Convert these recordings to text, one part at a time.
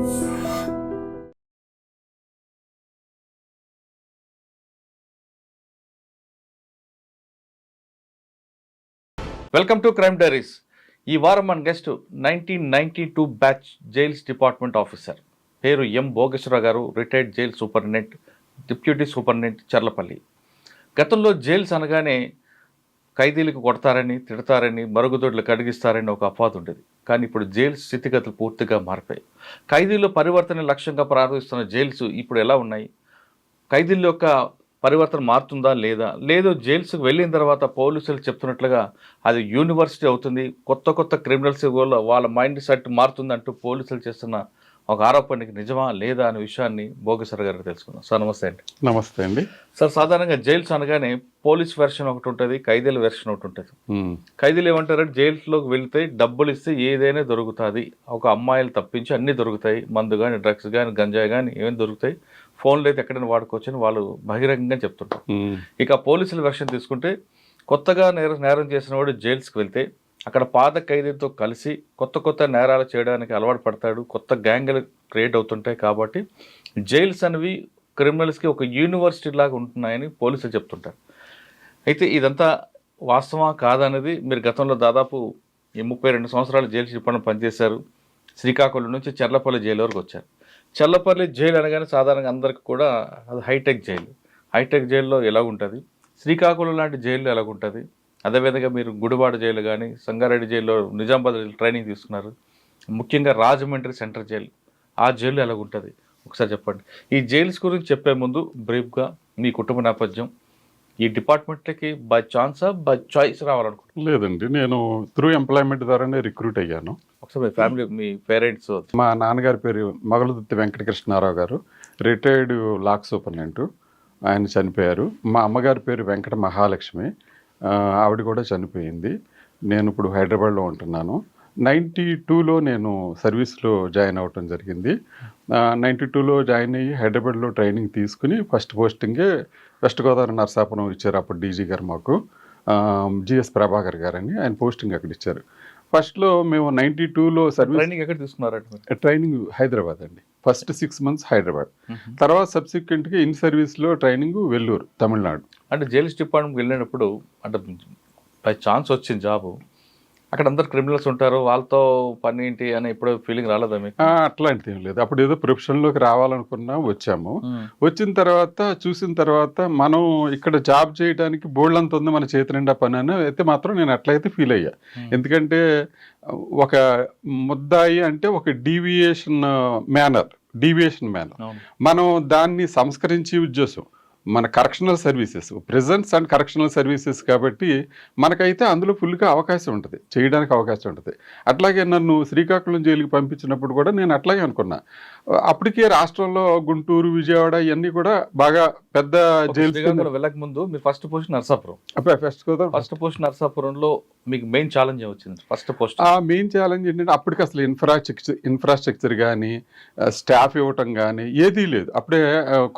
Welcome to crime diaries. ఈ వారం మన guest 1992 batch jails department officer, పేరు ఎం భోగేశ్వరరావు గారు, retired jail superintendent, deputy superintendent, Cherlapalli. గతంలో జైల్స్ అనగానే ఖైదీలకు కొడతారని, తిడతారని, మరుగుదొడ్లు కడిగిస్తారని ఒక అపవాదు ఉండేది. కానీ ఇప్పుడు జైల్స్ స్థితిగతులు పూర్తిగా మారిపోయాయి. ఖైదీల్లో పరివర్తన లక్ష్యంగా ప్రారంభిస్తున్న జైల్స్ ఇప్పుడు ఎలా ఉన్నాయి? ఖైదీల యొక్క పరివర్తన మారుతుందా లేదా? లేదో జైల్స్కి వెళ్ళిన తర్వాత పోలీసులు చెప్తున్నట్లుగా అది యూనివర్సిటీ అవుతుంది, కొత్త కొత్త క్రిమినల్స్ వాళ్ళ మైండ్ సెట్ మారుతుందంటూ పోలీసులు చేస్తున్న ఒక ఆరోపణకి నిజమా లేదా అనే విషయాన్ని భోగేశ్వర గారికి తెలుసుకుందాం. సార్ నమస్తే అండి. నమస్తే అండి. సార్, సాధారణంగా జైల్స్ అనగానే పోలీస్ వెర్షన్ ఒకటి ఉంటుంది, ఖైదీల వెర్షన్ ఒకటి ఉంటుంది. ఖైదీలు ఏమంటారంటే జైల్స్లోకి వెళ్తే డబ్బులు ఇస్తే ఏదైనా దొరుకుతుంది, ఒక అమ్మాయిలు తప్పించి అన్నీ దొరుకుతాయి, మందు కానీ, డ్రగ్స్ కానీ, గంజాయి కానీ ఏమైనా దొరుకుతాయి, ఫోన్లు అయితే ఎక్కడైనా వాడుకోవచ్చని వాళ్ళు బహిరంగంగా చెప్తుంటారు. ఇక పోలీసుల వెర్షన్ తీసుకుంటే కొత్తగా నేరం చేసిన వాడు జైల్స్కి వెళ్తే అక్కడ పాత ఖైదీలతో కలిసి కొత్త కొత్త నేరాలు చేయడానికి అలవాటు పడతాడు, కొత్త గ్యాంగులు క్రియేట్ అవుతుంటాయి. కాబట్టి జైల్స్ అనేవి క్రిమినల్స్కి ఒక యూనివర్సిటీ లాగా ఉంటున్నాయని పోలీసులు చెప్తుంటారు. అయితే ఇదంతా వాస్తవా కాదనేది, మీరు గతంలో దాదాపు 32 సంవత్సరాలు జైలు డిపార్ట్మెంట్ పనిచేశారు. శ్రీకాకుళం నుంచి చర్లపల్లి జైలు వరకు వచ్చారు. చర్లపల్లి జైలు అనగానే సాధారణంగా అందరికీ కూడా అది హైటెక్ జైలు. హైటెక్ జైల్లో ఎలా ఉంటుంది, శ్రీకాకుళం లాంటి జైల్లో ఎలాగుంటుంది, అదేవిధంగా మీరు గుడివాడ జైలు కానీ, సంగారెడ్డి జైల్లో, నిజామాబాద్ ట్రైనింగ్ తీసుకున్నారు, ముఖ్యంగా రాజమండ్రి సెంట్రల్ జైలు, ఆ జైలు ఎలాగుంటుంది ఒకసారి చెప్పండి. ఈ జైల్స్ గురించి చెప్పే ముందు బ్రీఫ్గా మీ కుటుంబ నేపథ్యం, ఈ డిపార్ట్మెంట్లకి బై ఛాన్సా బై చాయిస్ రావాలనుకుంటున్నాను? లేదండి, నేను త్రూ ఎంప్లాయ్మెంట్ ద్వారానే రిక్రూట్ అయ్యాను. ఒకసారి మీ ఫ్యామిలీ, మీ పేరెంట్స్. మా నాన్నగారి పేరు మగలదుత్తి వెంకటకృష్ణారావు గారు, రిటైర్డ్ లాక్ సూపరింటెండెంట్, ఆయన చనిపోయారు. మా అమ్మగారి పేరు వెంకట మహాలక్ష్మి, ఆవిడ కూడా చనిపోయింది. నేను ఇప్పుడు హైదరాబాద్లో ఉంటున్నాను. 92లో నేను సర్వీస్లో జాయిన్ అవ్వటం జరిగింది. 92లో జాయిన్ అయ్యి హైదరాబాద్లో ట్రైనింగ్ తీసుకుని ఫస్ట్ పోస్టింగే వెస్ట్ గోదావరి నరసాపురం ఇచ్చారు. అప్పుడు డీజీ గారు మాకు జిఎస్ ప్రభాకర్ గారని, ఆయన పోస్టింగ్ అక్కడ ఇచ్చారు. ఫస్ట్లో మేము 92లో సర్వీస్ ట్రైనింగ్ ఎక్కడ తీసుకున్నారంటే? ట్రైనింగ్ హైదరాబాద్ అండి. ఫస్ట్ 6 months హైదరాబాద్, తర్వాత సబ్సిక్వెంట్గా ఇన్ సర్వీస్లో ట్రైనింగ్ వెల్లూరు, తమిళనాడు. అంటే జైల్స్ డిపార్ట్మెంట్కి వెళ్ళినప్పుడు అంటే బై ఛాన్స్ వచ్చింది జాబు, అక్కడ అందరు క్రిమినల్స్ ఉంటారు, వాళ్ళతో పని ఏంటి అని ఎప్పుడో ఫీలింగ్ రాలేదా మీకు? అట్లాంటిది ఏం లేదు. అప్పుడు ఏదో ప్రొఫెషన్లోకి రావాలనుకున్నా వచ్చాము. వచ్చిన తర్వాత చూసిన తర్వాత మనం ఇక్కడ జాబ్ చేయడానికి బోల్డంత ఉంది మన చేతి నిండా పని అని అయితే మాత్రం నేను అట్లయితే ఫీల్ అయ్యా. ఎందుకంటే ఒక ముద్దాయి అంటే ఒక డీవియేషన్ మేనర్, మనం దాన్ని సంస్కరించి ఉద్దేశం మన correctional services, prisons and correctional services కాబట్టి మనకైతే అందులో ఫుల్గా అవకాశం ఉంటుంది, చేయడానికి అవకాశం ఉంటుంది. అట్లాగే నన్ను శ్రీకాకుళం జైలుకి పంపించినప్పుడు కూడా నేను అట్లాగే అనుకున్నా. అప్పటికే రాష్ట్రంలో గుంటూరు, విజయవాడ ఇవన్నీ కూడా బాగా పెద్ద జైలు. వెళ్ళక ముందు మీరు first post Narasapuram, first post నరసాపురంలో మీకు మెయిన్ ఛాలెంజ్ వచ్చింది. ఫస్ట్ పోస్ట్ మెయిన్ ఛాలెంజ్ ఏంటంటే అప్పటికి అసలు ఇన్ఫ్రాస్ట్రక్చర్ కానీ, స్టాఫ్ ఇవ్వటం కానీ ఏదీ లేదు. అప్పుడే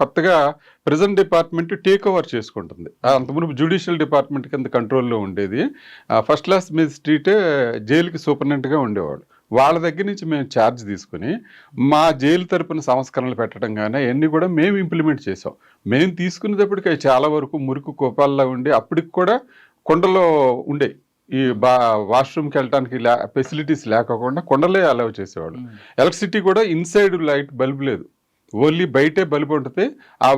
కొత్తగా ప్రిజన్ డిపార్ట్మెంట్ టేక్ ఓవర్ చేసుకుంటుంది. అంతకుముందు జ్యుడిషియల్ డిపార్ట్మెంట్ కింద కంట్రోల్లో ఉండేది. ఫస్ట్ క్లాస్ మేజిస్ట్రేటే జైలుకి సూపరింటెండెంట్గా ఉండేవాడు. వాళ్ళ దగ్గర నుంచి మేము ఛార్జ్ తీసుకుని మా జైలు తరపున సంస్కరణలు పెట్టడం కానీ అవన్నీ కూడా మేము ఇంప్లిమెంట్ చేసాం. మేము తీసుకునేటప్పటికి అవి చాలా వరకు మురికి కోపాల్లో ఉండి, అప్పటికి కూడా కొండలో ఉండే ఈ వాష్రూమ్కి వెళ్ళడానికి ఫెసిలిటీస్ లేకుండా కొండలే అలౌ చేసేవాళ్ళు. ఎలక్ట్రిసిటీ కూడా ఇన్సైడ్ లైట్ బల్బ్ లేదు, ఓన్లీ బయటే బల్బు ఉంటుంది. ఆ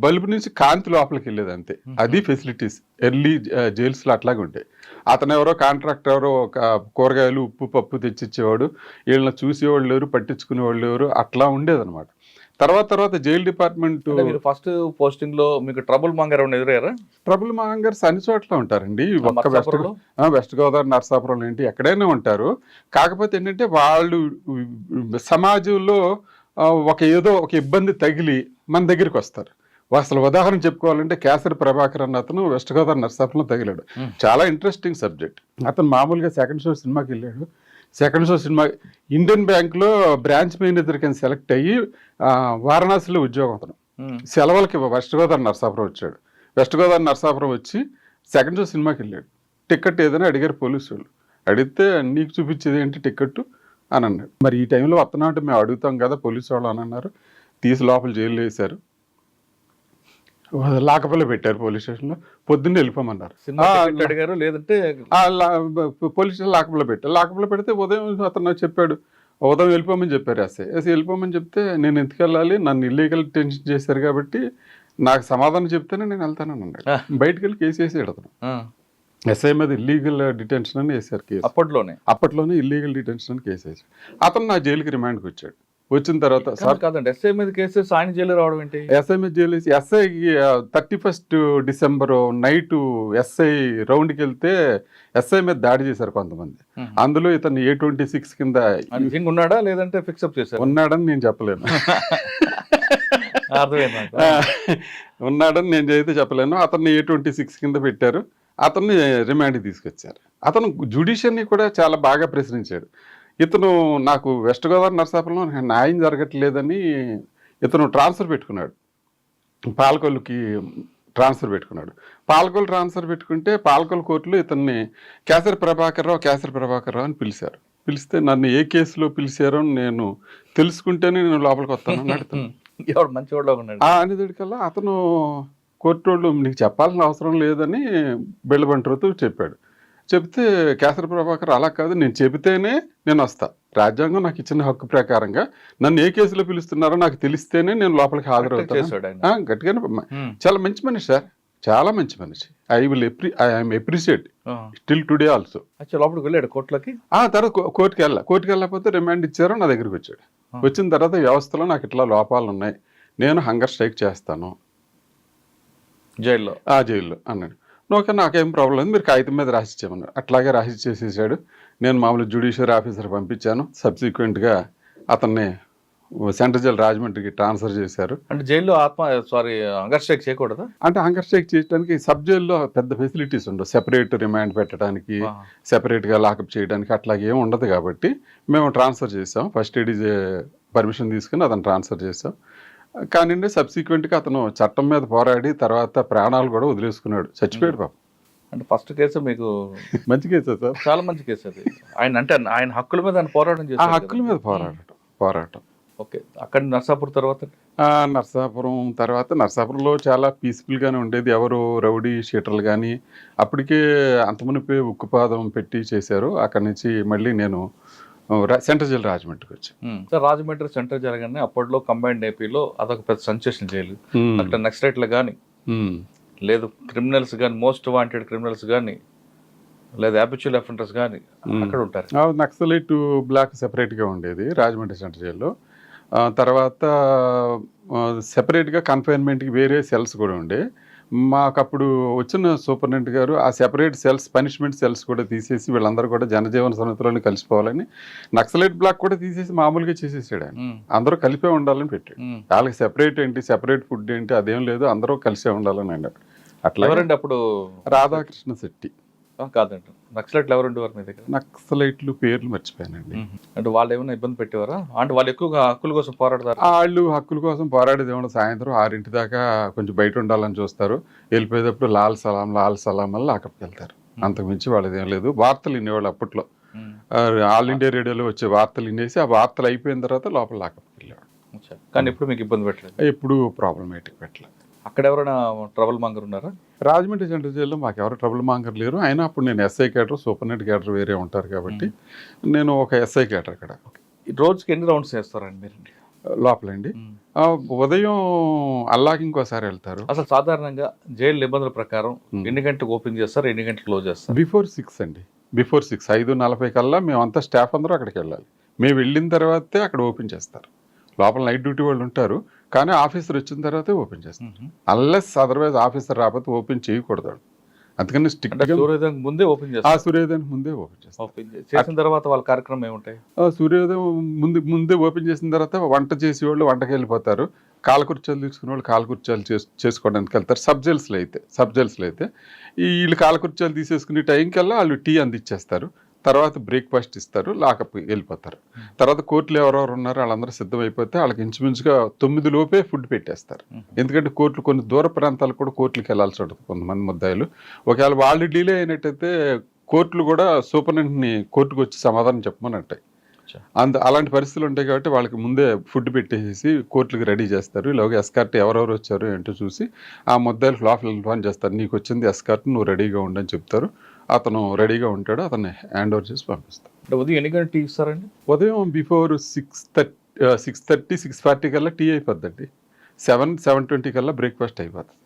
బల్బు నుంచి కాంతి లోపలికి వెళ్ళేది అంతే. అది ఫెసిలిటీస్ ఎర్లీ జైల్స్లో అట్లాగే ఉంటాయి. అతను ఎవరో కాంట్రాక్టర్ ఎవరో కూరగాయలు, ఉప్పు, పప్పు తెచ్చిచ్చేవాడు. వీళ్ళని చూసేవాళ్ళు ఎవరు, పట్టించుకునేవాళ్ళు ఎవరు, అట్లా ఉండేదన్నమాట. తర్వాత జైలు డిపార్ట్మెంట్ ఫస్ట్ పోస్టింగ్ లో మీకు ట్రబుల్ మాంగర్ ఎదురయ్యారా? ట్రబుల్ మాంగర్స్ అన్ని చోట్ల ఉంటారండి. ఒక్క వెస్ట్ గోదావరి నరసాపురంలో ఏంటి ఎక్కడైనా ఉంటారు. కాకపోతే ఏంటంటే వాళ్ళు సమాజంలో ఏదో ఒక ఇబ్బంది తగిలి మన దగ్గరికి వస్తారు. అసలు ఉదాహరణ చెప్పుకోవాలంటే కేసరి ప్రభాకర్ అన్న అతను వెస్ట్ గోదావరి నరసాపురంలో తగిలాడు. చాలా ఇంట్రెస్టింగ్ సబ్జెక్ట్. అతను మామూలుగా సెకండ్ షో సినిమాకి వెళ్ళాడు. సెకండ్ షో సినిమా ఇండియన్ బ్యాంక్లో బ్రాంచ్ మేనేజర్ కింద సెలెక్ట్ అయ్యి వారణాసిలో ఉద్యోగం. అతను సెలవులకి వెస్ట్ గోదావరి నరసాపురం వచ్చాడు. వెస్ట్ గోదావరి నరసాపురం వచ్చి సెకండ్ షో సినిమాకి వెళ్ళాడు. టికెట్ ఏదైనా అడిగారు పోలీసు వాళ్ళు. అడిగితే నీకు చూపించేది ఏంటి టికెట్, అని అన్నాడు. మరి ఈ టైంలో వస్తున్నాం అంటే మేము అడుగుతాం కదా పోలీసు వాళ్ళు అని అన్నారు. తీసి లోపల జైల్లో వేశారు. లాకపల్లి పెట్టారు పోలీస్ స్టేషన్లో. పొద్దున్నే వెళ్ళిపోమన్నారు. సినిమా టికెట్ అడిగారు లేదంటే పోలీస్ స్టేషన్ లాకపల్లి పెట్టారు. లాకపల్లి పెడితే ఉదయం అతను నాకు చెప్పాడు, ఉదయం వెళ్ళిపోమని చెప్పారు. ఎస్ఐ వెళ్ళిపోమని చెప్తే నేను ఎందుకు వెళ్ళాలి, నన్ను ఇల్లీగల్ డిటెన్షన్ చేశారు కాబట్టి నాకు సమాధానం చెప్తేనే నేను వెళ్తానని అన్నాడు. బయటకు వెళ్ళి కేసు వేసాడు అతను. ఎస్ఐ మీద ఇల్లీగల్ డిటెన్షన్ అని వేశారు కేసు. అప్పట్లోనే ఇల్లీగల్ డిటెన్షన్ అని కేసు వేసాడు. అతను నా జైలుకి రిమాండ్కి వచ్చాడు. వచ్చిన తర్వాత సార్ కాదండి ఎస్ఐ మీద కేసు ఆయన జైలు రావడం ఏంటి? ఎస్ఐ మీద జైలు వేసి ఎస్ఐ 31 డిసెంబర్ నైట్ ఎస్ఐ రౌండ్కి వెళ్తే ఎస్ఐ మీద దాడి చేశారు కొంతమంది. అందులో ఇతను A26 కింద ఉన్నాడా లేదంటే ఫిక్సప్ చేశారు? ఉన్నాడని నేను చెప్పలేను. ఉన్నాడని నేను అయితే చెప్పలేను. అతన్ని A26 కింద పెట్టారు. అతన్ని రిమాండ్కి తీసుకొచ్చారు. అతను జ్యుడిషియర్ని కూడా చాలా బాగా ప్రశ్నించాడు. ఇతను నాకు వెస్ట్ గోదావరి నరసాపురంలో న్యాయం జరగట్లేదని ఇతను ట్రాన్స్ఫర్ పెట్టుకున్నాడు. పాలకొల్లుకి ట్రాన్స్ఫర్ పెట్టుకున్నాడు. పాలకొల్లు ట్రాన్స్ఫర్ పెట్టుకుంటే పాలకొల్లు కోర్టులో ఇతన్ని కేసరి ప్రభాకర్ రావు అని పిలిచారు. పిలిస్తే నన్ను ఏ కేసులో పిలిచారో నేను తెలుసుకుంటేనే నేను లోపలికి వస్తానని అడుగుతాను. ఎవరు మంచివాడు ఉన్నాడు అనేదికల్లా అతను కోర్టు వాళ్ళు నీకు చెప్పాల్సిన అవసరం లేదని బెల్లబంటరుతో చెప్పాడు. చెప్తే కేసరి ప్రభాకర్ అలా కాదు, నేను చెబితేనే నేను వస్తా, రాజ్యాంగం నాకు ఇచ్చిన హక్కు ప్రకారంగా నన్ను ఏ కేసులో పిలుస్తున్నారో నాకు తెలిస్తేనే నేను లోపలికి హాజరవుతాను. గట్టిగానే చాలా మంచి మనిషి సార్, చాలా మంచి మనిషి. I'm appreciate still today also. లోపలికి వెళ్ళాడు కోర్టులకి. తర్వాత కోర్టుకి వెళ్ళకపోతే రిమాండ్ ఇచ్చారు, నా దగ్గరికి వచ్చాడు. వచ్చిన తర్వాత వ్యవస్థలో నాకు ఇట్లా లోపాలు ఉన్నాయి, నేను హంగర్ స్ట్రైక్ చేస్తాను జైల్లో అన్నాడు. ఓకే నాకేం ప్రాబ్లం లేదు, మీరు కాగితం మీద రాసిచ్చామన్నారు. అట్లాగే రాసి చేసేసాడు. నేను మామూలు జ్యుడిషియరీ ఆఫీసర్ పంపించాను. సబ్సిక్వెంట్గా అతన్ని సెంట్రల్ జైలు రాజమండ్రికి ట్రాన్స్ఫర్ చేశారు. అంటే జైల్లో హంగర్ స్ట్రైక్ చేయకూడదా? అంటే హంగర్ స్ట్రైక్ చేయడానికి సబ్ జైల్లో పెద్ద ఫెసిలిటీస్ ఉండవు. సెపరేట్ రిమాండ్ పెట్టడానికి, సెపరేట్గా లాకప్ చేయడానికి అట్లాగే ఏమి ఉండదు. కాబట్టి మేము ట్రాన్స్ఫర్ చేసాం. ఫస్ట్ ఏడీ పర్మిషన్ తీసుకుని అతను ట్రాన్స్ఫర్ చేసాం. కానీ సబ్సిక్వెంట్గా అతను చట్టం మీద పోరాడి తర్వాత ప్రాణాలు కూడా వదిలేసుకున్నాడు, చచ్చిపోయాడు పాపం. అంటే ఫస్ట్ కేసు మీకు మంచి కేసు సార్, చాలా మంచి కేసు అది. ఆయన హక్కుల మీద ఆయన పోరాటం చేశారు. హక్కుల మీద పోరాటం. ఓకే, అక్కడ నర్సాపురం తర్వాత నర్సాపురంలో చాలా పీస్ఫుల్గానే ఉండేది. ఎవరు రౌడీ షీటర్లు కానీ అప్పటికే అంతమునిపై ఉక్కుపాదం పెట్టి చేశారు. అక్కడి నుంచి మళ్ళీ నేను సెంట్రల్ జైలు రాజమండ్రికి వచ్చాను. సార్ రాజమండ్రి సెంట్రల్ జైలు అప్పట్లో కంబైన్డ్ ఏపీలో అదొక పెద్ద సెన్సేషన్ జైలు. అక్కడ నక్సలైట్లు కానీ లేదు క్రిమినల్స్ కానీ, మోస్ట్ వాంటెడ్ క్రిమినల్స్ కానీ లేదా హ్యాబిచువల్ అఫెండర్స్ కానీ అక్కడ ఉంటారు. నక్సలైట్ బ్లాక్ సెపరేట్గా ఉండేది రాజమండ్రి సెంట్రల్ జైల్లో. తర్వాత సెపరేట్గా కన్ఫైన్మెంట్కి వేరే సెల్స్ కూడా ఉండే. మాకు అప్పుడు వచ్చిన సూపరింటెండెంట్ గారు ఆ సెపరేట్ సెల్స్, పనిష్మెంట్ సెల్స్ కూడా తీసేసి వీళ్ళందరూ కూడా జనజీవన సమితిలోనే కలిసిపోవాలని, నక్సలైట్ బ్లాక్ కూడా తీసేసి మామూలుగా చేసేసాడు ఆయన. అందరూ కలిపే ఉండాలని పెట్టాడు. వాళ్ళకి సెపరేట్ ఏంటి, సెపరేట్ ఫుడ్ ఏంటి అదేం లేదు, అందరూ కలిసే ఉండాలని అన్నాడు. అట్లా అప్పుడు రాధాకృష్ణ శెట్టి కాదండి, నక్సలైట్లు ఎవరు ఉండేవారు మీ దగ్గర? నక్సలైట్లు పేర్లు మర్చిపోయానండి. అంటే వాళ్ళు ఏమైనా ఇబ్బంది పెట్టేవారా? అంటే వాళ్ళు ఎక్కువగా హక్కుల కోసం పోరాడతారు. వాళ్ళు హక్కుల కోసం పోరాడేది ఏమన్నా సాయంత్రం 6 దాకా కొంచెం బయట ఉండాలని చూస్తారు. వెళ్ళిపోయేటప్పుడు లాల్ సలాం వల్ల లాకప్కి వెళ్తారు. అంతకుమించి వాళ్ళది ఏం లేదు. వార్తలు వినేవాళ్ళు అప్పట్లో. ఆల్ ఇండియా రేడియోలో వచ్చే వార్తలు వినేసి ఆ వార్తలు అయిపోయిన తర్వాత లోపల లాకప్కి వెళ్ళేవాడు. కానీ ఎప్పుడు మీకు ఇబ్బంది పెట్టలేదు? ఎప్పుడు ప్రాబ్లమేటిక్ పెట్టలేదు. అక్కడ ఎవరైనా ట్రబుల్ మాంగర్ ఉన్నారా? రాజమండ్రి సెంట్రల్ జైల్లో మాకు ఎవరు ట్రబుల్ మాంగర్ లేరు. అయినా అప్పుడు నేను ఎస్ఐ క్యాడర్, సూపరింటెండెంట్ క్యాడర్ వేరే ఉంటారు కాబట్టి నేను ఒక ఎస్ఐ క్యాడర్. అక్కడ రోజుకి ఎన్ని రౌండ్స్ చేస్తారండి మీరు లోపలండి? ఉదయం అల్లాకి ఇంకోసారి వెళ్తారు. అసలు సాధారణంగా జైలు నిబంధనల ప్రకారం ఎన్ని గంటలకు ఓపెన్ చేస్తారు, ఎన్ని గంటలకు క్లోజ్ చేస్తారు? బిఫోర్ 6 అండి. బిఫోర్ 6 5:40 కల్లా మేమంతా స్టాఫ్ అందరూ అక్కడికి వెళ్ళాలి. మేము వెళ్ళిన తర్వాతే అక్కడ ఓపెన్ చేస్తారు. లోపల నైట్ డ్యూటీ వాళ్ళు ఉంటారు, కానీ ఆఫీసర్ వచ్చిన తర్వాతే ఓపెన్ చేస్తారు. అన్లెస్ అదర్వైజ్ ఆఫీసర్ రాకపోతే ఓపెన్ చేయకూడదు. అందుకని సూర్యోదయం ముందే ఓపెన్ చేస్తారు. సూర్యోదయం ముందే ఓపెన్ చేస్తారు. చేసిన తర్వాత వాళ్ళ కార్యక్రమం ఏముంటాయి? సూర్యోదయం ముందే ఓపెన్ చేసిన తర్వాత వంట చేసేవాళ్ళు వంటకి వెళ్ళిపోతారు. కాలకుర్చాలు తీసుకునే వాళ్ళు కాలకుర్చాలు చేసుకోవడానికి వెళ్తారు. సబ్ జైల్స్లో అయితే వీళ్ళు కాలకుర్చాలు తీసేసుకునే టైంకల్లా వాళ్ళు టీ అందించేస్తారు. తర్వాత బ్రేక్ఫాస్ట్ ఇస్తారు, లాకప్ వెళ్ళిపోతారు. తర్వాత కోర్టులు ఎవరెవరు ఉన్నారో వాళ్ళందరూ సిద్ధమైపోతే వాళ్ళకి ఇంచుమించుగా 9 లోపే ఫుడ్ పెట్టేస్తారు. ఎందుకంటే కోర్టులు కొన్ని దూర ప్రాంతాలకు కూడా కోర్టులకు వెళ్ళాల్సి ఉంటుంది కొంతమంది ముద్దాయిలు. ఒకవేళ వాళ్ళు డిలే అయినట్టయితే కోర్టులు కూడా సూపరింటెండెంట్ని కోర్టుకు వచ్చి సమాధానం చెప్పమని అంటాయి. అలాంటి పరిస్థితులు ఉంటాయి కాబట్టి వాళ్ళకి ముందే ఫుడ్ పెట్టేసి కోర్టులకు రెడీ చేస్తారు. ఇలాగ ఎస్కార్ట్ ఎవరెవరు వచ్చారు ఏంటో చూసి ఆ ముద్దాయిలకు లోపల ఇన్ఫార్మ్ చేస్తారు, నీకు వచ్చింది ఎస్కార్ట్, నువ్వు రెడీగా ఉండని చెప్తారు. అతను రెడీగా ఉంటాడు, అతన్ని హ్యాండ్ ఓవర్ చేసి పంపిస్తారు. అంటే ఉదయం ఎన్ని గంటలు టీ ఇస్తారండి? ఉదయం బిఫోర్ 6:30 6:40 కల్లా టీ అయిపోద్దండి. 7:20 కల్లా బ్రేక్ఫాస్ట్ అయిపోతుంది.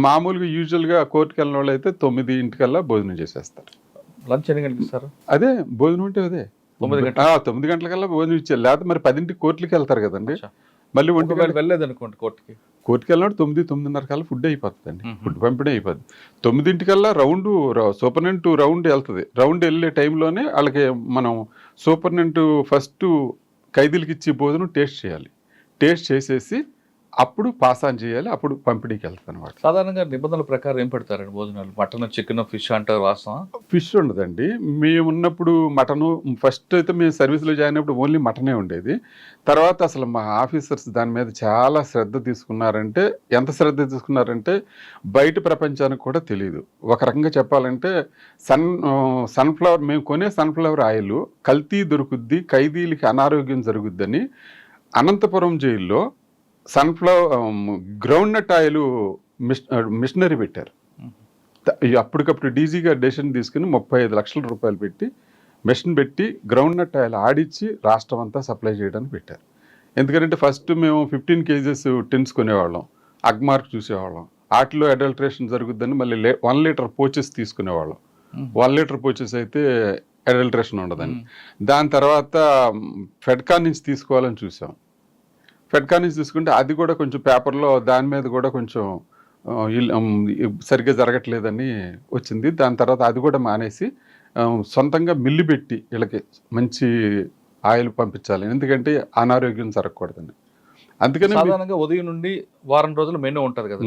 మామూలుగా యూజువల్గా కోర్టుకి వెళ్ళిన వాళ్ళు అయితే 9 కల్లా భోజనం చేసేస్తారు. లంచ్ ఎన్ని గంటలకు ఇస్తారు? అదే భోజనం అంటే అదే 9 గంటలు. 9 గంటలకల్లా భోజనం ఇచ్చారు. లేకపోతే మరి 10కి కోర్టుకి వెళ్తారు కదండి. మళ్ళీ వెళ్ళలేదు అనుకోండి కోర్టుకి వెళ్ళినప్పుడు 9-9:30 కల్లా ఫుడ్ అయిపోతుందండి. ఫుడ్ పంపిణీ అయిపోద్ది. 9 కల్లా సూపర్నెంట్ రౌండ్ వెళ్తుంది. రౌండ్ వెళ్ళే టైంలోనే వాళ్ళకి మనం సూపర్నెంట్ ఫస్ట్ ఖైదీలకు ఇచ్చే భోజనం టేస్ట్ చేయాలి. టేస్ట్ చేసేసి అప్పుడు పాస్ ఆన్ చేయాలి. అప్పుడు పంపిణీకి వెళ్తాను అనమాట. సాధారణంగా నిబంధనల ప్రకారం ఏం పెడతారండి భోజనాలు? మటన్, చికెన్, ఫిష్ అంటారు వాస్తవం? ఫిష్ ఉండదండి. మేము ఉన్నప్పుడు మటను ఫస్ట్ అయితే మేము సర్వీస్లో జాయిన్ అయినప్పుడు ఓన్లీ మటనే ఉండేది. తర్వాత అసలు మా ఆఫీసర్స్ దాని మీద చాలా శ్రద్ధ తీసుకున్నారంటే, ఎంత శ్రద్ధ తీసుకున్నారంటే బయట ప్రపంచానికి కూడా తెలియదు. ఒక రకంగా చెప్పాలంటే సన్ఫ్లవర్ మేము కొనే సన్ఫ్లవర్ ఆయిల్ కల్తీ దొరుకుద్ది, ఖైదీలకి అనారోగ్యం జరుగుద్దని అనంతపురం జైల్లో గ్రౌండ్ నట్ ఆయిల్ మిషనరీ పెట్టారు. అప్పటికప్పుడు డీజీ గారు డెసిషన్ తీసుకుని 35 లక్షల రూపాయలు పెట్టి మెషిన్ పెట్టి గ్రౌండ్ నట్ ఆయిల్ ఆడిచ్చి రాష్ట్రం అంతా సప్లై చేయడానికి పెట్టారు. ఎందుకంటే ఫస్ట్ మేము 15 కేజెస్ టిన్స్ కొనేవాళ్ళం, అగ్మార్క్ చూసేవాళ్ళం. వాటిలో అడల్ట్రేషన్ జరుగుద్దని మళ్ళీ 1 లీటర్ పోచెస్ తీసుకునేవాళ్ళం. 1 లీటర్ పోచెస్ అయితే అడల్ట్రేషన్ ఉండదని. దాని తర్వాత ఫెడ్కాన్ నుంచి తీసుకోవాలని చూసాం. ఫెడ్కాన్ నుంచి తీసుకుంటే అది కూడా కొంచెం పేపర్లో దాని మీద కూడా కొంచెం సరిగ్గా జరగట్లేదని వచ్చింది. దాని తర్వాత అది కూడా మానేసి సొంతంగా మిల్లు పెట్టి వీళ్ళకి మంచి ఆయిల్ పంపించాలి, ఎందుకంటే అనారోగ్యం జరగకూడదని. అందుకని సాధారణంగా ఉదయం నుండి వారం రోజులు మెనూ ఉంటుంది కదా,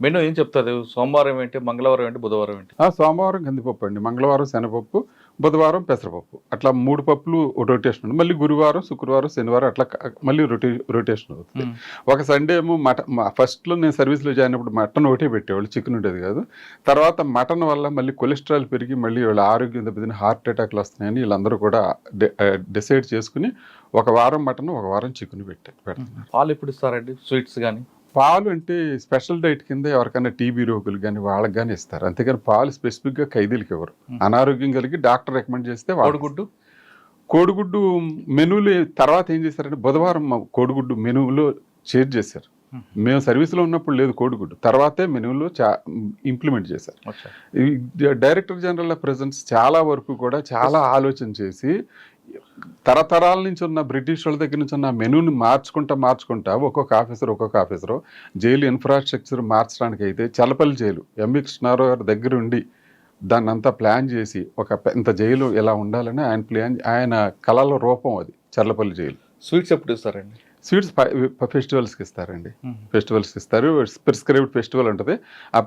మెనూ ఏం చెప్తారు? సోమవారం ఏంటి, మంగళవారం ఏంటి, బుధవారం ఏంటి? సోమవారం కందిపప్పు అండి, మంగళవారం శనగపప్పు, బుధవారం పెసరపప్పు, అట్లా 3 పప్పులు రొటేషన్. మళ్ళీ గురువారం, శుక్రవారం, శనివారం అట్లా మళ్ళీ రొటేషన్ అవుతుంది. ఒక సండే ఏమో ఫస్ట్లో నేను సర్వీస్లో జాయిన్ అయినప్పుడు మటన్ ఒకటే పెట్టేవాళ్ళు, చికెన్ ఉండేది కాదు. తర్వాత మటన్ వల్ల మళ్ళీ కొలెస్ట్రాల్ పెరిగి మళ్ళీ వాళ్ళ ఆరోగ్యం దెబ్బతిని హార్ట్ అటాక్లు వస్తున్నాయని వీళ్ళందరూ కూడా డిసైడ్ చేసుకుని ఒక వారం మటన్, ఒక వారం చికెన్ పెడుతున్నారు. పాలు ఎప్పుడు ఇస్తారండి? స్వీట్స్ కానీ? పాలు అంటే స్పెషల్ డైట్ కింద ఎవరికైనా టీబీ రోగులు కానీ వాళ్ళకి కానీ ఇస్తారు. అంతేగాని పాలు స్పెసిఫిక్గా ఖైదీలకు ఎవరు. అనారోగ్యం కలిగి డాక్టర్ రికమెండ్ చేస్తే కోడిగుడ్డు మెనూలు తర్వాత ఏం చేశారంటే బుధవారం కోడిగుడ్డు మెనూలో చేంజ్ చేశారు. మేము సర్వీస్లో ఉన్నప్పుడు లేదు కోడిగుడ్డు, తర్వాతే మెనూలో ఇంప్లిమెంట్ చేశారు. డైరెక్టర్ జనరల్ ఆఫ్ ప్రెజెన్స్ చాలా వరకు కూడా చాలా ఆలోచన చేసి తరతరాల నుంచి ఉన్న బ్రిటిష్ వాళ్ళ దగ్గర నుంచి ఉన్న మెనూని మార్చుకుంటా ఒక్కొక్క ఆఫీసరు జైలు ఇన్ఫ్రాస్ట్రక్చర్ మార్చడానికి అయితే చల్లపల్లి జైలు ఎంవి కృష్ణారావు గారి దగ్గర ఉండి దాన్ని అంతా ప్లాన్ చేసి ఇంత జైలు ఎలా ఉండాలని ఆయన కళల రూపం అది చల్లపల్లి జైలు. స్వీట్స్ ఎప్పుడు ఇస్తారండి? స్వీట్స్ ఫెస్టివల్స్కి ఇస్తారండి. ఫెస్టివల్స్కి ఇస్తారు. ప్రిస్క్రైబ్డ్ ఫెస్టివల్ ఉంటుంది. ఆ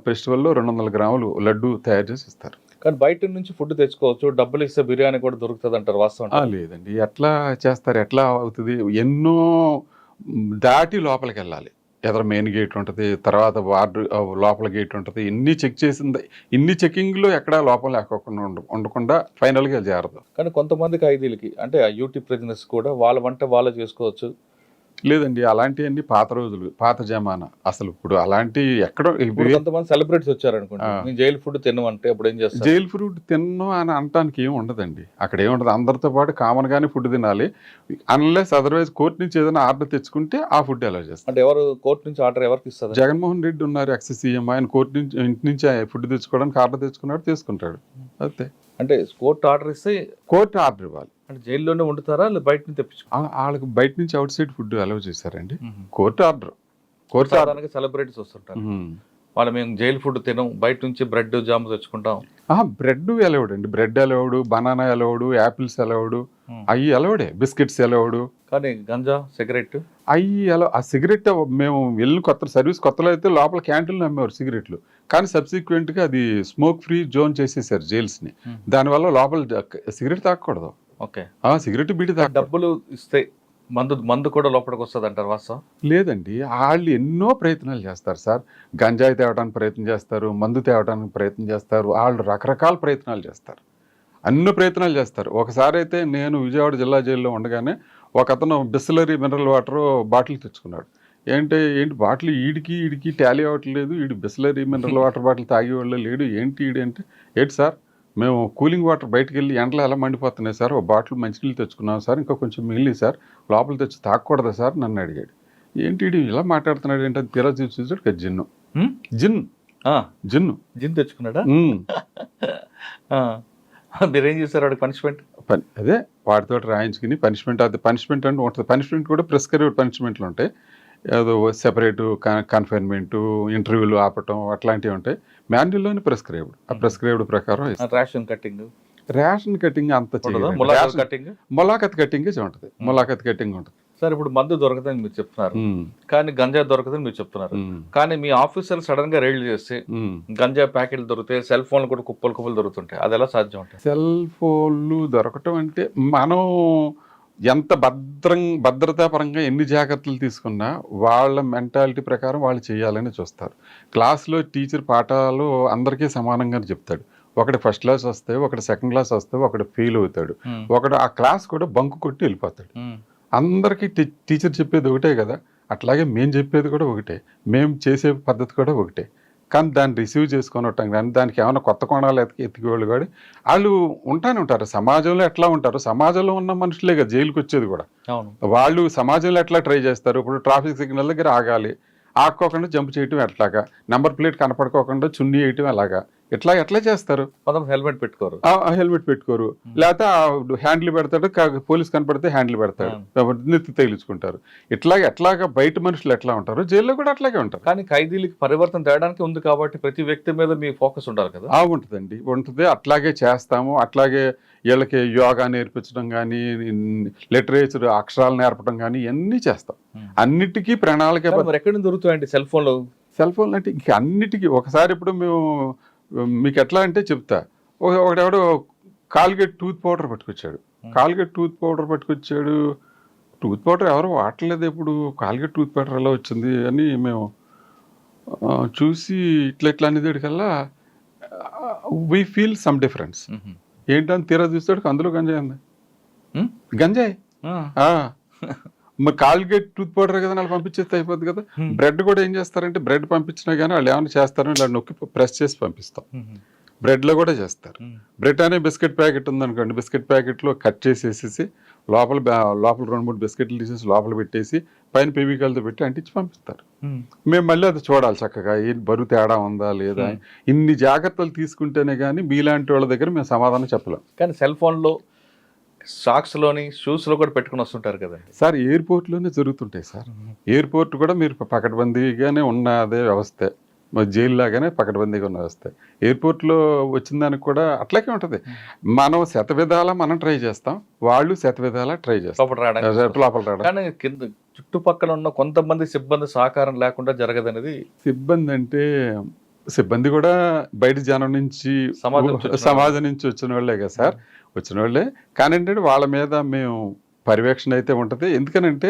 ఫెస్టివల్లో 200 గ్రాములు లడ్డు తయారు చేసి ఇస్తారు. కానీ బయట నుంచి ఫుడ్ తెచ్చుకోవచ్చు, డబ్బులు ఇస్తే బిర్యానీ కూడా దొరుకుతుంది అంటారు, వాస్తవం? లేదండి, ఎట్లా చేస్తారు, ఎట్లా అవుతుంది? ఎన్నో దాటి లోపలికి వెళ్ళాలి. ఎదురు మెయిన్ గేట్ ఉంటుంది, తర్వాత వార్డు లోపల గేట్ ఉంటుంది. ఇన్ని చెకింగ్లో ఎక్కడా లోపల లేకోకుండా ఉండకుండా ఫైనల్గా చేరదు. కానీ కొంతమంది ఖైదీలకి అంటే యూటీ ప్రిజనర్స్ కూడా వాళ్ళ వంట వాళ్ళు చేసుకోవచ్చు. లేదండి, అలాంటివన్నీ పాత రోజులు, పాత జమానా. అసలు ఇప్పుడు అలాంటి ఎక్కడో కొంతమంది సెలబ్రిటీస్ వచ్చారనుకోండి, నేను జైలు ఫుడ్ తినమంటే అప్పుడు ఏం చేస్తారు? జైలు ఫుడ్ తిన్ను అని అనటానికి ఏమి ఉండదండి. అక్కడ ఏముండదు, అందరితో పాటు కామన్ గానే ఫుడ్ తినాలి. అన్లెస్ అదర్వైజ్ కోర్టు నుంచి ఏదైనా ఆర్డర్ తెచ్చుకుంటే ఆ ఫుడ్ ఎలా చేస్తారు? అంటే ఎవరు కోర్టు నుంచి ఆర్డర్ ఎవరికి ఇస్తారు? జగన్మోహన్ రెడ్డి ఉన్నారు, ఎక్స్ సీఎం. ఆయన కోర్టు నుంచి ఇంటి నుంచి ఫుడ్ తెచ్చుకోవడానికి ఆర్డర్ తెచ్చుకున్నాడు, తీసుకుంటాడు అంతే. అంటే కోర్టు ఆర్డర్ ఇస్తే కోర్టు ఆర్డర్ ఇవ్వాలి. అంటే జైల్లోనే వండుతారా బయట నుంచి తెప్పించు? వాళ్ళకి బయట నుంచి అవుట్ సైడ్ ఫుడ్ అలౌ చేశారండి. Court order. సెలబ్రిటీస్ వస్తుంటారు, వాళ్ళు మేము జైలు ఫుడ్ తినం, బయట నుంచి బ్రెడ్ జామ్ తెచ్చుకుంటాం. బ్రెడ్ అలౌడ్ అండి, bread allowed, banana allowed, apples allowed, అవి అలౌడే, బిస్కెట్స్ అలౌడ్. కానీ గంజా, సిగరెట్ ఆ సిగరెట్ మేము వెళ్ళిన సర్వీస్ కొత్తలో అయితే లోపల క్యాంటీన్లో అమ్మేవారు సిగరెట్లు. కానీ సబ్సిక్వెంట్గా అది స్మోక్ ఫ్రీ జోన్ చేసేసారు జైల్స్ని. దానివల్ల లోపల సిగరెట్ తాగకూడదు. ఓకే, సిగరెట్ బీడి తాగ. డబ్బులు ఇస్తే మందు కూడా లోపలికి వస్తుంది అంటారు, వాస్తవం? లేదండి, వాళ్ళు ఎన్నో ప్రయత్నాలు చేస్తారు సార్. గంజాయి తేవడానికి ప్రయత్నం చేస్తారు, మందు తేవడానికి ప్రయత్నం చేస్తారు, వాళ్ళు రకరకాల ప్రయత్నాలు చేస్తారు. అన్ని ప్రయత్నాలు చేస్తారు. ఒకసారి అయితే నేను విజయవాడ జిల్లా జైల్లో ఉండగానే ఒక అతను బిస్లరీ మినరల్ వాటర్ బాటిల్ తెచ్చుకున్నాడు. ఏంటి బాటిల్ ఈడికి టాలీ అవ్వట్లేదు, ఈడు బిస్లరీ మినరల్ వాటర్ బాటిల్ తాగేవాళ్ళే లేడు, ఏంటి ఈడు అంటే, ఏంటి సార్ మేము కూలింగ్ వాటర్ బయటకు వెళ్ళి ఎండలో ఎలా మండిపోతున్నాయి సార్, ఒక బాటిల్ మంచినీళ్ళు తెచ్చుకున్నాం సార్, ఇంకా కొంచెం మిగిలి సార్, లోపల తెచ్చి తాగకూడదా సార్ నన్ను అడిగాడు. ఏంటి ఈడు ఇలా మాట్లాడుతున్నాడు ఏంటి అని తీరా చూసాడు జిన్ను. జిన్ను జిన్ తెచ్చుకున్నాడా? మీరేం చేశారు వాడికి పనిష్మెంట్? అదే వాటితో రాయించుకుని పనిష్మెంట్, అది పనిష్మెంట్ అంటే ఉంటుంది. పనిష్మెంట్ కూడా ప్రిస్క్రైబ్డ్ పనిష్మెంట్లు ఉంటాయి. ఏదో సెపరేటు కన్ఫైన్మెంటు, ఇంటర్వ్యూలు ఆపటం అట్లాంటివి ఉంటాయి. మాన్యువల్లోనే ప్రిస్క్రైబ్డ్. ఆ ప్రిస్క్రైబ్డ్ ప్రకారం రేషన్ కట్టింగ్ అంత ములాఖత్ కట్టింగ్ ఉంటుంది. ములాఖత్ కట్టింగ్ ఉంటుంది. సార్ ఇప్పుడు మందు దొరకదని మీరు చెప్తున్నారు, కానీ గంజా దొరకదని మీరు చెప్తున్నారు. కానీ మీ ఆఫీసర్లు సడన్ గా రైడ్ చేసి గంజా ప్యాకెట్లు దొరుకుతాయి, సెల్ ఫోన్లు కూడా కుప్పలు దొరుకుతుంటాయి, అది ఎలా సాధ్యం ఉంటాయి? సెల్ ఫోన్లు దొరకటం అంటే మనం ఎంత భద్రతాపరంగా ఎన్ని జాగ్రత్తలు తీసుకున్నా వాళ్ళ మెంటాలిటీ ప్రకారం వాళ్ళు చేయాలని చూస్తారు. క్లాస్లో టీచర్ పాఠాలు అందరికీ సమానంగా చెప్తాడు. ఒకటి ఫస్ట్ క్లాస్ వస్తే, ఒకటి సెకండ్ క్లాస్ వస్తే, ఒకటి ఫెయిల్ అవుతాడు, ఒకటి ఆ క్లాస్ కూడా బంకు కొట్టి వెళ్ళిపోతాడు. అందరికీ టీచర్ చెప్పేది ఒకటే కదా, అట్లాగే మేము చెప్పేది కూడా ఒకటే, మేము చేసే పద్ధతి కూడా ఒకటే. కానీ దాన్ని రిసీవ్ చేసుకొనటం కానీ దానికి ఏమైనా కొత్త కోణాలు ఎత్తికేవాళ్ళు కూడా వాళ్ళు ఉంటారు. సమాజంలో ఎట్లా ఉంటారు, సమాజంలో ఉన్న మనుషులే కదా జైలుకి వచ్చేది కూడా. వాళ్ళు సమాజంలో ఎట్లా ట్రై చేస్తారు, ఇప్పుడు ట్రాఫిక్ సిగ్నల్ దగ్గర ఆగాలి, ఆక్కోకుండా జంప్ చేయటం ఎట్లాగా, నెంబర్ ప్లేట్ కనపడుకోకుండా చున్నీ వేయటం ఎలాగా, ఎట్లా చేస్తారు? హెల్మెట్ పెట్టుకోరు, లేకపోతే హ్యాండిల్ పెడతాడు, పోలీస్ కనపడితే హ్యాండిల్ పెడతాడు, నెత్తి తగిలించుకుంటారు. ఎట్లాగా బయట మనుషులు ఎట్లా ఉంటారు, జైల్లో కూడా అట్లాగే ఉంటారు. కానీ ఖైదీలకి పరివర్తన తేడానికి ఉంది కాబట్టి ప్రతి వ్యక్తి మీద మీ ఫోకస్ ఉండాలి కదా. ఉంటుంది. అట్లాగే చేస్తాము. అట్లాగే వీళ్ళకి యోగా నేర్పించడం కానీ, లిటరేచర్ అక్షరాలు నేర్పడం కానీ ఇవన్నీ చేస్తాం. అన్నిటికీ ప్రణాళిక. ఎక్కడి నుంచి దొరుకుతాయండి సెల్ ఫోన్లు అంటే ఇంక అన్నిటికీ ఒకసారి ఇప్పుడు మేము మీకు ఎట్లా అంటే చెప్తా. ఒకడెవడో కాల్గేట్ టూత్ పౌడర్ పట్టుకొచ్చాడు. టూత్ పౌడర్ ఎవరు వాడలేదు, ఎప్పుడు కాల్గేట్ టూత్ పౌడర్ ఎలా వచ్చింది అని మేము చూసి ఇట్లా అనేది కల్లా వీ ఫీల్ సమ్ డిఫరెన్స్. ఏంటని తీరా చూస్తాడు, అందులో గంజాయి ఉంది. గంజాయి మరి కాల్గేట్ టూత్ పౌడర్ కదా వాళ్ళు పంపించేస్తే అయిపోద్ది కదా. బ్రెడ్ కూడా ఏం చేస్తారంటే, బ్రెడ్ పంపించినా కానీ వాళ్ళు ఏమైనా చేస్తారని ఇలా నొక్కి ప్రెస్ చేసి పంపిస్తాం. బ్రెడ్లో కూడా చేస్తారు. బ్రెడ్ అనే బిస్కెట్ ప్యాకెట్ ఉందనుకోండి, బిస్కెట్ ప్యాకెట్లో కట్ చేసేసి లోపల 2-3 బిస్కెట్లు తీసేసి లోపల పెట్టేసి పైన పెవికాలతో పెట్టి అంటించి పంపిస్తారు. మేము మళ్ళీ అది చూడాలి చక్కగా, ఏ బరువు తేడా ఉందా లేదా. ఇన్ని జాగ్రత్తలు తీసుకుంటేనే కానీ మీలాంటి వాళ్ళ దగ్గర మేము సమాధానం చెప్పలేం. కానీ సెల్ ఫోన్లో సాక్స్లోని షూస్లో కూడా పెట్టుకుని వస్తుంటారు కదా సార్. ఎయిర్పోర్ట్లోనే జరుగుతుంటాయి సార్. ఎయిర్పోర్ట్ కూడా మీరు పకడ్బందీగానే ఉన్నదే వ్యవస్థ, జైలు లాగానే పకడ్బందీగా ఉన్న వ్యవస్థ. ఎయిర్పోర్ట్లో వచ్చిన దానికి కూడా అట్లాగే ఉంటుంది. మనం శతవిధాలా మనం ట్రై చేస్తాం, వాళ్ళు శతవిధాలా ట్రై చేస్తాం లోపల రావడం. కానీ కింద చుట్టుపక్కల ఉన్న కొంతమంది సిబ్బంది సహకారం లేకుండా జరగదనేది. సిబ్బంది కూడా బయట జనం నుంచి, సమాజం నుంచి వచ్చిన వాళ్ళే కదా సార్, కానీ ఏంటంటే వాళ్ళ మీద మేము పర్యవేక్షణ అయితే ఉంటుంది. ఎందుకనంటే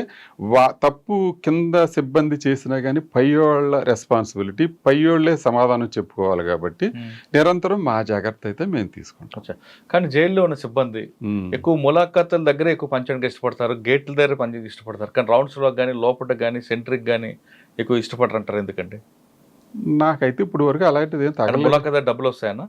తప్పు కింద సిబ్బంది చేసినా కానీ పైయోళ్ళ రెస్పాన్సిబిలిటీ, పైయోళ్లే సమాధానం చెప్పుకోవాలి కాబట్టి నిరంతరం మా జాగ్రత్త అయితే మేము తీసుకుంటాం. కానీ జైల్లో ఉన్న సిబ్బంది ఎక్కువ ములాఖాతుల దగ్గర ఎక్కువ పనిచేయడానికి ఇష్టపడతారు, గేట్ల దగ్గర పనిచేయడానికి ఇష్టపడతారు. కానీ రౌండ్స్లో కానీ లోపల కానీ సెంట్రిక్ కానీ ఎక్కువ ఇష్టపడరు అంటారు. ఎందుకంటే నాకైతే ఇప్పుడు వరకు అలాంటిది ఏం తగల. ములాఖాతు డబ్బులు వస్తాయన్నా?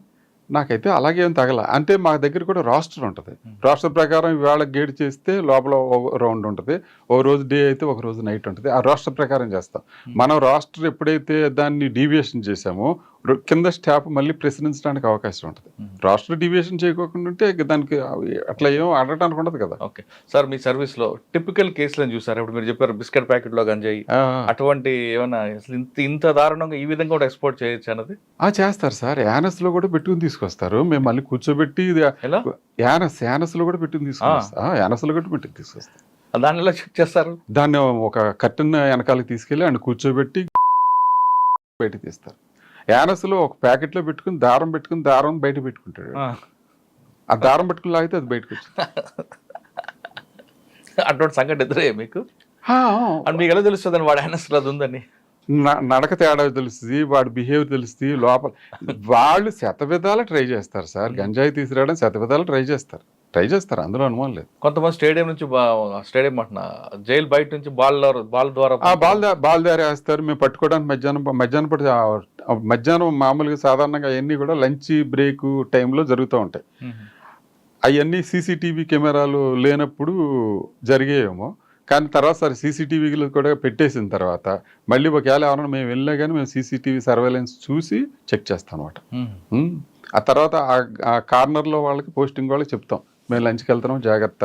నాకైతే అలాగే ఏం తగల. అంటే మా దగ్గర కూడా రాస్టర్ ఉంటుంది. రాస్టర్ ప్రకారం ఇవాళ గేట్ చేస్తే లోపల రౌండ్ ఉంటుంది, ఓ రోజు డే అయితే ఒక రోజు నైట్ ఉంటుంది. ఆ రాస్టర్ ప్రకారం చేస్తాం. మనం రాస్టర్ ఎప్పుడైతే దాన్ని డీవియేషన్ చేసామో కింద స్టాఫ్ మళ్ళీ ప్రశ్నించడానికి అవకాశం ఉంటుంది. రాస్టర్ డీవియేషన్ చేయకోకుండా ఉంటే దానికి అట్లా ఏం ఆడటానికి ఉండదు కదా. ఓకే సార్, మీ సర్వీస్లో టిపికల్ కేసులను చూసారు. ఇప్పుడు మీరు చెప్పారు బిస్కెట్ ప్యాకెట్లో గంజాయి, అటువంటి ఏమన్నా ఇంత దారుణంగా ఈ విధంగా కూడా ఎక్స్పోర్ట్ చేయొచ్చు అన్నది? చేస్తారు సార్. యానస్లో కూడా పెట్టుకుని తీసుకొస్తారు. మేము మళ్ళీ కూర్చోబెట్టి యానస్లో కూడా పెట్టుకుని తీసుకొస్తాం. యానస్లో కూడా పెట్టుకుని తీసుకొస్తాం. దాన్ని ఎలా చెక్ చేస్తారు? దాన్ని ఒక కట్టెన్ వెనకాలకి తీసుకెళ్ళి ఆయన కూర్చోబెట్టి బయట తీస్తారు. యానస్లో ఒక ప్యాకెట్లో పెట్టుకుని దారం బయట పెట్టుకుంటాడు. ఆ దారం పెట్టుకుని లాగితే అది బయటకు వచ్చింది. అటువంటి సంఘటన ఎదురయ్యా మీకు? మీకు ఎలా తెలుస్తుంది వాడు యానస్లో అది ఉందని? నడక తేడా తెలుస్తుంది, వాడి బిహేవియర్ తెలుస్తుంది లోపల. వాళ్ళు శతవిధాలు ట్రై చేస్తారు సార్, గంజాయి తీసుకురావడం శతవిధాలు ట్రై చేస్తారు, అందులో అనుమానం లేదు. కొంతమంది స్టేడియం నుంచి స్టేడియం అంటున్నా జైలు బయట నుంచి బాల్ ద్వారా బాల్ దారి వేస్తారు, మేము పట్టుకోవడానికి మధ్యాహ్నం మామూలుగా సాధారణంగా అవన్నీ కూడా లంచ్ బ్రేక్ టైంలో జరుగుతూ ఉంటాయి. అవన్నీ సీసీటీవీ కెమెరాలు లేనప్పుడు జరిగేయేమో, కానీ తర్వాత సరే సీసీటీవీలు కూడా పెట్టేసిన తర్వాత మళ్ళీ ఒకవేళ ఎవరైనా మేము వెళ్ళినా కానీ మేము సీసీటీవీ సర్వేలెన్స్ చూసి చెక్ చేస్తాం అనమాట. ఆ తర్వాత ఆ కార్నర్లో వాళ్ళకి పోస్టింగ్ వాళ్ళకి చెప్తాం మేము లంచ్కి వెళ్తున్నాం జాగ్రత్త.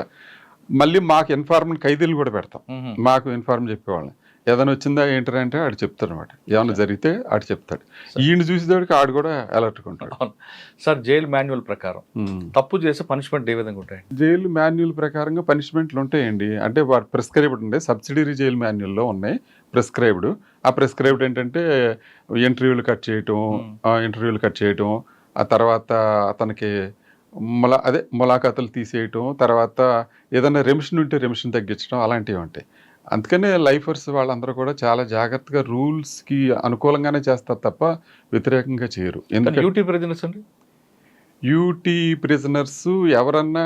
మళ్ళీ మాకు ఇన్ఫార్మేషన్ ఖైదీలు కూడా పెడతాం, మాకు ఇన్ఫార్మ్ చెప్పేవాళ్ళని. ఏదైనా వచ్చిందా ఏంటంటే ఆడు చెప్తాడు అనమాట, ఏమైనా జరిగితే ఆడు చెప్తాడు. ఈయన చూసేవాడికి ఆడు కూడా అలర్ట్గా ఉంటాడు. సార్ జైలు మాన్యువల్ ప్రకారం తప్పు చేసే పనిష్మెంట్ ఏ విధంగా ఉంటాయి? జైలు మాన్యువల్ ప్రకారంగా పనిష్మెంట్లు ఉంటాయండి. అంటే వాడు ప్రిస్క్రైబ్డ్ ఉండే సబ్సిడరీ జైలు మాన్యువల్లో ఉన్నాయి ప్రిస్క్రైబ్డ్. ఆ ప్రిస్క్రైబ్డ్ ఏంటంటే ఇంటర్వ్యూలు కట్ చేయటం, ఆ తర్వాత అతనికి ములాఖాతులు తీసేయటం, తర్వాత ఏదైనా రెమిషన్ ఉంటే రెమిషన్ తగ్గించడం, అలాంటివి ఉంటాయి. అందుకనే లైఫర్స్ వాళ్ళందరూ కూడా చాలా జాగ్రత్తగా రూల్స్కి అనుకూలంగానే చేస్తారు తప్ప వ్యతిరేకంగా చేయరు. ఎందుకంటే యూటీ ప్రిజనర్స్ ఎవరన్నా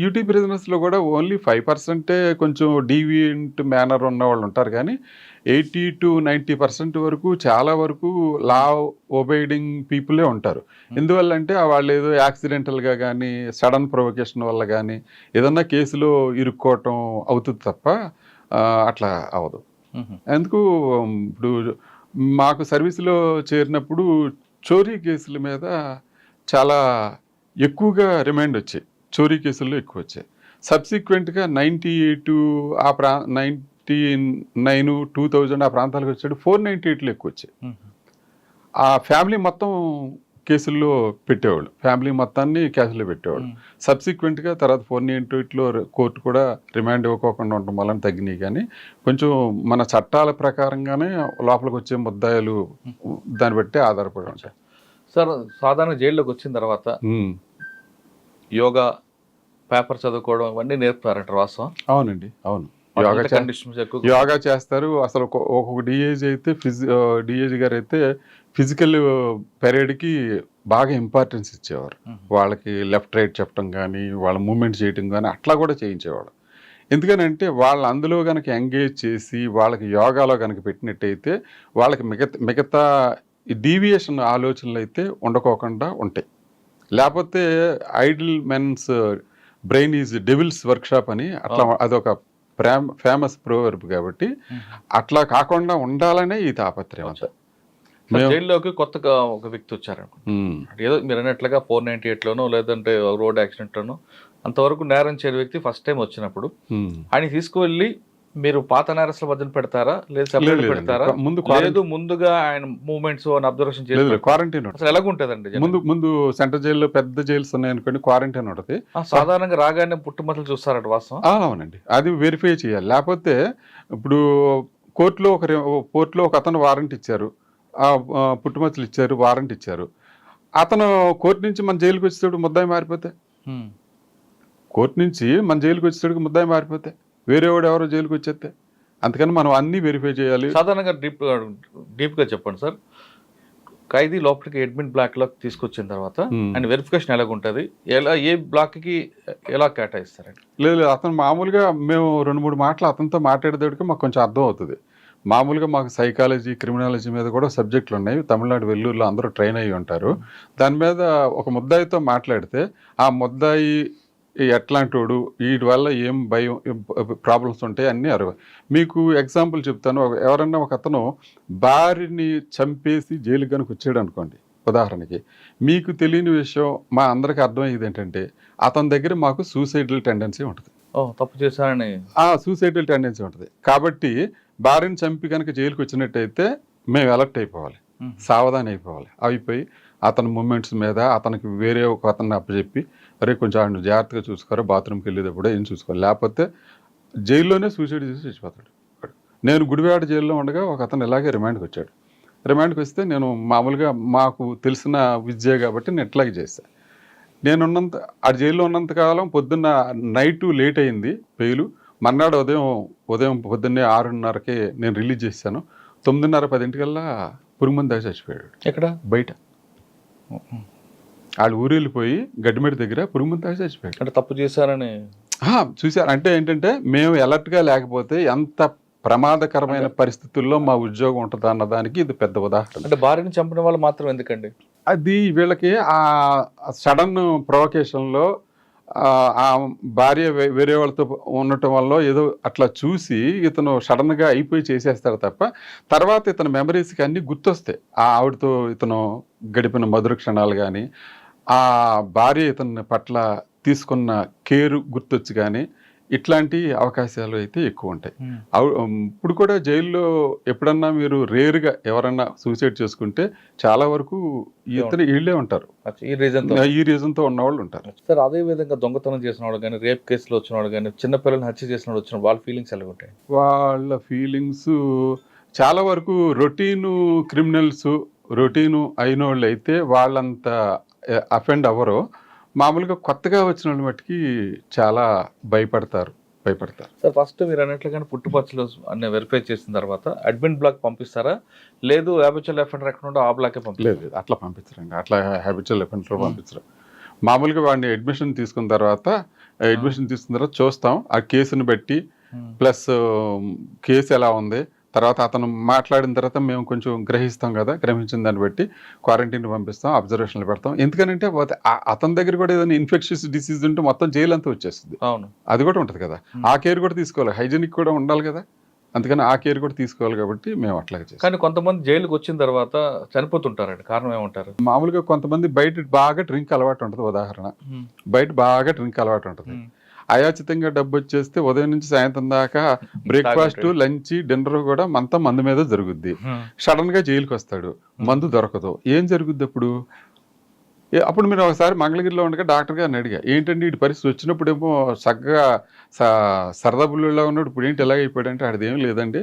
యూటీ ప్రిజనర్స్లో కూడా ఓన్లీ 5% కొంచెం డీవియంట్ మేనర్ ఉన్న వాళ్ళు ఉంటారు, కానీ 80 to 90% వరకు చాలా వరకు లా ఒబైడింగ్ పీపులే ఉంటారు. ఎందువల్ల అంటే వాళ్ళు ఏదో యాక్సిడెంటల్గా కానీ సడన్ ప్రొవొకేషన్ వల్ల కానీ ఏదన్నా కేసులో ఇరుక్కోవటం అవుతుంది తప్ప అట్లా అవ్వదు. ఎందుకు ఇప్పుడు మాకు సర్వీస్లో చేరినప్పుడు చోరీ కేసుల మీద చాలా ఎక్కువగా రిమైండ్ వచ్చాయి, చోరీ కేసుల్లో ఎక్కువ వచ్చాయి. సబ్సిక్వెంట్గా 98 99 2000 ఆ ప్రాంతాలకు వచ్చాడు 498లో ఎక్కువ వచ్చాయి. ఆ ఫ్యామిలీ మొత్తం కేసుల్లో పెట్టేవాళ్ళు, ఫ్యామిలీ మొత్తాన్ని కేసులో పెట్టేవాళ్ళు. సబ్సిక్వెంట్గా తర్వాత 498లో కోర్టు కూడా రిమాండ్ ఇవ్వకోకుండా ఉండడం వలన తగ్గినాయి. కానీ కొంచెం మన చట్టాల ప్రకారంగానే లోపలికి వచ్చే ముద్దాయిలు దాన్ని బట్టి ఆధారపడి ఉంటాయి. సార్ సాధారణ జైల్లోకి వచ్చిన తర్వాత యోగా, పేపర్ చదువుకోవడం అవన్నీ నేర్పుతారంట వాస్తవం? అవునండి, అవును. యోగా చేస్తారు. అసలు ఒక్కొక్క డిఏజీ అయితే డిఏజీ గారు అయితే ఫిజికల్ పెరేడ్కి బాగా ఇంపార్టెన్స్ ఇచ్చేవారు. వాళ్ళకి లెఫ్ట్ రైట్ చెప్పడం కానీ వాళ్ళ మూమెంట్ చేయటం కానీ అట్లా కూడా చేయించేవాడు. ఎందుకనంటే వాళ్ళు అందులో కనుక ఎంగేజ్ చేసి వాళ్ళకి యోగాలో కనుక పెట్టినట్టయితే వాళ్ళకి మిగతా డీవియేషన్ ఆలోచనలు అయితే ఉండకోకుండా ఉంటాయి. లేకపోతే idle men's brain is devil's workshop అని అట్లా అదొక ఫేమస్ ప్రోవర్బ్ కాబట్టి అట్లా కాకుండా ఉండాలనే ఈ తాపత్రయం అంతా. జైల్లోకి కొత్తగా ఒక వ్యక్తి వచ్చారు, ఏదో మీరు అన్నట్లుగా 498లోనో లేదంటే రోడ్ యాక్సిడెంట్లోనో అంతవరకు నేరం చేయని వ్యక్తి ఫస్ట్ టైం వచ్చినప్పుడు ఆయన తీసుకువెళ్ళి మీరు పాత నేరస్తుల మధ్యన పెడతారా లేదా సెపరేట్ పెడతారా? ముందుగా ఆయన మూవ్మెంట్స్ అబ్జర్వేషన్ చేసి క్వారంటైన్ అసలు ఎలాగుంటదండి? ముందు సెంట్రల్ జైల్లో పెద్ద జైల్స్ ఉన్నాయనుకోండి, క్వారంటైన్ ఉంటుంది. సాధారణంగా రాగానే పుట్టుమచ్చలు చూస్తారంట వాస్తవం? అవునండి, అది వెరిఫై చేయాలి. లేకపోతే ఇప్పుడు కోర్టులో ఒక అతను వారెంట్ ఇచ్చారు, పుట్టుమచ్చలు ఇచ్చారు, వారెంట్ ఇచ్చారు. అతను కోర్టు నుంచి మన జైలుకి వచ్చేటప్పుడు ముద్దాయి మారిపోతే, కోర్టు నుంచి మన జైలుకి వచ్చేటప్పుడు ముద్దాయి మారిపోతే వేరే వాడు ఎవరో జైలుకి వచ్చేస్తే, అందుకని మనం అన్ని వెరిఫై చేయాలి. సాధారణంగా డీప్గా చెప్పండి సార్, ఖైదీ లోపలికి అడ్మిట్ బ్లాక్ లో తీసుకొచ్చిన తర్వాత అండ్ వెరిఫికేషన్ ఎలాగుంటుంది, ఏ బ్లాక్ కి ఎలా కేటాయిస్తారండి? లేదు, అతను మామూలుగా మేము 2-3 మాటలు అతనితో మాట్లాడేటప్పటికి మాకు కొంచెం అర్థం అవుతుంది. మామూలుగా మాకు సైకాలజీ, క్రిమినాలజీ మీద కూడా సబ్జెక్టులు ఉన్నాయి. తమిళనాడు వెల్లూరులో అందరూ ట్రైన్ అయ్యి ఉంటారు. దాని మీద ఒక ముద్దాయితో మాట్లాడితే ఆ ముద్దాయి ఎట్లాంటి వాడు, వీటి వల్ల ఏం భయం ప్రాబ్లమ్స్ ఉంటాయి అన్నీ మీకు ఎగ్జాంపుల్ చెప్తాను. ఎవరన్నా ఒక అతను భార్యని చంపేసి జైలు కనుక వచ్చాడు అనుకోండి ఉదాహరణకి, మీకు తెలియని విషయం మా అందరికీ అర్థమయ్యేది ఏంటంటే అతని దగ్గర మాకు సూసైడల్ టెండెన్సీ ఉంటుంది. తప్పు చేశారని సూసైడల్ టెండెన్సీ ఉంటుంది. కాబట్టి భార్యని చంపి కనుక జైలుకి వచ్చినట్టయితే మేము అలర్ట్ అయిపోవాలి, సావధానం అయిపోయి అతని మూమెంట్స్ మీద అతనికి వేరే ఒక అతన్ని అప్పచెప్పి అరే కొంచెం ఆయన జాగ్రత్తగా చూసుకోరా, బాత్రూమ్కి వెళ్ళేటప్పుడు ఏం చూసుకోవాలి, లేకపోతే జైల్లోనే సూసైడ్ చేసి చచ్చిపోతాడు. నేను గుడివాడ జైల్లో ఉండగా ఒక అతను ఇలాగే రిమాండ్కి వచ్చాడు. రిమాండ్కి వస్తే నేను మామూలుగా మాకు తెలిసిన విద్య కాబట్టి నేను ఎట్లాగే చేశాను. ఆ జైల్లో ఉన్నంతకాలం పొద్దున్న నైటు లేట్ అయింది బెయిలు. మర్నాడు ఉదయం పొద్దున్నే 6:30కే నేను రిలీజ్ చేశాను. 9:30, 10 పురుగుమంది దాకా చచ్చిపోయాడు ఎక్కడ? బయట. వాళ్ళు ఊరు వెళ్ళిపోయి గడ్డిమేడి దగ్గర పురుగుమంది దాకా చచ్చిపోయాడు. అంటే తప్పు చేశారని చూశారు. అంటే ఏంటంటే మేము అలర్ట్గా లేకపోతే ఎంత ప్రమాదకరమైన పరిస్థితుల్లో మా ఉద్యోగం ఉంటుంది అన్నదానికి ఇది పెద్ద ఉదాహరణ. అంటే భార్యని చంపిన వాళ్ళు మాత్రం ఎందుకండి? అది వీళ్ళకి ఆ సడన్ ప్రొవకేషన్లో ఆ భార్య వేరే వాళ్ళతో ఉండటం వల్ల ఏదో అట్లా చూసి ఇతను సడన్గా అయిపోయి చేసేస్తాడు తప్ప తర్వాత ఇతని మెమరీస్కి అన్నీ గుర్తొస్తాయి. ఆ ఆవిడతో ఇతను గడిపిన మధుర క్షణాలు కానీ, ఆ భార్య ఇతని పట్ల తీసుకున్న కేరు గుర్తొచ్చి కానీ, ఇట్లాంటి అవకాశాలు అయితే ఎక్కువ ఉంటాయి. ఇప్పుడు కూడా జైల్లో ఎప్పుడన్నా మీరు రేరుగా ఎవరన్నా సూసైడ్ చేసుకుంటే చాలా వరకు ఇతను వీళ్ళే ఉంటారు. ఈ రీజన్తో ఉన్నవాళ్ళు ఉంటారు. సార్ అదే విధంగా దొంగతనం చేసిన వాళ్ళు కానీ, రేప్ కేసులో వచ్చిన వాళ్ళు కానీ, చిన్నపిల్లల్ని హత్య చేసిన వాళ్ళు వచ్చిన వాళ్ళ ఫీలింగ్స్ ఎలా ఉంటాయి? వాళ్ళ ఫీలింగ్స్ చాలా వరకు రొటీను క్రిమినల్స్, రొటీను అయిన వాళ్ళు అయితే వాళ్ళంత అఫెండ్ అవ్వరు. మామూలుగా కొత్తగా వచ్చిన వాళ్ళు మట్టుకి చాలా భయపడతారు. సార్ ఫస్ట్ మీరు అన్నట్లుగానే పుట్టుపచ్చలు అన్ని వెరిఫై చేసిన తర్వాత అడ్మిన్ బ్లాక్ పంపిస్తారా, లేదు హ్యాబిచువల్ అఫెండర్ ఎక్కడ ఉంటే ఆ బ్లాకే లేదు, అట్లా పంపించరండి. అట్లా హ్యాబిచువల్ అఫెండర్ పంపించరు. మామూలుగా వాడిని అడ్మిషన్ తీసుకున్న తర్వాత చూస్తాం ఆ కేసుని బట్టి, ప్లస్ కేసు ఎలా ఉంది, తర్వాత అతను మాట్లాడిన తర్వాత మేము కొంచెం గ్రహిస్తాం కదా, గ్రహించిన దాన్ని బట్టి క్వారంటైన్ పంపిస్తాం, అబ్జర్వేషన్లు పెడతాం. ఎందుకనంటే అతని దగ్గర కూడా ఏదైనా ఇన్ఫెక్షన్స్ డిసీజ్ ఉంటే మొత్తం జైలు అంతా వచ్చేస్తుంది. అవును, అది కూడా ఉంటుంది కదా, ఆ కేర్ కూడా తీసుకోవాలి, హైజీనిక్ కూడా ఉండాలి కదా, అందుకని ఆ కేర్ కూడా తీసుకోవాలి కాబట్టి మేము అట్లాగే చేస్తాం. కానీ కొంతమంది జైలుకి వచ్చిన తర్వాత చనిపోతుంటారండి, కారణం ఏమంటారు? మామూలుగా కొంతమంది బయట బాగా డ్రింక్ అలవాటు ఉంటుంది. ఉదాహరణ, బయట బాగా డ్రింక్ అలవాటు ఉంటుంది, అయాచితంగా డబ్బు వచ్చేస్తే ఉదయం నుంచి సాయంత్రం దాకా బ్రేక్ఫాస్ట్, లంచ్, డిన్నర్ కూడా అంతా మందు మీద జరుగుద్ది. సడన్ గా జైలుకి వస్తాడు, మందు దొరకదు, ఏం జరుగుద్ది అప్పుడు? అప్పుడు మీరు ఒకసారి మంగళగిరిలో ఉండగా డాక్టర్ గారిని అడిగా, ఏంటండి ఇటు పరిస్థితి వచ్చినప్పుడేమో చక్కగా సరదా బుల్లులా ఉన్నాడు, ఇప్పుడు ఏంటి ఎలాగైపోయాడు అంటే, ఆడిదేం లేదండి,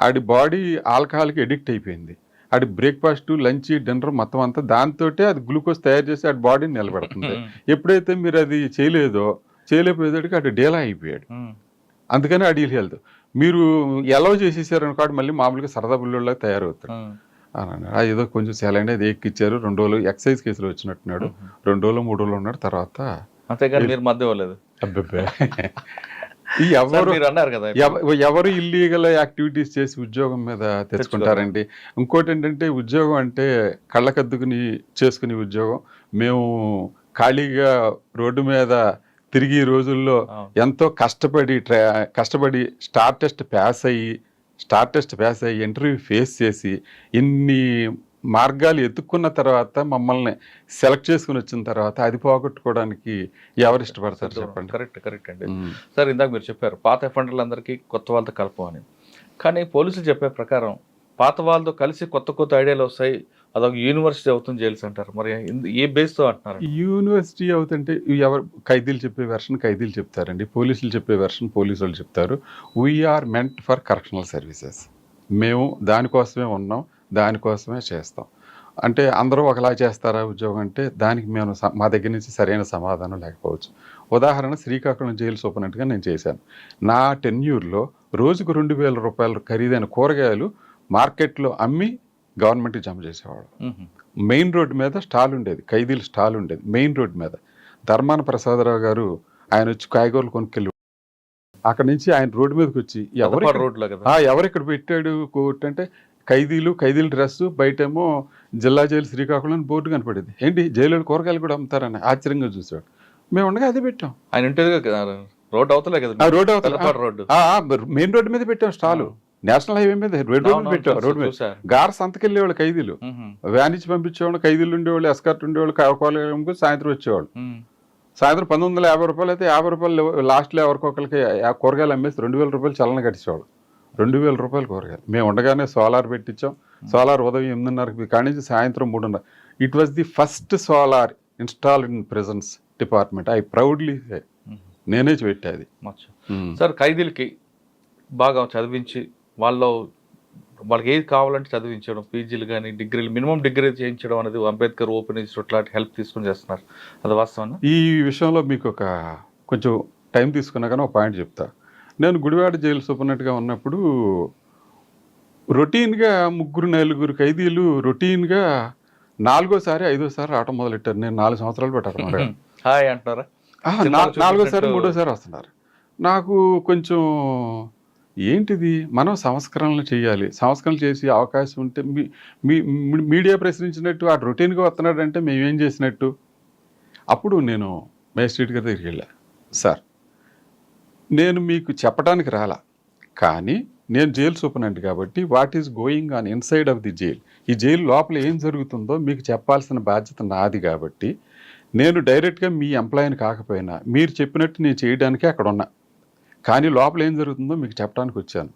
ఆడి బాడీ ఆల్కహాల్కి ఎడిక్ట్ అయిపోయింది, ఆడి బ్రేక్ఫాస్ట్, లంచ్, డిన్నర్ మొత్తం అంతా దాంతో అది గ్లూకోజ్ తయారు చేసి ఆడి బాడీని నిలబెడుతుంది. ఎప్పుడైతే మీరు అది చేయలేకపోయేదాడికి అటు డేలా అయిపోయాడు. అందుకని అడిగి హెల్త్ మీరు ఎలా చేసేసారు అనుకోండి, మళ్ళీ మామూలుగా సరదా బుల్లులా తయారవుతాడు. ఏదో కొంచెం సెలైన్ అది ఎక్కిచ్చారు, 2 రోజులు ఎక్సైజ్ కేసులు వచ్చినట్టున్నాడు, 2 రోజులు 3 రోజులు ఉన్నాడు, తర్వాత అంతేగాని మీరు మధ్య ఇవ్వలేదు. అబ్బాయి ఎవరు ఇల్లీగల్ యాక్టివిటీస్ చేసి ఉద్యోగం మీద తెచ్చుకుంటారండి. ఇంకోటి ఏంటంటే, ఉద్యోగం అంటే కళ్ళకద్దుకుని చేసుకునే ఉద్యోగం. మేము ఖాళీగా రోడ్డు మీద తిరిగి రోజుల్లో ఎంతో కష్టపడి స్టార్ టెస్ట్ పాస్ అయ్యి ఇంటర్వ్యూ ఫేస్ చేసి ఇన్ని మార్గాలు ఎత్తుక్కున్న తర్వాత మమ్మల్ని సెలెక్ట్ చేసుకుని వచ్చిన తర్వాత అది పోగొట్టుకోవడానికి ఎవరు ఇష్టపడతారు చెప్పండి? కరెక్ట్ అండి. సార్ ఇందాక మీరు చెప్పారు పాత అఫెండర్లందరికీ కొత్త వాళ్ళతో కలపమని, కానీ పోలీసులు చెప్పే ప్రకారం పాత వాళ్ళతో కలిసి కొత్త ఐడియాలు వస్తాయి, అదొక యూనివర్సిటీ అవుతుంది జైల్స్ అంటారు. మరి ఏ బేస్తో అంటున్నారు? యూనివర్సిటీ అవుతుంటే ఎవరు ఖైదీలు చెప్పే వెర్షన్ ఖైదీలు చెప్తారండి, పోలీసులు చెప్పే వెర్షన్ పోలీసు వాళ్ళు చెప్తారు. We are meant for correctional services, మేము దానికోసమే ఉన్నాం, దానికోసమే చేస్తాం. అంటే అందరూ ఒకలా చేస్తారా ఉద్యోగం అంటే, దానికి మేము మా దగ్గర నుంచి సరైన సమాధానం లేకపోవచ్చు. ఉదాహరణ, శ్రీకాకుళం జైలు సూపరింటెండెంట్గా నేను చేశాను. నా టెన్యూర్లో రోజుకు 2,000 రూపాయలు ఖరీదైన కూరగాయలు మార్కెట్లో అమ్మి గవర్నమెంట్కి జమ చేసేవాడు. మెయిన్ రోడ్డు మీద స్టాల్ ఉండేది, ఖైదీల స్టాల్ ఉండేది మెయిన్ రోడ్డు మీద. ధర్మాన ప్రసాదరావు గారు ఆయన వచ్చి కాయగూరలు కొనుక్కెళ్ళి, అక్కడి నుంచి ఆయన రోడ్డు మీదకి వచ్చి ఎవరు ఇక్కడ పెట్టాడు కోర్టు అంటే, ఖైదీల డ్రెస్సు, బయటేమో జిల్లా జైలు శ్రీకాకుళం బోర్డు కనపడేది. ఏంటి జైలు కూరగాయలు కూడా అమ్ముతారని ఆశ్చర్యంగా చూసాడు. మేము ఉండగా అదే పెట్టాం. ఆయన రోడ్డు అవతలే కదా, రోడ్డు అవతల మెయిన్ రోడ్డు మీద పెట్టాం స్టాలు, నేషనల్ హైవే మీద రోడ్డు మీద పెట్టాం. రోడ్డు మీద గార్ సంతకెళ్ళేవాళ్ళు ఖైదీలు, వ్యాన్ ఇచ్చి పంపించేవాళ్ళు, ఖైదీలు ఉండేవాళ్ళు, ఎస్కార్ట్ ఉండేవాళ్ళు, కూరగాయలు సాయంత్రం వచ్చేవాళ్ళు. సాయంత్రం 1950 రూపాయలు అయితే 50 రూపాయలు లాస్ట్లో ఎవరికొకరికి కూరగాయలు అమ్మేసి 2,000 రూపాయలు చలన కట్టించేవాళ్ళు. 2,000 రూపాయలు కూరగాయలు. మేము ఉండగానే సోలార్ పెట్టించాం. సోలార్ ఉదయం 8:30 కాడి నుంచి సాయంత్రం 3:30. It was the first solar installed in prisons department. I proudly నేనే పెట్టేది. సార్ ఖైదీలకి బాగా చదివించి వాళ్ళకి ఏది కావాలంటే చదివించడం, పీజీలు కానీ డిగ్రీలు, మినిమం డిగ్రీ చేయించడం అనేది అంబేద్కర్ ఓపెన్ ఇన్స్టిట్యూట్ లాంటి హెల్ప్ తీసుకుని చేస్తున్నారు. అది వాస్తవం. ఈ విషయంలో మీకు కొంచెం టైం తీసుకున్నా కానీ ఒక పాయింట్ చెప్తా. నేను గుడివాడ జైలు సూపరింటెండెంట్గా ఉన్నప్పుడు రొటీన్గా 3-4 ఖైదీలు రొటీన్గా 4ఓసారి 5ఓసారి రావటం మొదలెట్టారు. నేను 4 సంవత్సరాలు పెట్టాను. హాయ్ అంటారా? 4ఓసారి 3ఓసారి వస్తున్నారు. నాకు కొంచెం ఏంటిది, మనం సంస్కరణలు చేయాలి, సంస్కరణలు చేసి అవకాశం ఉంటే మీడియా ప్రశ్నించినట్టు ఆ రొటీన్గా వస్తున్నాడంటే మేమేం చేసినట్టు. అప్పుడు నేను మేజిస్ట్రేట్ గారి దగ్గరికి వెళ్ళా. సార్, నేను మీకు చెప్పడానికి రాలా, కానీ నేను జైలు సూపరింటెండెంట్ కాబట్టి what is going on inside of the jail, ఈ జైలు లోపల ఏం జరుగుతుందో మీకు చెప్పాల్సిన బాధ్యత నాది కాబట్టి నేను డైరెక్ట్గా మీ ఎంప్లాయీని కాకపోయినా మీరు చెప్పినట్టు నేను చేయడానికే అక్కడ ఉన్నా, కానీ లోపల ఏం జరుగుతుందో మీకు చెప్పడానికి వచ్చాను.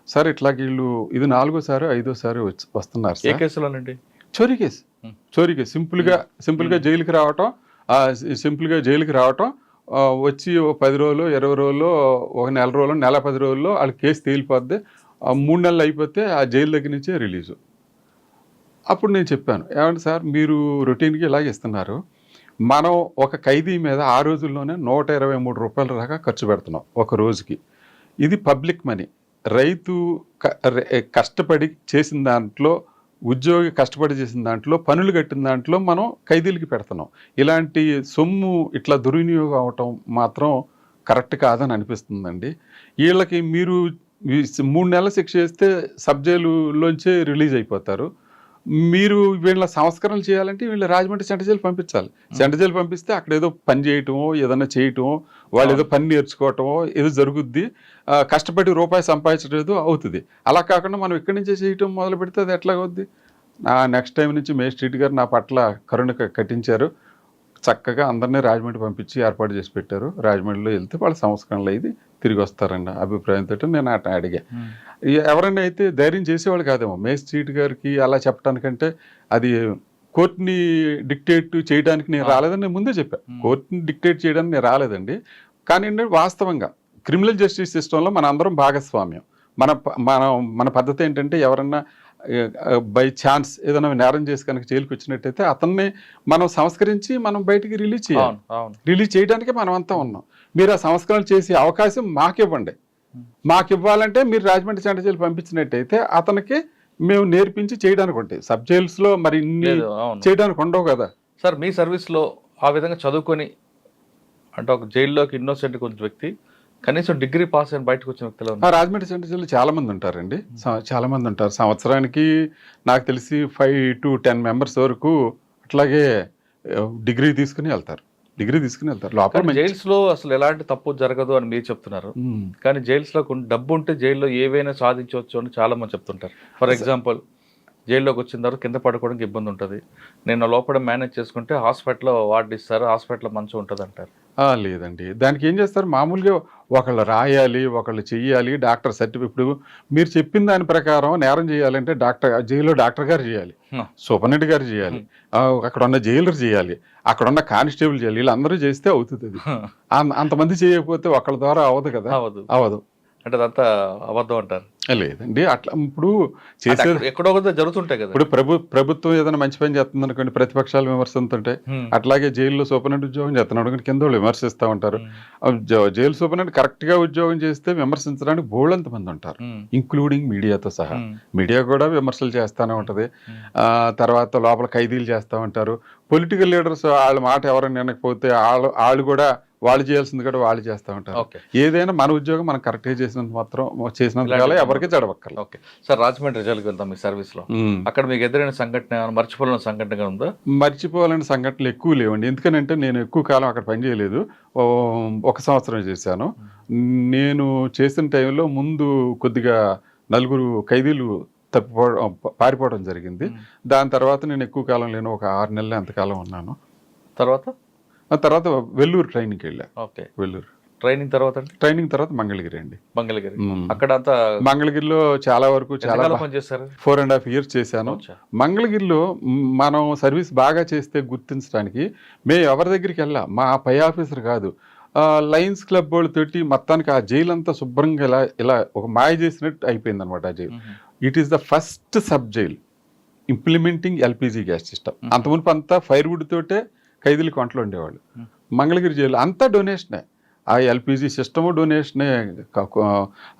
సార్ ఇట్లా వీళ్ళు ఇది 4ఓసారి 5ఓసారి వస్తున్నారు ఏ సార్. కేసులోనండి? చోరీ కేసు. సింపుల్గా జైలుకి రావటం, వచ్చి 10 రోజులు 20 రోజులు 1 నెల రోజులు నెల 10 రోజుల్లో వాళ్ళ కేసు తేలిపోద్ది. 3 నెలలు అయిపోతే ఆ జైలు దగ్గర నుంచే రిలీజు. అప్పుడు నేను చెప్పాను, ఏమంటే సార్ మీరు రొటీన్గా ఇలాగే ఇస్తున్నారు, మనం ఒక ఖైదీ మీద ఆ రోజుల్లోనే 123 రూపాయల దాకా ఖర్చు పెడుతున్నాం ఒక రోజుకి. ఇది పబ్లిక్ మనీ. రైతు కష్టపడి చేసిన దాంట్లో, ఉద్యోగి కష్టపడి చేసిన దాంట్లో, పనులు కట్టిన దాంట్లో మనం ఖైదీలకి పెడుతున్నాం. ఇలాంటి సొమ్ము ఇట్లా దుర్వినియోగం అవటం మాత్రం కరెక్ట్ కాదని అనిపిస్తుందండి. వీళ్ళకి మీరు 3 నెలల శిక్ష వేస్తే సబ్ జైలులోంచే రిలీజ్ అయిపోతారు. మీరు వీళ్ళ సంస్కరణలు చేయాలంటే వీళ్ళు రాజమండ్రి సెంట్రల్ జైలు పంపించాలి. సెంట్రల్ జైలు పంపిస్తే అక్కడ ఏదో పని చేయటమో, ఏదైనా చేయటమో, వాళ్ళు ఏదో పని నేర్చుకోవటమో ఏదో జరుగుద్ది. కష్టపడి రూపాయి సంపాదించడం అవుతుంది. అలా కాకుండా మనం ఇక్కడి నుంచే చేయటం మొదలు పెడితే అది ఎట్లా అవుద్ది. నెక్స్ట్ టైం నుంచి మేజిస్ట్రేట్ గారు నా పట్ల కరుణ కట్టించారు. చక్కగా అందరినీ రాజమండ్రి పంపించి ఏర్పాటు చేసి పెట్టారు. రాజమండ్రిలో వెళ్తే వాళ్ళ సంస్కరణలు అయితే తిరిగి వస్తారన్న అభిప్రాయంతో నేను అడిగా. ఎవరైనా అయితే ధైర్యం చేసేవాళ్ళు కాదేమో మేజిస్ట్రేట్ గారికి అలా చెప్పడానికంటే. అది కోర్టుని డిక్టేట్ చేయడానికి నేను రాలేదని నేను ముందే చెప్పాను. కోర్టుని డిక్టేట్ చేయడానికి నేను రాలేదండి. కానీ వాస్తవంగా క్రిమినల్ జస్టిస్ సిస్టంలో మన అందరం భాగస్వామ్యం. మన పద్ధతి ఏంటంటే, ఎవరన్నా బై ఛాన్స్ ఏదైనా నేరం చేసి కనుక జైలుకి వచ్చినట్టయితే అతన్ని మనం సంస్కరించి మనం బయటికి రిలీజ్ చేయాలి. రిలీజ్ చేయడానికి మనం అంతా ఉన్నాం. మీరు ఆ సంస్కరణ చేసే అవకాశం మాకివ్వండి. మాకు ఇవ్వాలంటే మీరు రాజమండ్రి సెంట్రల్ జైలు పంపించినట్టయితే అతనికి మేము నేర్పించి చేయడానికి ఉంటాయి. సబ్ జైల్స్లో మరి ఇన్ని చేయడానికి ఉండవు కదా సార్. మీ సర్వీస్లో ఆ విధంగా చదువుకొని, అంటే ఒక జైల్లోకి ఇన్నోసెంట్ కొంచెం వ్యక్తి కనీసం డిగ్రీ పాస్ అయిన బయటకు వచ్చిన వ్యక్తులు రాజమండ్రి సెంట్రల్ జైల్లో చాలా మంది ఉంటారండి. చాలా మంది ఉంటారు. సంవత్సరానికి నాకు తెలిసి 5 to 10 మెంబర్స్ వరకు అట్లాగే డిగ్రీ తీసుకుని వెళ్తారు. లోపల జైల్స్ లో అసలు ఎలాంటి తప్పు జరగదు అని మీరు చెప్తున్నారు, కానీ జైల్స్ లో కొన్ని డబ్బు ఉంటే జైల్లో ఏవైనా సాధించవచ్చు అని చాలా మంది చెప్తుంటారు. ఫర్ ఎగ్జాంపుల్, జైల్లోకి వచ్చిన తర్వాత కింద పడుకోవడానికి ఇబ్బంది ఉంటుంది, నేను లోపల మేనేజ్ చేసుకుంటే హాస్పిటల్లో వార్డు ఇస్తారు, హాస్పిటల్లో మంచిగా ఉంటుంది అంటారు. లేదండి, దానికి ఏం చేస్తారు, మామూలుగా ఒకళ్ళు రాయాలి, ఒకళ్ళు చెయ్యాలి, డాక్టర్ సర్టిఫికేట్. ఇప్పుడు మీరు చెప్పిన దాని ప్రకారం నేరం చేయాలంటే జైల్లో డాక్టర్ గారు చేయాలి, సూపరింటెండెంట్ గారు చేయాలి, అక్కడ ఉన్న జైలర్ చేయాలి, అక్కడ ఉన్న కానిస్టేబుల్ చేయాలి. వీళ్ళందరూ చేస్తే అవుతుంది. అది అంతమంది చేయకపోతే ఒకళ్ళ ద్వారా అవ్వదు కదా. అవ్వదు అంటే అదంతా అబద్ధం అంటారు. లేదండి, అట్లా ఇప్పుడు చేసేది ఎక్కడో జరుగుతుంటాయి కదా. ఇప్పుడు ప్రభుత్వం ఏదైనా మంచి పని చేస్తుంది అనుకోండి, ప్రతిపక్షాలు విమర్శిస్తుంటాయి. అట్లాగే జైల్లో సూపరింటెండెంట్ ఉద్యోగం చేస్తున్నాడు అనుకోండి, కింద వాళ్ళు విమర్శిస్తూ ఉంటారు. జైలు సూపరింటెండెంట్ కరెక్ట్ గా ఉద్యోగం చేస్తే విమర్శించడానికి బోల్డంత మంది ఉంటారు, ఇంక్లూడింగ్ మీడియాతో సహా. మీడియా కూడా విమర్శలు చేస్తూనే ఉంటది. తర్వాత లోపల ఖైదీలు చేస్తూ ఉంటారు. పొలిటికల్ లీడర్స్ వాళ్ళ మాట ఎవరైనా వినకపోతే వాళ్ళు కూడా వాళ్ళు చేయాల్సింది కూడా వాళ్ళు చేస్తూ ఉంటారు. ఏదైనా మన ఉద్యోగం మనం కరెక్ట్గా చేసినందువల్ల ఎవరికి జడవక్కర్లేదు. ఓకే సార్, రాజమండ్రి రిజల్ట్కి వెళ్తాం మీ సర్వీస్ లో. అక్కడ మీకు ఎదురైన సంఘటన, మర్చిపోలేని సంఘటన ఉందా? మర్చిపోలేని సంఘటనలు ఎక్కువ లేవండి. ఎందుకంటే నేను ఎక్కువ కాలం అక్కడ పనిచేయలేదు, 1 సంవత్సరం చేశాను. నేను చేసిన టైంలో ముందు కొద్దిగా 4 ఖైదీలు పారిపోవడం జరిగింది. దాని తర్వాత నేను ఎక్కువ కాలం లేను, ఒక 6 నెలలు ఎంతకాలం ఉన్నాను. తర్వాత వెల్లూరు ట్రైనింగ్కి వెళ్ళా. వెల్లూరు ట్రైనింగ్ తర్వాత మంగళగిరి అండి. అక్కడ మంగళగిరిలో చాలా వరకు 4.5 years చేశాను. మంగళగిరిలో మనం సర్వీస్ బాగా చేస్తే గుర్తించడానికి మేము ఎవరి దగ్గరికి వెళ్ళా, మా పై ఆఫీసర్ కాదు, లయన్స్ క్లబ్ వాళ్ళతోటి మొత్తానికి ఆ జైలు అంతా శుభ్రంగా ఇలా ఒక మాయ చేసినట్టు అయిపోయింది అనమాట ఆ jail. It is the first sub jail implementing LPG gas system. అంత మునుపు అంతా ఫైర్వుడ్ తోటే ఖైదీలు కొంటలు ఉండేవాళ్ళు. మంగళగిరి జైలు అంతా డొనేషనే. ఆ ఎల్పిజి సిస్టము డొనేషనే,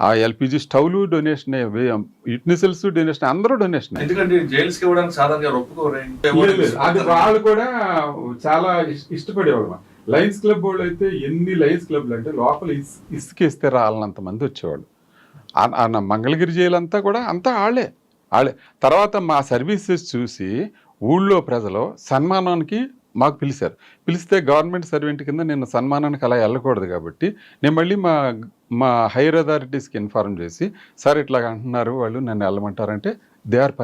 ఆ ఎల్పిజి స్టవ్లు డొనేషనే, యుటెన్సిల్స్ డొనేషన్, అందరూ డొనేషన్. ఎందుకంటే జైల్స్కి ఇవ్వడానికి సాధారణంగా ఒప్పుకోరే. అది వాళ్ళు కూడా చాలా ఇష్టపడేవాళ్ళు. లయన్స్ క్లబ్ వాళ్ళు అయితే ఎన్ని లయన్స్ క్లబ్లు అంటే లోపల ఇసుకేస్తే రాలనంత మంది వచ్చేవాళ్ళు. మంగళగిరి జైలు అంతా కూడా అంతా వాళ్ళే. తర్వాత మా సర్వీసెస్ చూసి ఊళ్ళో ప్రజలు సన్మానానికి మాకు పిలిచారు. పిలిస్తే గవర్నమెంట్ సర్వెంట్ కింద నేను సన్మానానికి అలా వెళ్ళకూడదు కాబట్టి నేను మళ్ళీ మా హైయర్ అథారిటీస్కి ఇన్ఫార్మ్ చేసి, సార్ ఇట్లా అంటున్నారు వాళ్ళు, నన్ను వెళ్ళమంటారంటే దే ఆర్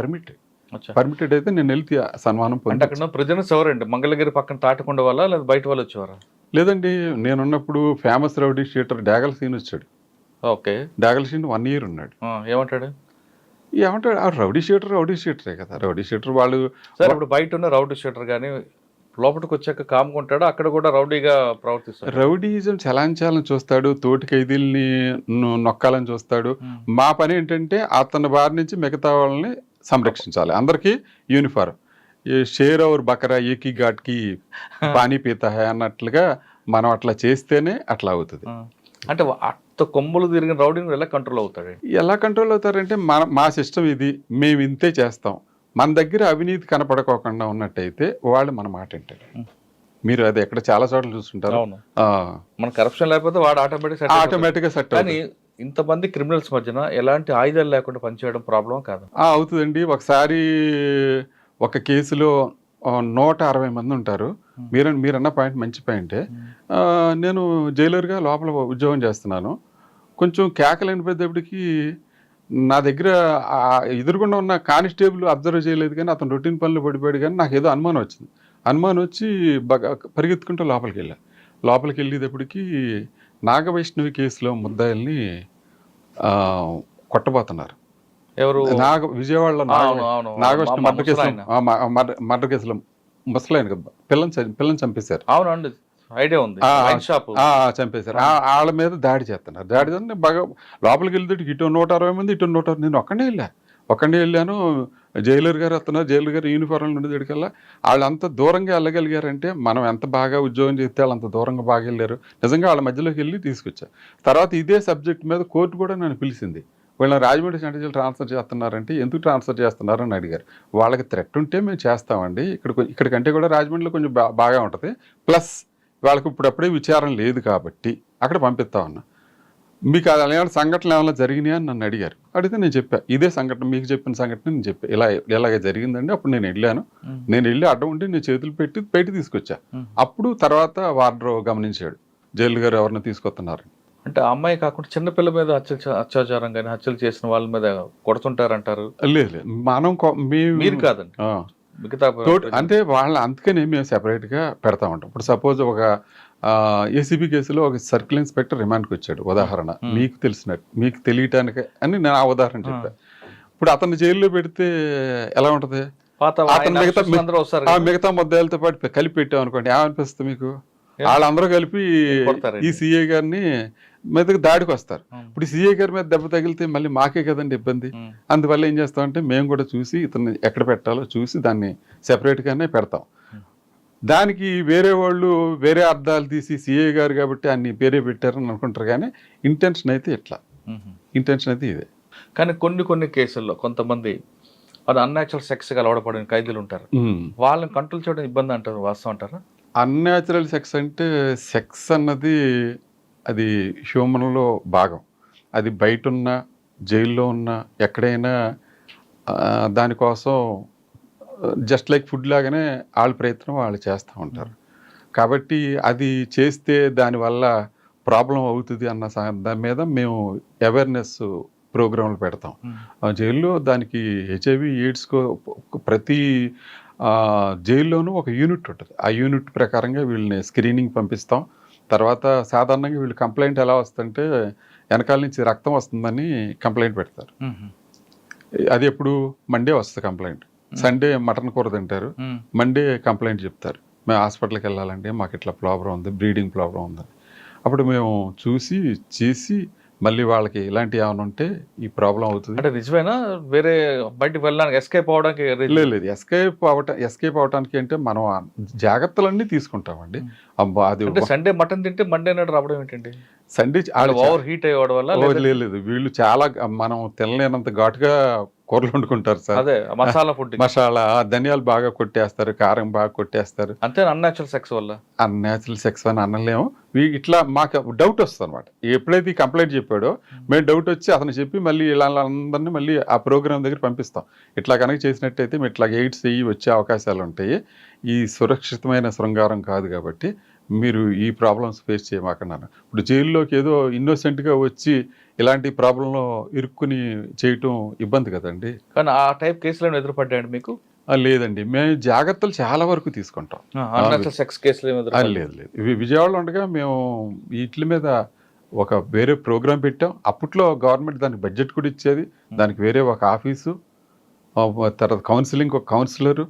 పర్మిటెడ్ అయితే నేను వెళ్తే సన్మానం అంటే అక్కడ ప్రిజనర్స్ ఎవరండి? మంగళగిరి పక్కన తాటికొండ వల్ల లేదా బయట వాళ్ళు వచ్చేవారా? లేదండి, నేనున్నప్పుడు famous rowdy sheeter Degala scene వచ్చాడు. ఓకే. డాగల్ సీన్ 1 year ఉన్నాడు. ఏమంటాడు? ఆ రౌడీ షీటరే కదా. రౌడీ షీటర్ వాళ్ళు సార్ ఇప్పుడు బయట ఉన్న రౌడీ షీటర్ కానీ లోపలికి వచ్చాక కామ్కుంటాడు, అక్కడ కూడా రౌడీగా ప్రవర్తిస్తాడు. రౌడీజం చలాంచాలని చూస్తాడు, తోటి ఖైదీల్ని నొక్కాలని చూస్తాడు. మా పని ఏంటంటే అతని బారి నుంచి మిగతా వాళ్ళని సంరక్షించాలి. అందరికీ యూనిఫారం, షేర్ అవర్ బకరా ఏకీ ఘాట్కి పానీ పీతా హై అన్నట్లుగా మనం అట్లా చేస్తేనే అట్లా అవుతుంది. అంటే అత్త కొమ్ములు తిరిగిన రౌడీని ఎలా కంట్రోల్ అవుతాడు? ఎలా కంట్రోల్ అవుతారంటే మా సిస్టమ్ ఇది, మేము ఇంతే చేస్తాం. మన దగ్గర అవినీతి కనపడకోకుండా ఉన్నట్టయితే వాళ్ళు మన మాట వింటారు. మీరు అది ఎక్కడ చాలా చోట్ల చూస్తుంటారు. మన కరప్షన్ లేకపోతే వాడు ఆటోమేటిక్గా సెట్. కానీ ఇంతమంది క్రిమినల్స్ మధ్యన ఎలాంటి ఆయుధాలు లేకుండా పనిచేయడం ప్రాబ్లం కాదు? అవుతుందండి. ఒకసారి ఒక కేసులో 160 మంది ఉంటారు. మీరన్న పాయింట్ మంచి పాయింటే. నేను జైలర్గా లోపల ఉద్యోగం చేస్తున్నాను. కొంచెం కేకలు వినిపోయేటప్పటికి నా దగ్గర ఎదురుగుండా ఉన్న కానిస్టేబుల్ అబ్జర్వ్ చేయలేదు, కానీ అతను రొటీన్ పనులు పడిపోయాడు. కానీ నాకు ఏదో అనుమానం వచ్చింది. అనుమానం వచ్చి పరిగెత్తుకుంటూ లోపలికి వెళ్ళేటప్పటికి నాగవైష్ణవి కేసులో ముద్దాయిల్ని కొట్టబోతున్నారు. ఎవరు? విజయవాడలో నాగవైష్ణవి మర్డర్ కేసులో ముసలాయన పిల్లని చంపేశారు. అవునండి, ఐడియా ఉంది. చంపేశారు. వాళ్ళ మీద దాడి చేస్తున్నారు. దాడి చేస్తే బాగా లోపలికి వెళ్తే ఇటు 160 మంది, ఇటు 160. నేను ఒక్కడే వెళ్ళాను. జైలర్ గారు వస్తున్నారు. జైలర్ గారు యూనిఫారంలో ఉండే దగ్గరికల్లా వాళ్ళంత దూరంగా వెళ్ళగలిగారంటే మనం ఎంత బాగా ఉద్యోగం చేస్తే వాళ్ళు అంత దూరంగా బాగా వెళ్ళారు. నిజంగా వాళ్ళ మధ్యలోకి వెళ్ళి తీసుకొచ్చారు. తర్వాత ఇదే సబ్జెక్ట్ మీద కోర్టు కూడా నన్ను పిలిచింది. వీళ్ళని రాజమండ్రి సెంట్రల్ జైలు ట్రాన్స్ఫర్ చేస్తున్నారంటే ఎందుకు ట్రాన్స్ఫర్ చేస్తున్నారని అడిగారు. వాళ్ళకి థ్రెట్ ఉంటే మేము చేస్తామండి, ఇక్కడికంటే కూడా రాజమండ్రిలో కొంచెం బాగా ఉంటుంది, ప్లస్ వాళ్ళకి ఇప్పుడప్పుడే విచారం లేదు కాబట్టి అక్కడ పంపిస్తామన్నా. మీకు అలాంటి సంఘటనలు ఏమైనా జరిగినాయి అని నన్ను అడిగారు. అడిగితే నేను చెప్పా, ఇదే సంఘటన మీకు చెప్పిన సంఘటన నేను చెప్పా, ఇలాగే జరిగిందండి. అప్పుడు నేను వెళ్ళి అడ్డం ఉండి నేను చేతులు పెట్టి బయట తీసుకొచ్చా. అప్పుడు తర్వాత వార్డర్ గమనించాడు జైలు గారు ఎవరిని తీసుకొస్తున్నారు. అంటే ఆ అమ్మాయి కాకుండా చిన్నపిల్ల మీద అత్యాచారం కానీ హత్యలు చేసిన వాళ్ళ మీద కొడుతుంటారంటారు. లేదు, మీరు కాదండి, మిగతా అంటే వాళ్ళ అందుకనే మేము సెపరేట్గా పెడతా ఉంటాం. ఇప్పుడు సపోజ్ ఒక ఏసీబీ కేసులో ఒక సర్కిల్ ఇన్స్పెక్టర్ రిమాండ్కి వచ్చాడు, ఉదాహరణ మీకు తెలిసినట్టు, మీకు తెలియటానికి అని నేను ఆ ఉదాహరణ చెప్పాను. ఇప్పుడు అతన్ని జైల్లో పెడితే ఎలా ఉంటుంది? మిగతా ముద్దాయిలతో పాటు కలిపి పెట్టాం అనుకోండి, ఏమనిపిస్తుంది మీకు? వాళ్ళందరూ కలిపి ఈ సిఐ గారిని మీదకి దాడికి వస్తారు. ఇప్పుడు సిఐ గారి మీద దెబ్బ తగిలితే మళ్ళీ మాకే కదండి ఇబ్బంది. అందువల్ల ఏం చేస్తామంటే మేము కూడా చూసి ఇతన్ని ఎక్కడ పెట్టాలో చూసి దాన్ని సెపరేట్గానే పెడతాం. దానికి వేరే వాళ్ళు వేరే అర్థాలు తీసి సిఐ గారు కాబట్టి అన్ని పేరే పెట్టారని అనుకుంటారు. కానీ ఇంటెన్షన్ అయితే ఇదే. కానీ కొన్ని కేసుల్లో కొంతమంది అది అన్యాచురల్ సెక్స్గా అలవాటుపడిన ఖైదీలు ఉంటారు. వాళ్ళని కంట్రోల్ చేయడం ఇబ్బంది అంటారు, వాస్తవం అంటారా? అన్యాచురల్ సెక్స్ అంటే సెక్స్ అన్నది అది హ్యూమన్లో భాగం. అది బయట ఉన్న జైల్లో ఉన్న ఎక్కడైనా దానికోసం జస్ట్ లైక్ ఫుడ్ లాగానే వాళ్ళ ప్రయత్నం వాళ్ళు చేస్తూ ఉంటారు. కాబట్టి అది చేస్తే దానివల్ల ప్రాబ్లం అవుతుంది అన్న దాని మీద మేము అవేర్నెస్ ప్రోగ్రాంలు పెడతాం. జైల్లో దానికి హెచ్ఐవి ఎయిడ్స్ ప్రతి జైల్లోనూ ఒక యూనిట్ ఉంటుంది. ఆ యూనిట్ ప్రకారంగా వీళ్ళని స్క్రీనింగ్ పంపిస్తాం. తర్వాత సాధారణంగా వీళ్ళు కంప్లైంట్ ఎలా వస్తుందంటే వెనకాల నుంచి రక్తం వస్తుందని కంప్లైంట్ పెడతారు. అది ఎప్పుడు మండే వస్తుంది కంప్లైంట్. సండే మటన్ కూర తింటారు, మండే కంప్లైంట్ చెప్తారు, మేము హాస్పిటల్కి వెళ్ళాలంటే మాకు ఇట్లా ప్రాబ్లం ఉంది, బ్రీడింగ్ ప్రాబ్లం ఉందని. అప్పుడు మేము చేసి మళ్ళీ వాళ్ళకి ఇలాంటివి ఏమైనా ఉంటే ఈ ప్రాబ్లం అవుతుంది. అంటే నిజమేనా? వేరే బయటికి వెళ్ళడానికి ఎస్కేప్ అవడానికి లేదు ఎస్కేప్ అవటానికి అంటే మనం ఆ జాగ్రత్తలన్నీ తీసుకుంటామండి. అబ్బా అది అంటే సండే మటన్ తింటే మండే నాడు రావడం ఏంటండి? సండే ఓవర్ హీట్ అయ్యడం వల్ల లేదు వీళ్ళు చాలా మనం తినలేనంత ఘాటుగా కూరలు వండుకుంటారు సార్. అదే మసాలా ఫుడ్ మసాలా ధనియాలు బాగా కొట్టేస్తారు, కారం బాగా కొట్టేస్తారు. అంతే అన్యాచురల్ సెక్స్ వల్ల. అన్యాచురల్ సెక్స్ అని అనలేము. ఇట్లా మాకు డౌట్ వస్తుంది అనమాట. ఎప్పుడైతే ఈ కంప్లైంట్ చెప్పాడో మేము డౌట్ వచ్చి అతను చెప్పి మళ్ళీ ఇలా అందరినీ మళ్ళీ ఆ ప్రోగ్రామ్ దగ్గర పంపిస్తాం. ఇట్లా కనుక చేసినట్టయితే మేము ఇట్లా ఎయిడ్స్ వచ్చే అవకాశాలు ఉంటాయి. ఈ సురక్షితమైన శృంగారం కాదు కాబట్టి మీరు ఈ ప్రాబ్లమ్స్ ఫేస్ చేయమాకన్నాను. ఇప్పుడు జైల్లోకి ఏదో ఇన్నోసెంట్గా వచ్చి ఇలాంటి ప్రాబ్లంలో ఇరుక్కుని చేయటం ఇబ్బంది కదండి. కానీ ఆ టైప్ కేసులను ఎదురుపడ్డాయండి మీకు? లేదండి, మేము జాగ్రత్తలు చాలా వరకు తీసుకుంటాం. అన్యాచురల్ సెక్స్ కేసులు లేదు విజయవాడలో ఉండగా మేము వీటి మీద ఒక వేరే ప్రోగ్రాం పెట్టాం. అప్పట్లో గవర్నమెంట్ దానికి బడ్జెట్ కూడా ఇచ్చేది. దానికి వేరే ఒక ఆఫీసు, తర్వాత కౌన్సిలింగ్ ఒక కౌన్సిలరు,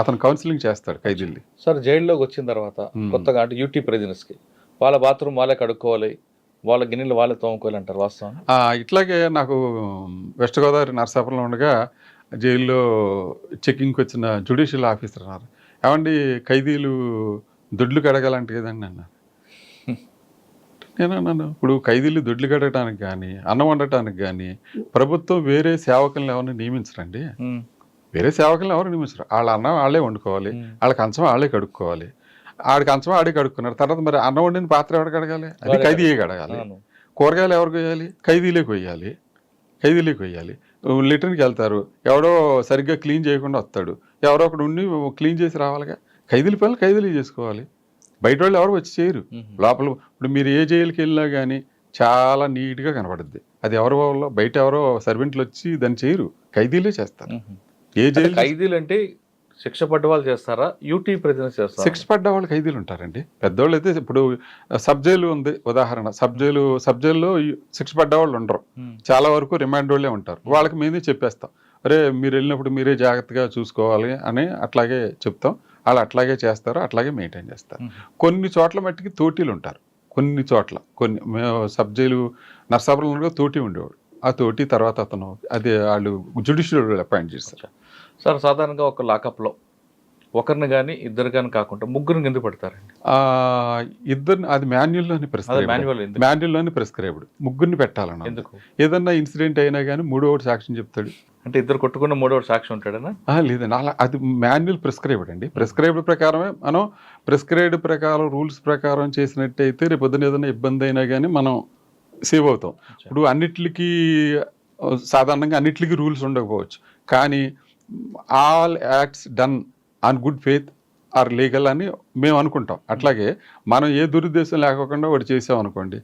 అతను కౌన్సిలింగ్ చేస్తాడు ఖైదీల్ని. సార్ జైల్లోకి వచ్చిన తర్వాత కొత్తగా అంటే యూటీ ప్రిజనర్స్కి వాళ్ళ బాత్రూమ్ వాళ్ళే కడుక్కోవాలి, వాళ్ళ గిన్నెలు వాళ్ళే తోముకోవాలి అంటారు, వాస్తవం? ఇట్లాగే నాకు వెస్ట్ గోదావరి నరసాపురంలో ఉండగా జైల్లో చెకింగ్కి వచ్చిన జ్యుడిషియల్ ఆఫీసర్ అన్నారు, ఏమండి ఖైదీలు దొడ్లు కడగాలంటే కదండి అన్నారు. నేను అన్నాను, ఇప్పుడు ఖైదీలు దొడ్లు కడగడానికి కానీ అన్నం వండటానికి కానీ ప్రభుత్వం వేరే సేవకులను ఎవరిని నియమించరండి. వేరే సేవకులను ఎవరు నియమించరు. వాళ్ళ అన్నం వాళ్ళే వండుకోవాలి, వాళ్ళ కంచం వాళ్ళే కడుక్కోవాలి. ఆడి కంచం ఆడే కడుక్కున్నారు. తర్వాత మరి అన్నం వండిన పాత్ర ఎవరు కడగాలి? అది ఖైదీయే కడగాలి. కూరగాయలు ఎవరు కొయ్యాలి? ఖైదీలే కొయ్యాలి. లిటర్కి వెళ్తారు, ఎవడో సరిగ్గా క్లీన్ చేయకుండా వస్తాడు, ఎవరో ఒకడు ఉండి క్లీన్ చేసి రావాలిగా. ఖైదీల పనులు ఖైదీలే చేసుకోవాలి, బయట వాళ్ళు ఎవరు వచ్చి చేయరు. లోపల ఇప్పుడు మీరు ఏ జైలుకి వెళ్ళినా కానీ చాలా నీట్గా కనపడుద్ది. అది ఎవరి వల్ల బయట ఎవరో సర్వెంట్లు వచ్చి దాన్ని చేయరు, ఖైదీలే చేస్తారు. ఏ జైలు ఖైదీలు అంటే శిక్ష పడ్డ వాళ్ళు చేస్తారా, యూటీ ప్రిజనర్స్ చేస్తారా? శిక్ష పడ్డ వాళ్ళు ఖైదీలు ఉంటారండి. పెద్దవాళ్ళు అయితే ఇప్పుడు సబ్ జైలు ఉంది ఉదాహరణ, సబ్ జైల్లో శిక్ష పడ్డ వాళ్ళు ఉండరు, చాలా వరకు రిమాండ్ వాళ్ళే ఉంటారు. వాళ్ళకి మేమే చెప్పేస్తాం, అరే మీరు వెళ్ళినప్పుడు మీరే జాగ్రత్తగా చూసుకోవాలి అని అట్లాగే చెప్తాం. వాళ్ళు అట్లాగే చేస్తారు, అట్లాగే మెయింటైన్ చేస్తారు. కొన్ని చోట్ల మట్టికి తోటీలు ఉంటారు, కొన్ని మేము సబ్ జైలు నర్సాపురంలో తోటి ఉండేవాడు. ఆ తోటి తర్వాత అతను అదే వాళ్ళు జ్యుడిషియల్ అపాయింట్ చేస్తారు. సార్ సాధారణంగా ఒక లాకప్లో ఒకరిని కానీ ఇద్దరు కానీ కాకుండా ముగ్గురిని ఎందుకు పెడతారండి? ఇద్దరిని అది మాన్యుల్లోని ప్రిస్క్రైబ్డ్ ముగ్గురిని పెట్టాలన్న. ఎందుకు? ఏదన్నా ఇన్సిడెంట్ అయినా కానీ మూడోవాడు సాక్ష్యం చెప్తాడు. అంటే ఇద్దరు కొట్టుకున్న మూడోవాడు సాక్షి ఉంటాడనా? లేదండి, అలా అది మాన్యువల్ ప్రిస్క్రైబ్డ్ అండి. ప్రిస్క్రైబ్డ్ ప్రకారమే మనం ప్రిస్క్రైబ్డ్ ప్రకారం రూల్స్ ప్రకారం చేసినట్టయితే రేపు పొద్దున ఏదైనా ఇబ్బంది అయినా కానీ మనం సేవ్ అవుతాం. ఇప్పుడు అన్నిటికీ సాధారణంగా అన్నిటికీ రూల్స్ ఉండకపోవచ్చు, కానీ all acts done on good faith are legal అని మేము అనుకుంటాం. అట్లాగే మనం ఏ దురుద్దేశం లేకుండా వాడు చేసాం అనుకోండి,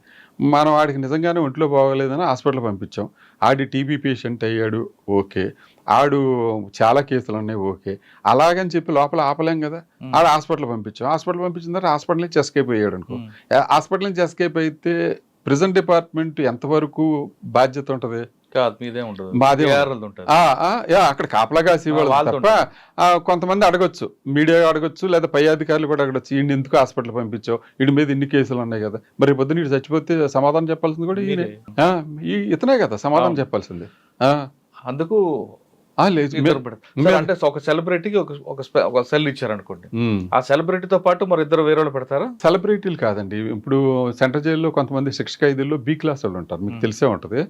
మనం వాడికి నిజంగానే ఒంట్లో బాగోలేదని హాస్పిటల్ పంపించాం, ఆడి టీబీ పేషెంట్ అయ్యాడు, ఓకే, ఆడు చాలా కేసులు ఉన్నాయి, ఓకే, అలాగని చెప్పి లోపల ఆపలేం కదా. ఆడు హాస్పిటల్ పంపించాం, పంపించిన తర్వాత హాస్పిటల్ నుంచి ఎస్కేప్ అయ్యాడు అనుకో, హాస్పిటల్ నుంచి ఎస్కేప్ అయితే ప్రిజన్ డిపార్ట్మెంట్ ఎంతవరకు బాధ్యత ఉంటుంది? అక్కడ కాపలా కాసేవాళ్ళు తప్ప కొంతమంది అడగొచ్చు, మీడియా అడగొచ్చు, లేదా పై అధికారులు కూడా అడగొచ్చు, ఈయన ఎందుకు హాస్పిటల్ పంపించావు, వీడి మీద ఇన్ని కేసులు ఉన్నాయి కదా, మరి పొద్దున్న వీడు చచ్చిపోతే సమాధానం చెప్పాల్సింది కూడా ఈయనే, ఇతనే కదా సమాధానం చెప్పాల్సింది. అందుకు అంటే ఒక సెలబ్రిటీకి ఒక సెల్ ఇచ్చారనుకోండి, ఆ సెలబ్రిటీతో పాటు మరి ఇద్దరు వేరే వాళ్ళు పెడతారా? సెలబ్రిటీలు కాదండి. ఇప్పుడు సెంట్రల్ జైల్లో కొంతమంది శిక్ష ఖైదీల్లో బి క్లాస్ వాళ్ళు ఉంటారు, మీకు తెలిసే ఉంటుంది.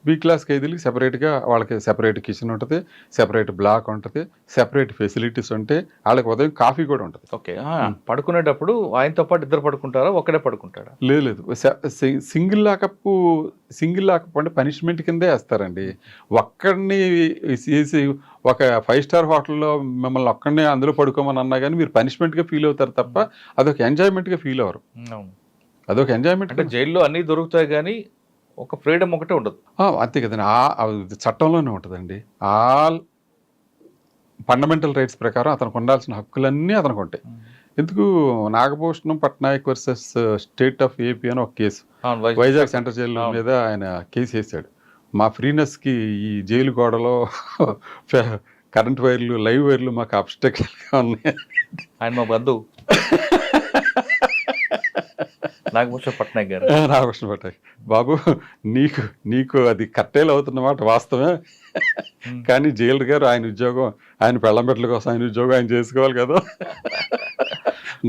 బి క్లాస్ ఖైదీలకి సెపరేట్ గా వాళ్ళకి సెపరేట్ కిచెన్ ఉంటుంది, సెపరేట్ బ్లాక్ ఉంటుంది, సెపరేట్ ఫెసిలిటీస్ ఉంటాయి, వాళ్ళకి ఉదయం కాఫీ కూడా ఉంటుంది. ఓకే, పడుకునేటప్పుడు ఆయనతో పాటు ఇద్దరు పడుకుంటారా, ఒకడే పడుకుంటాడా? లేదు, సింగిల్ లాకప్ అంటే పనిష్మెంట్ కిందే వేస్తారండి. ఒక్కడిని ఒక 5 స్టార్ హోటల్లో మిమ్మల్ని ఒక్కడనే అందులో పడుకోమని అన్నా కానీ మీరు పనిష్మెంట్గా ఫీల్ అవుతారు తప్ప అదొక ఎంజాయ్మెంట్గా ఫీల్ అవ్వరు. అదొక ఎంజాయ్మెంట్. అంటే జైల్లో అన్నీ దొరుకుతాయి కానీ ఒక ఫ్రీడమ్ ఒకటే ఉండదు. అంతే కదండి, చట్టంలోనే ఉంటుందండి. ఆల్ ఫండమెంటల్ రైట్స్ ప్రకారం అతనికి ఉండాల్సిన హక్కులన్నీ అతనికి ఉంటాయి. ఎందుకు Nagabhushanam Patnaik versus state of AP అని ఒక కేసు వైజాగ్ సెంట్రల్ జైలు మీద ఆయన కేసు వేసాడు. మా ఫ్రీనెస్కి ఈ జైలు గోడలో కరెంట్ వైర్లు, లైవ్ వైర్లు మాకు అబ్స్ట్రక్షన్గా ఉన్నాయి. ఆయన మా బంధువు నాగభూషణ్ పట్నాయక్ గారు. నాగభూషణ పట్నాయక్ బాబు, నీకు నీకు అది కట్టేలు అవుతున్నమాట వాస్తవమే, కానీ జైలర్ గారు ఆయన ఉద్యోగం, ఆయన పెళ్ళంబెట్ల కోసం ఆయన ఉద్యోగం ఆయన చేసుకోవాలి కదా,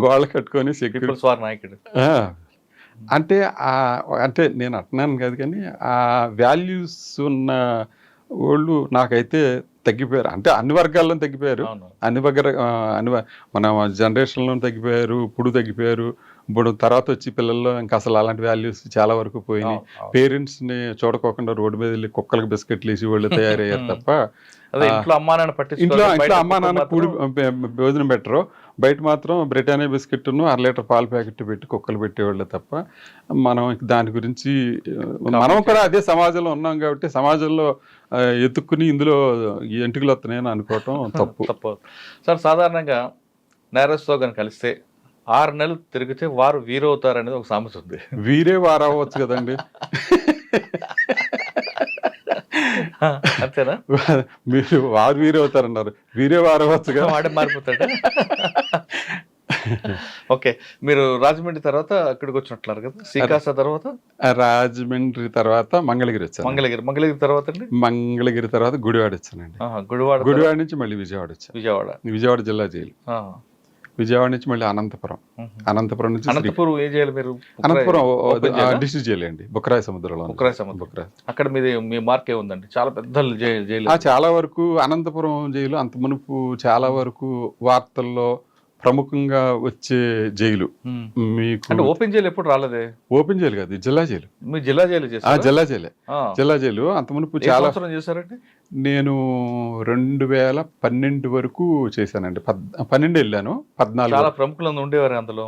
గోళ్ళ కట్టుకొని సెక్యూరిటీ పీపుల్స్ వార్ నాయకుడు. అంటే అంటే నేను అంటున్నాను కాదు, కానీ ఆ వాల్యూస్ ఉన్న వాళ్ళు నాకైతే తగ్గిపోయారు. అంటే అన్ని వర్గాల్లో తగ్గిపోయారు, మన జనరేషన్లో తగ్గిపోయారు, ఇప్పుడు తగ్గిపోయారు. ఇప్పుడు తర్వాత వచ్చి పిల్లల్లో ఇంకా అసలు అలాంటి వాల్యూస్ చాలా వరకు పోయినాయి. పేరెంట్స్ని చూడకోకుండా రోడ్డు మీద వెళ్ళి కుక్కలకు బిస్కెట్లు వేసి వాళ్ళు తయారయ్యారు తప్ప, ఇంట్లో అమ్మా నాన్న కూడి భోజనం పెట్టరు, బయట మాత్రం బ్రిటానియా బిస్కెట్ను 1 లీటర్ పాల ప్యాకెట్ పెట్టి కుక్కలు పెట్టేవాళ్ళు తప్ప, మనం దాని గురించి మనం కూడా అదే సమాజంలో ఉన్నాం కాబట్టి సమాజంలో ఎత్తుక్కుని ఇందులో ఎంటుకలు వస్తున్నాయని అనుకోవటం తప్పు. సార్, సాధారణంగా నేరస్తుతో కానీ కలిస్తే 6 నెలలు తిరిగితే వారు వీరవుతారు అనేది ఒక సామెత ఉంది. వీరే వారు అవ్వచ్చు కదండి. అంతేనా? మీరు వారు వీరే అవుతారన్నారు, వీరే వారు అవ్వచ్చుగా, వాడే మారిపోతాడు. ఓకే, మీరు రాజమండ్రి తర్వాత అక్కడికి వచ్చినట్లున్నారు కదా, శ్రీకాకుళం తర్వాత? రాజమండ్రి తర్వాత మంగళగిరి వచ్చాను. మంగళగిరి తర్వాత అండి? మంగళగిరి తర్వాత గుడివాడ వచ్చానండి. గుడివాడ నుంచి మళ్ళీ విజయవాడ వచ్చాను. విజయవాడ జిల్లా జైలు. విజయవాడ నుంచి మళ్ళీ అనంతపురం నుంచి అనంతపురం డిస్ట్రిక్ట్ జైలు అండి, బుక్కరాయ సముద్రంలో. అక్కడ మీ మార్క్ ఏముందండి? చాలా పెద్ద జైలు. చాలా వరకు అనంతపురం జైలు అంత మునుపు చాలా వరకు వార్తల్లో ప్రముఖంగా వచ్చే జైలు. మీకు ఓపెన్ జైలు ఎప్పుడు రాలేదే? ఓపెన్ జైలు కాదు, జిల్లా జైలు. మీ జిల్లా జైలు? జిల్లా జైలు అంత మునుపు చాలా చేశారండి. నేను 2012 వరకు చేశానండి. 12 వెళ్ళాను. 14 చాలా ప్రముఖులు ఉండేవారు అందులో,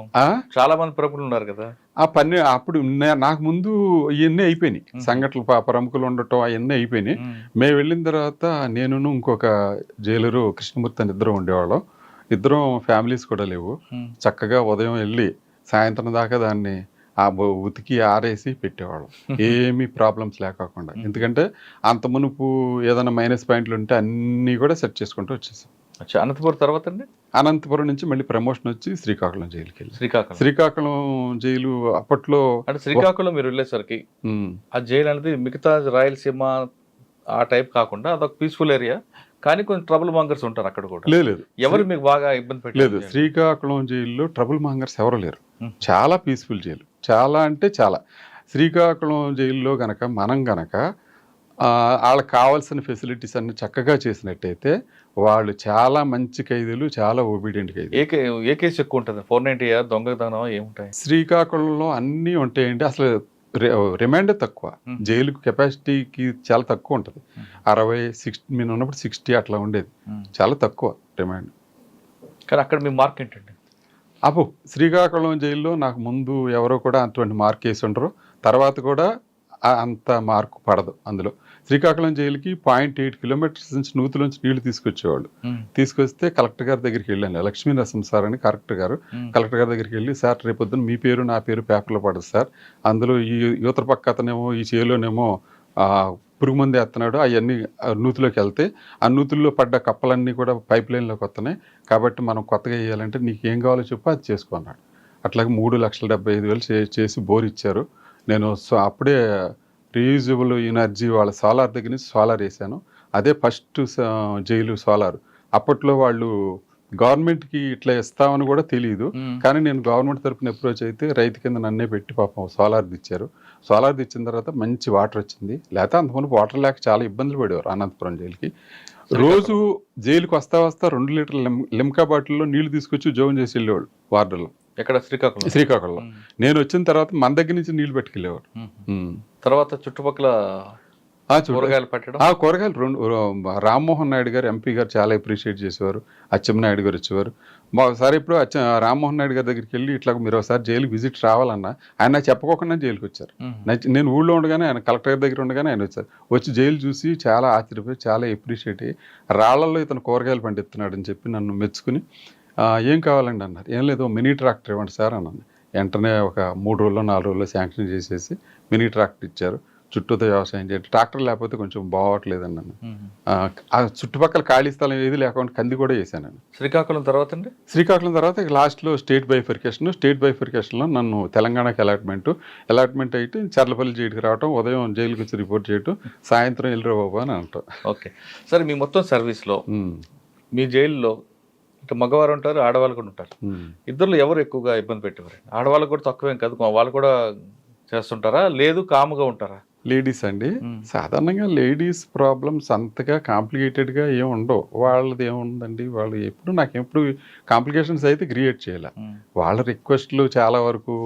చాలా మంది ప్రముఖులు ఉన్నారు కదా. అప్పుడు నాకు ముందు ఇవన్నీ అయిపోయినాయి సంఘటనలు, ప్రముఖులు ఉండటం అవన్నీ అయిపోయినాయి. మేము వెళ్ళిన తర్వాత నేను ఇంకొక జైలరు కృష్ణమూర్తి అని ఇద్దరు ఉండేవాళ్ళం. ఇద్దరం ఫ్యామిలీస్ కూడా లేవు. చక్కగా ఉదయం వెళ్ళి సాయంత్రం దాకా దాన్ని ఉతికి ఆరేసి పెట్టేవాళ్ళం, ఏమీ ప్రాబ్లమ్స్ లేకోకుండా. ఎందుకంటే అంత మునుపు ఏదైనా మైనస్ పాయింట్లు ఉంటే అన్నీ కూడా సెట్ చేసుకుంటూ వచ్చేసాం. అనంతపురం తర్వాత అండి? అనంతపురం నుంచి మళ్ళీ ప్రమోషన్ వచ్చి శ్రీకాకుళం జైలుకి వెళ్ళి. శ్రీకాకుళం జైలు అప్పట్లో అంటే శ్రీకాకుళం మీరు వెళ్ళేసరికి ఆ జైలు అనేది మిగతా రాయలసీమ ఆ టైప్ కాకుండా అదొక పీస్ఫుల్ ఏరియా, కానీ కొంచెం ట్రబుల్ మాంగర్స్ ఉంటారు అక్కడ కూడా. లేదు, ఎవరు మీకు బాగా ఇబ్బంది పెట్టలేదు? శ్రీకాకుళం జైల్లో ట్రబుల్ మాంగర్స్ ఎవరు లేరు. చాలా పీస్ఫుల్ జైలు, చాలా అంటే చాలా. శ్రీకాకుళం జైల్లో గనక మనం గనక వాళ్ళకి కావాల్సిన ఫెసిలిటీస్ అన్ని చక్కగా చేసినట్టయితే వాళ్ళు చాలా మంచి ఖైదీలు, చాలా ఒబీడియంట్ ఖైదీలు. ఏ కేసు ఎక్కువ ఉంటుంది? 490 దొంగతనం ఏముంటాయి? శ్రీకాకుళంలో అన్నీ ఉంటాయండి. అసలు రిమాండ్ తక్కువ, జైలు కెపాసిటీకి చాలా తక్కువ ఉంటుంది. 60-60 మేము ఉన్నప్పుడు 60 అట్లా ఉండేది, చాలా తక్కువ రిమాండ్. కానీ అక్కడ మీ మార్క్ ఏంటండి? శ్రీకాకుళం జైల్లో నాకు ముందు ఎవరో కూడా అటువంటి మార్క్ వేసి ఉండరు, తర్వాత కూడా అంత మార్కు పడదు అందులో. శ్రీకాకుళం జైలుకి 0.8 కిలోమీటర్స్ నుంచి నూతులోంచి నీళ్లు తీసుకొచ్చేవాళ్ళు. తీసుకొస్తే కలెక్టర్ గారి దగ్గరికి వెళ్ళాను, లక్ష్మీ నరసింహ సార్ అని కలెక్టర్ గారి దగ్గరికి వెళ్ళి, సార్ రేపొద్దున మీ పేరు నా పేరు పేపర్లో పడదు సార్, అందులో ఈ యువతల పక్క అతనేమో ఈ చేలోనేమో పురుగు మంది వేస్తున్నాడు, అవన్నీ నూతిలోకి వెళ్తే ఆ నూతుల్లో పడ్డ కప్పలన్నీ కూడా పైప్ లైన్లోకి వస్తున్నాయి, కాబట్టి మనం కొత్తగా వేయాలంటే నీకు ఏం కావాలో చెప్పి అది చేసుకున్నాడు. అట్లాగే 3,75,000 చేసి బోర్ ఇచ్చారు. నేను అప్పుడే రీయూజబుల్ ఎనర్జీ వాళ్ళ సోలార్ దగ్గర నుంచి సోలార్ వేసాను. అదే ఫస్ట్ జైలు సోలార్. అప్పట్లో వాళ్ళు గవర్నమెంట్కి ఇట్లా ఇస్తామని కూడా తెలియదు, కానీ నేను గవర్నమెంట్ తరఫున అప్రోచ్ అయితే రైతు కింద నన్నే పెట్టి పాపం సోలార్ ఇచ్చారు. సోలార్ ఇచ్చిన తర్వాత మంచి వాటర్ వచ్చింది. లేకపోతే అంతకుముందు వాటర్ లేక చాలా ఇబ్బందులు పడేవారు అనంతపురం జైలుకి. రోజు జైలుకి వస్తా 2 లీటర్ల లిమ్కా బాటిల్లో నీళ్లు తీసుకొచ్చి జోన్ చేసి వెళ్ళేవాళ్ళు వార్డులో. ఎక్కడ? శ్రీకాకుళంలో. నేను వచ్చిన తర్వాత మన దగ్గర నుంచి నీళ్లు పట్టుకెళ్ళేవాడు. తర్వాత చుట్టుపక్కల కూరగాయలు పెట్టడం, కూరగాయలు రామ్మోహన్ నాయుడు గారు ఎంపీ గారు చాలా అప్రిషియేట్ చేసేవారు. అచ్చెన్నాయుడు గారు వచ్చేవారు. ఒకసారి ఇప్పుడు రామ్మోహన్ నాయుడు గారి దగ్గరికి వెళ్ళి ఇట్లా మీరు ఒకసారి జైలుకి విజిట్ రావాలన్నా ఆయన చెప్పకోకుండా జైలుకి వచ్చారు. నేను ఊళ్ళో ఉండగానే ఆయన కలెక్టర్ గారి దగ్గర ఉండగానే ఆయన వచ్చారు. వచ్చి జైలు చూసి చాలా ఆశ్చర్యపోయి చాలా అప్రిషియేట్ అయ్యి, రాళ్లలో ఇతను కూరగాయలు పండిస్తున్నాడు అని చెప్పి నన్ను మెచ్చుకుని, ఏం కావాలండి అన్నారు. ఏం లేదు, మినీ ట్రాక్టర్ ఇవ్వండి సార్ అన్నాను. వెంటనే ఒక 3 రోజుల్లో 4 రోజుల్లో శాంక్షన్ చేసేసి మినీ ట్రాక్టర్ ఇచ్చారు. చుట్టూతో వ్యవసాయం చేయండి, ట్రాక్టర్ లేకపోతే కొంచెం బాగోట్లేదండి నన్ను. ఆ చుట్టుపక్కల ఖాళీ స్థలం ఏది లేకుండా కంది కూడా వేసాను. శ్రీకాకుళం తర్వాత అండి? శ్రీకాకుళం తర్వాత లాస్ట్లో స్టేట్ బైఫర్కేషన్లో నన్ను తెలంగాణకి అలాట్మెంట్ అయితే చర్లపల్లి జైలుకి రావటం, ఉదయం జైలుకి వచ్చి రిపోర్ట్ చేయటం, సాయంత్రం వెళ్ళిరా బాబు అని అంటాం. ఓకే. సరే, మీ మొత్తం సర్వీస్లో మీ జైల్లో ఇటు మగవారు ఉంటారు, ఆడవాళ్ళు కూడా ఉంటారు. ఇద్దరు ఎవరు ఎక్కువగా ఇబ్బంది పెట్టేవారు? ఆడవాళ్ళకు కూడా తక్కువేం కాదు, వాళ్ళు కూడా చేస్తుంటారా, లేదు కాముగా ఉంటారా? లేడీస్ అండి, సాధారణంగా లేడీస్ ప్రాబ్లమ్స్ అంతగా కాంప్లికేటెడ్గా ఏమి ఉండవు. వాళ్ళది ఏముందండి, వాళ్ళు నాకెప్పుడు కాంప్లికేషన్స్ అయితే క్రియేట్ చేయాలి. వాళ్ళ రిక్వెస్ట్లు చాలా వరకు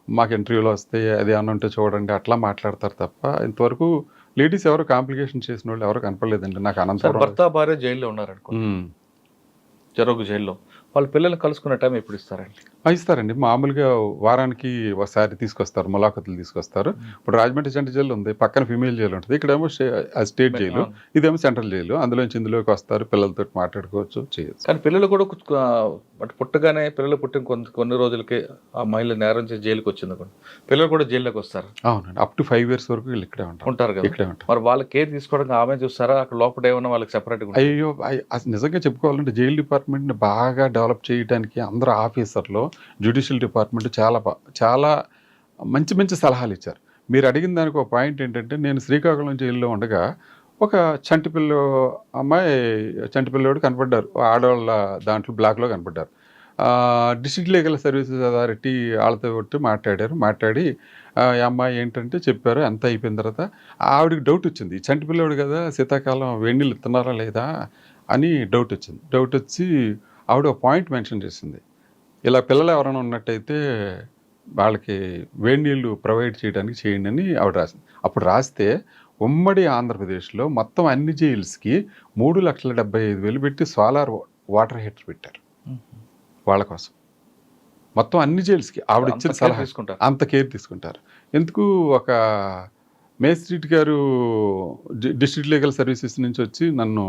మాకు ఇంటర్వ్యూలో వస్తే అది ఏమన్నా ఉంటే చూడండి అట్లా మాట్లాడతారు తప్ప ఇంతవరకు లేడీస్ ఎవరు కాంప్లికేషన్ చేసిన వాళ్ళు ఎవరు కనపడలేదండి నాకు. అనంతరం భర్త భార్య జైల్లో ఉన్నారనుకో, జరుగు జైల్లో, వాళ్ళ పిల్లల్ని కలుసుకునే టైం ఎప్పుడు ఇస్తారండి? ఇస్తారండి, మామూలుగా వారానికి ఒకసారి తీసుకొస్తారు, ములాఖతులు తీసుకొస్తారు. ఇప్పుడు రాజమండ్రి సెంట్రల్ జైలు ఉంది, పక్కన ఫిమేల్ జైలు ఉంటుంది, ఇక్కడేమో స్టేట్ జైలు, ఇదేమో సెంట్రల్ జైలు. అందులోంచి ఇందులోకి వస్తారు, పిల్లలతో మాట్లాడుకోవచ్చు, చేయొచ్చు. కానీ పిల్లలు కూడా పుట్టగానే పిల్లలు పుట్టిన కొన్ని రోజులకి ఆ మహిళ నేరం చేసి జైలుకి వచ్చింది, పిల్లలు కూడా జైల్లోకి వస్తారు. అవునండి, అప్ టు 5 years వరకు వీళ్ళు ఇక్కడే ఉంటారు కదా. ఇక్కడే ఉంటారు. మరి వాళ్ళ కేర్ తీసుకోవడానికి ఆమె చూస్తారా, అక్కడ లోపల ఏమన్నా వాళ్ళకి సెపరేట్గా? అయ్యో, నిజంగా చెప్పుకోవాలంటే జైలు డిపార్ట్మెంట్ని బాగా డెవలప్ చేయడానికి అందరూ ఆఫీసర్లు, జ్యుడిషియల్ డిపార్ట్మెంట్ చాలా మంచి మంచి సలహాలు ఇచ్చారు. మీరు అడిగిన దానికి ఒక పాయింట్ ఏంటంటే, నేను శ్రీకాకుళం జైల్లో ఉండగా ఒక చంటిపిల్లోడు కనపడ్డారు, ఆడవాళ్ళ దాంట్లో బ్లాక్లో కనపడ్డారు. డిస్ట్రిక్ట్ లీగల్ సర్వీసెస్ అథారిటీ వాళ్ళతో కొట్టి మాట్లాడి ఈ అమ్మాయి ఏంటంటే చెప్పారు. అంత అయిపోయిన తర్వాత ఆవిడకి డౌట్ వచ్చింది, చంటిపిల్లోడు కదా, శీతాకాలం వేడి నీళ్ళు ఇస్తున్నారా లేదా అని డౌట్ వచ్చి ఆవిడ ఒక పాయింట్ మెన్షన్ చేసింది, ఇలా పిల్లలు ఎవరైనా ఉన్నట్టయితే వాళ్ళకి వేడి నీళ్ళు ప్రొవైడ్ చేయడానికి చేయండి అని ఆవిడ రాసింది. అప్పుడు రాస్తే ఉమ్మడి ఆంధ్రప్రదేశ్లో మొత్తం అన్ని జైల్స్కి 3,75,000 పెట్టి సోలార్ వాటర్ హీటర్ పెట్టారు వాళ్ళ కోసం. మొత్తం అన్ని జైల్స్కి ఆవిడ ఇచ్చిన సలహా అంత కేర్ తీసుకుంటారు. ఎందుకు ఒక మేజిస్ట్రేట్ గారు డిస్ట్రిక్ట్ లీగల్ సర్వీసెస్ నుంచి వచ్చి నన్ను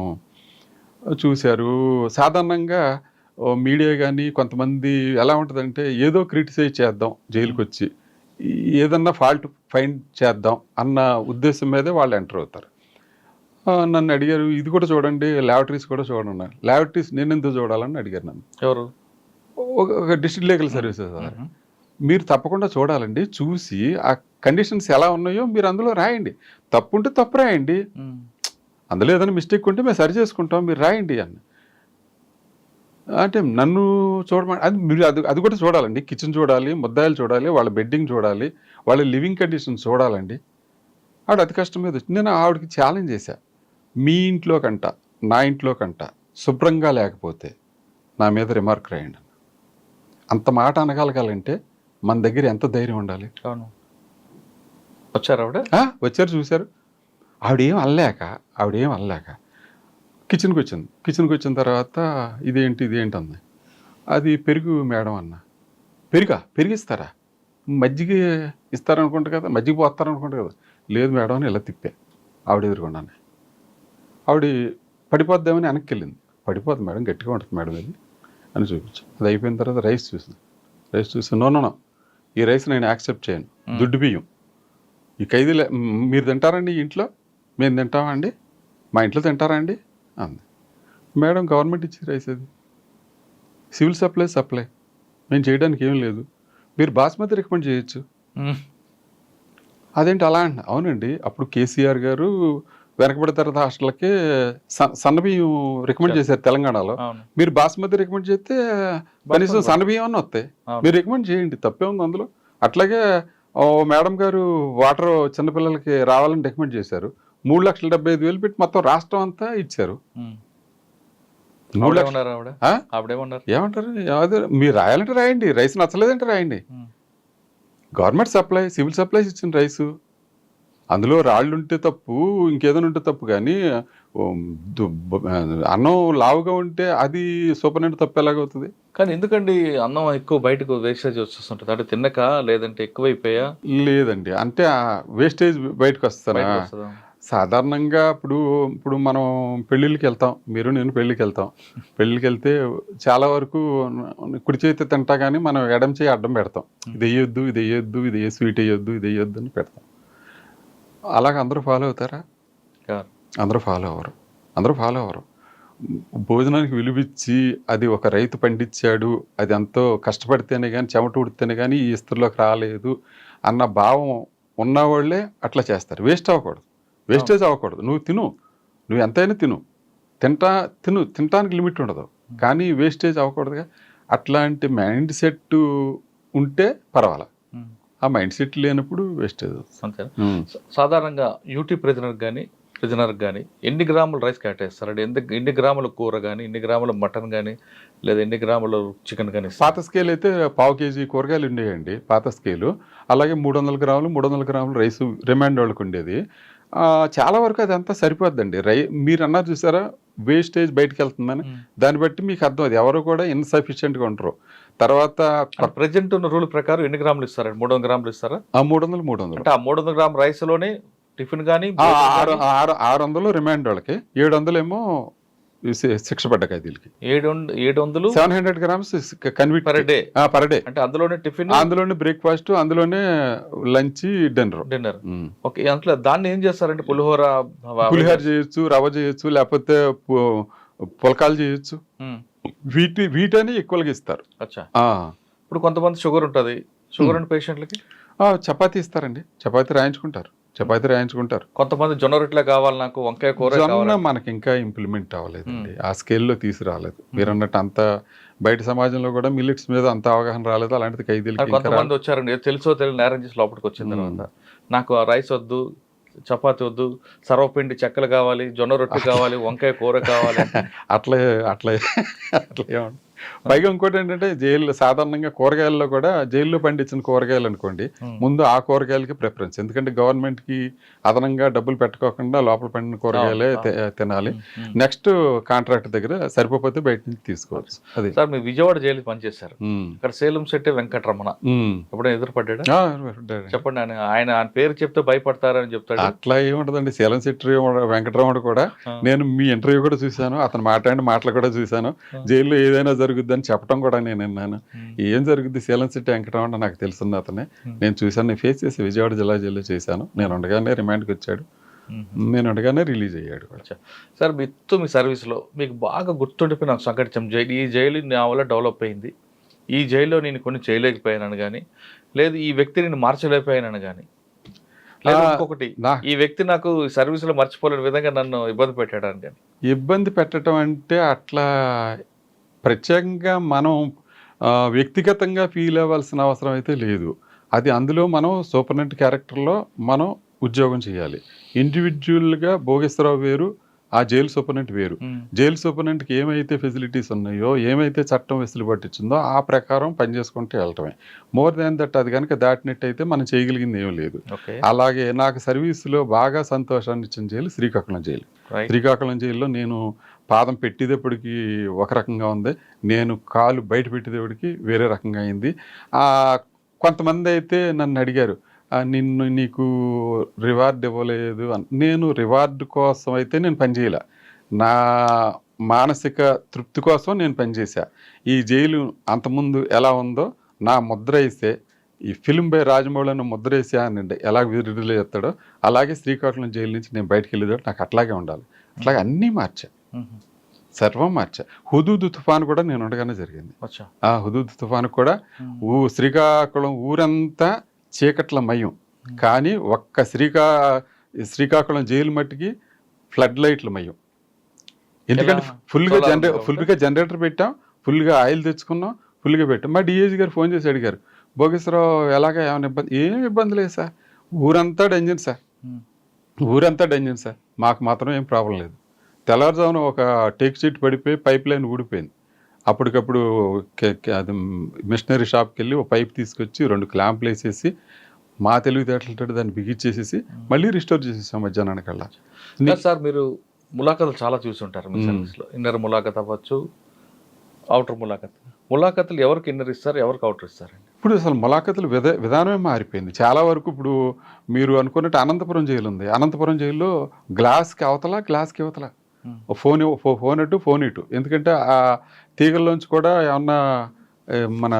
చూశారు. సాధారణంగా మీడియా కానీ కొంతమంది ఎలా ఉంటుందంటే, ఏదో క్రిటిసైజ్ చేద్దాం జైలుకి వచ్చి, ఏదన్నా ఫాల్ట్ ఫైండ్ చేద్దాం అన్న ఉద్దేశం మీదే వాళ్ళు ఎంటర్ అవుతారు. నన్ను అడిగారు, ఇది కూడా చూడండి, ల్యాబొరేటరీస్ కూడా చూడండి. ల్యాబొరేటరీస్ నేను ఎందుకు చూడాలని అడిగారు నన్ను. ఎవరు? ఒక డిస్ట్రిక్ట్ లీగల్ సర్వీసెస్ మీరు తప్పకుండా చూడాలండి, చూసి ఆ కండిషన్స్ ఎలా ఉన్నాయో మీరు అందులో రాయండి, తప్పు ఉంటే తప్పు రాయండి, అందులో ఏదైనా మిస్టేక్ ఉంటే మేము సరి చేసుకుంటాం, మీరు రాయండి అని. అంటే నన్ను చూడమని, అది మీరు అది కూడా చూడాలండి, కిచెన్ చూడాలి, ముద్దాయిలు చూడాలి, వాళ్ళ బెడ్డింగ్ చూడాలి, వాళ్ళ లివింగ్ కండిషన్స్ చూడాలండి. ఆవిడ అతి కష్టం మీద వచ్చి నేను ఆవిడకి ఛాలెంజ్ చేశా, మీ ఇంట్లో కంట నా ఇంట్లో కంట శుభ్రంగా లేకపోతే నా మీద రిమార్క్ రాయండి. అంత మాట అనగలగాలంటే మన దగ్గర ఎంత ధైర్యం ఉండాలి. అవును, వచ్చారు ఆవిడ, వచ్చారు, చూశారు. ఆవిడేం అనలేక కిచెన్కి వచ్చిన తర్వాత ఇదేంటి అంది. అది పెరుగు మేడం అన్న. పెరిగిస్తారా, మజ్జిగ ఇస్తారనుకుంటా కదా, మజ్జిగ పోస్తారనుకుంటా కదా. లేదు మేడం అని ఇలా తిప్పా ఆవిడ ఎదురుకున్నాను. ఆవిడ పడిపోద్దామని వెనక్కి వెళ్ళింది. పడిపోద్ది మేడం, గట్టిగా ఉంటుంది మేడం ఇది అని చూపించాను. అది అయిపోయిన తర్వాత రైస్ చూసి నో, ఈ రైస్ నేను యాక్సెప్ట్ చేయను, దుడ్డు బియ్యం ఈ ఖైదీలే మీరు తింటారండి ఈ ఇంట్లో, మేము తింటామా అండి, మా ఇంట్లో తింటారా అండి అంది. మేడం గవర్నమెంట్ ఇచ్చే రైస్ అది, సివిల్ సప్లై మేము చేయడానికి ఏం లేదు, మీరు బాస్మతి రికమెండ్ చేయొచ్చు. అదేంటి అలా అండి? అవునండి, అప్పుడు కేసీఆర్ గారు వెనకబడిన హాస్టల్కి సన్నబియ్యం రికమెండ్ చేశారు తెలంగాణలో. మీరు బాస్మతి రికమెండ్ చేస్తే కనీసం సన్నబియ్యం అన్న వస్తాయి, మీరు రికమెండ్ చేయండి, తప్పే ఉంది అందులో. అట్లాగే మేడం గారు వాటర్ చిన్నపిల్లలకి రావాలని రికమెండ్ చేశారు, 3,75,000 పెట్టి మొత్తం రాష్ట్రం అంతా ఇచ్చారు. ఏమంటారు, మీరు రాయాలంటే రాయండి, రైస్ నచ్చలేదంటే రాయండి. గవర్నమెంట్ సప్లై, సివిల్ సప్లైస్ ఇచ్చిన రైసు, అందులో రాళ్ళు ఉంటే తప్పు, ఇంకేదైనా ఉంటే తప్పు, కానీ అన్నం లావుగా ఉంటే అది సూపరింటెండెంట్ తప్పు ఎలాగవుతుంది? కానీ ఎందుకండి అన్నం ఎక్కువ బయటకు వేస్టేజ్ వచ్చేస్తుంటుంది, అంటే తిన్నక లేదంటే ఎక్కువైపోయా? లేదండి, అంటే వేస్టేజ్ బయటకు వస్తారా? సాధారణంగా ఇప్పుడు మనం పెళ్ళిళ్ళకి వెళ్తాం, మీరు నేను పెళ్ళికి వెళ్తే చాలా వరకు కుడి చేతి తింటా కానీ మనం ఎడం చేయి అడ్డం పెడతాం, ఇది వేయొద్దు, ఇది స్వీట్ వేయొద్దు, ఇది వేయొద్దు అని పెడతాం. అలాగ అందరూ ఫాలో అవుతారా? కాదు. అందరూ ఫాలో అవ్వరు. భోజనానికి విలువిచ్చి అది ఒక రైతు పండించాడు, అది ఎంతో కష్టపడితేనే కానీ చెమట ఉడితేనే కానీ ఈ ఇస్త్రీలోకి రాలేదు అన్న భావం ఉన్నవాళ్ళే అట్లా చేస్తారు. వేస్టేజ్ అవ్వకూడదు. నువ్వు తిను, నువ్వు ఎంతైనా తిను, తినటానికి లిమిట్ ఉండదు, కానీ వేస్టేజ్ అవ్వకూడదుగా. అట్లాంటి మైండ్ సెట్ ఉంటే పర్వాలా. ఆ మైండ్ సెట్ లేనప్పుడు వేస్టేజ్ అంతే. సాధారణంగా యూటీ ప్రిజనర్ కానీ ఎన్ని గ్రాముల రైస్ కేటాయిస్తారండి? ఎన్ని గ్రాముల కూర కానీ, ఎన్ని గ్రాముల మటన్ కానీ, లేదా ఎన్ని గ్రాముల చికెన్ కానీ? పాత స్కేల్ అయితే 1/2 కేజీ కూరగాయలు ఉండేయండి పాత స్కేలు. అలాగే 300 గ్రాములు రైస్ రిమైండ్ వాళ్ళకి ఉండేది. చాలా వరకు అదంతా సరిపోద్దండి. మీరు అన్నారు చూసారా వేస్టేజ్ బయటకు వెళ్తుందని, దాన్ని బట్టి మీకు అర్థం. అది ఎవరు కూడా ఇన్సఫిషియెంట్గా ఉంటారు. తర్వాత ప్రెజెంట్ ఉన్న రూల్ ప్రకారం ఎన్ని గ్రాములు ఇస్తారండి? 300 గ్రాములు ఇస్తారా? 300 అంటే ఆ 300 గ్రాముల రైస్లోనే టిఫిన్ కానీ 600 రిమైండ్ వాళ్ళకి, 700 ఏమో శిక్ష పడ్డ ఖైదీలకి. 700 700 గ్రామ్స్ కన్విట్ పర్ డే. అంటే అందులోనే టిఫిన్, అందులోనే బ్రేక్ఫాస్ట్, అందులోనే లంచ్, డిన్నర్. ఓకే. అందులో దాన్ని ఏం చేస్తారంటే పులిహోర చేయొచ్చు, రవ్వ చేయొచ్చు, లేకపోతే పులకాలు చేయొచ్చు. వీటని ఎక్కువగా ఇస్తారు. ఇప్పుడు కొంతమంది షుగర్ ఉంటుంది, షుగర్ ఉన్న పేషెంట్లకి చపాతీ ఇస్తారండి. చపాతీ రాయించుకుంటారు. కొంతమంది జొన్న రొట్టెలే కావాలి నాకు, వంకాయ కూర కావాలి. మనకి ఇంకా ఇంప్లిమెంట్ అవ్వలేదండి, ఆ స్కేల్లో తీసుకురాలేదు. మీరు అన్నట్టు అంత బయట సమాజంలో కూడా మిల్లెట్స్ మీద అంత అవగాహన రాలేదు. అలాంటిది ఖైదీలకి కొంతమంది వచ్చారండి, తెలుసో తెలియదు నేరం చేసి లోపలికి వచ్చిన తర్వాత నాకు రైస్ వద్దు, చపాతి వద్దు, సర్వపిండి చెక్కలు కావాలి, జొన్న రొట్టె కావాలి, వంకాయ కూర కావాలి. అట్లా పైగా ఇంకోటి ఏంటంటే సాధారణంగా కూరగాయల్లో కూడా జైల్లో పండించిన కూరగాయలు అనుకోండి, ముందు ఆ కూరగాయలకి ప్రిఫరెన్స్. ఎందుకంటే గవర్నమెంట్ కి అదనంగా డబ్బులు పెట్టుకోకుండా లోపల పండిన కూరగాయలే తినాలి. నెక్స్ట్ కాంట్రాక్ట్ దగ్గర సరిపోతే బయట నుంచి తీసుకోవచ్చు. అది సార్ మీరు విజయవాడ జైలు పనిచేశారు, ఇక్కడ సేలం శెట్టి వెంకటరమణ ఎప్పుడైనా ఎదురుపడ్డా? చెప్పండి. ఆయన పేరు చెప్తే భయపడతారని చెప్తాడు. అట్లా ఏముంటదండి. సేలం శెట్టి వెంకటరమణ కూడా నేను మీ ఇంటర్వ్యూ కూడా చూశాను, అతను మాట్లాడిన మాటలు కూడా చూశాను. జైల్లో ఏదైనా జరుగుద్దని చెప్పడం కూడా నేను విన్నాను. ఏం జరుగుద్ది సేలం శెట్టి వెంకటరమణ నాకు తెలుసుంది అతనే. నేను చూశాను, నేను ఫేస్ చేసి విజయవాడ జిల్లా జైల్లో చేశాను. నేను ఉండగానే రిమాండ్కి వచ్చాడు, నేను ఉండగానే రిలీజ్ అయ్యాడు. సార్ మీ సర్వీస్లో మీకు బాగా గుర్తుండిపోయిన నాకు సంఘటన, ఈ జైలు నా వల్ల డెవలప్ అయింది, ఈ జైల్లో నేను కొన్ని చేయలేకపోయానని కానీ, లేదు ఈ వ్యక్తి నేను మార్చలేకపోయానని కానీ, లేదు ఇంకొకటి ఈ వ్యక్తి నాకు సర్వీస్లో మర్చిపోలేని విధంగా నన్ను ఇబ్బంది పెట్టాడని కానీ? ఇబ్బంది పెట్టడం అంటే అట్లా ప్రత్యేకంగా మనం వ్యక్తిగతంగా ఫీల్ అవ్వాల్సిన అవసరం అయితే లేదు. అది అందులో మనం సూపరింటెండెంట్ క్యారెక్టర్లో మనం ఉద్యోగం చేయాలి. ఇండివిజువల్గా భోగేశ్వరరావు వేరు, ఆ జైలు సూపరింటెండెంట్ వేరు. జైలు సూపరింటెండెంట్కి ఏమైతే ఫెసిలిటీస్ ఉన్నాయో, ఏమైతే చట్టం వెసులుబాటు ఇచ్చిందో ఆ ప్రకారం పనిచేసుకుంటూ వెళ్ళటమే. మోర్ దాన్ దట్ అది కనుక దాటినట్టయితే మనం చేయగలిగింది ఏం లేదు. అలాగే నాకు సర్వీసులో బాగా సంతోషాన్ని ఇచ్చిన జైలు శ్రీకాకుళం జైలు. శ్రీకాకుళం జైల్లో నేను పాదం పెట్టేటప్పటికి ఒక రకంగా ఉంది, నేను కాలు బయట పెట్టేటప్పటికి వేరే రకంగా అయింది. కొంతమంది అయితే నన్ను అడిగారు, నీకు రివార్డ్ ఇవ్వలేదు అని. నేను రివార్డ్ కోసం అయితే నేను పనిచేయలే, నా మానసిక తృప్తి కోసం నేను పనిచేశా. ఈ జైలు అంతకుముందు ఎలా ఉందో నా ముద్ర వేస్తే, ఈ ఫిల్మ్ బై రాజమౌళి అన్న ముద్ర వేసా అని ఎలా విడుదల చేస్తాడో అలాగే శ్రీకాకుళం జైలు నుంచి నేను బయటకు వెళ్ళేదాడు నాకు అట్లాగే ఉండాలి. అట్లాగే అన్నీ మార్చా, సర్వం మార్చా. హుదూద్ తుఫాను కూడా నేను ఉండగానే జరిగింది. ఆ హుదూద్ తుఫాను కూడా శ్రీకాకుళం ఊరంతా చీకట్ల మయం, కానీ ఒక్క శ్రీకాకుళం జైలు మట్టికి ఫ్లడ్ లైట్ల మయం. ఎందుకంటే ఫుల్గా జనరేటర్ పెట్టాం, ఫుల్గా ఆయిల్ తెచ్చుకున్నాం, ఫుల్గా పెట్టాం. మా డిఏజీ గారు ఫోన్ చేసి అడిగారు, భోగేశ్వరరావు ఎలాగా ఏమైనా ఇబ్బంది? ఏం ఇబ్బంది లేదు సార్, ఊరంతా డేంజర్ సార్, మాకు మాత్రం ఏం ప్రాబ్లం లేదు. తెల్లవారుజామున ఒక టేక్ షీట్ పడిపోయి పైప్ లైన్ ఊడిపోయింది. అప్పటికప్పుడు అది మిషనరీ షాప్కి వెళ్ళి ఒక పైప్ తీసుకొచ్చి 2 క్లాంప్లు వేసేసి మా తెలివితేటలతో దాన్ని బిగించేసేసి మళ్ళీ రిస్టోర్ చేసేసాం మధ్యాహ్నానికల్లా. సార్ మీరు ములాఖతులు చాలా చూసుంటారు మీ సర్వీస్లో, ఇన్నర్ ములాఖత్ అవ్వచ్చు, అవుటర్ ములాఖతులు ఎవరికి ఇన్నర్ ఇస్తారు, ఎవరికి అవుటర్ ఇస్తారండి? ఇప్పుడు అసలు ములాఖతులు విధానమే మారిపోయింది చాలా వరకు. ఇప్పుడు మీరు అనుకున్నట్టు అనంతపురం జైలు ఉంది, అనంతపురం జైల్లో గ్లాస్కి అవతల ఫోన్ అటు ఫోన్ ఇటు. ఎందుకంటే ఆ తీగల్లోంచి కూడా ఏమన్నా మన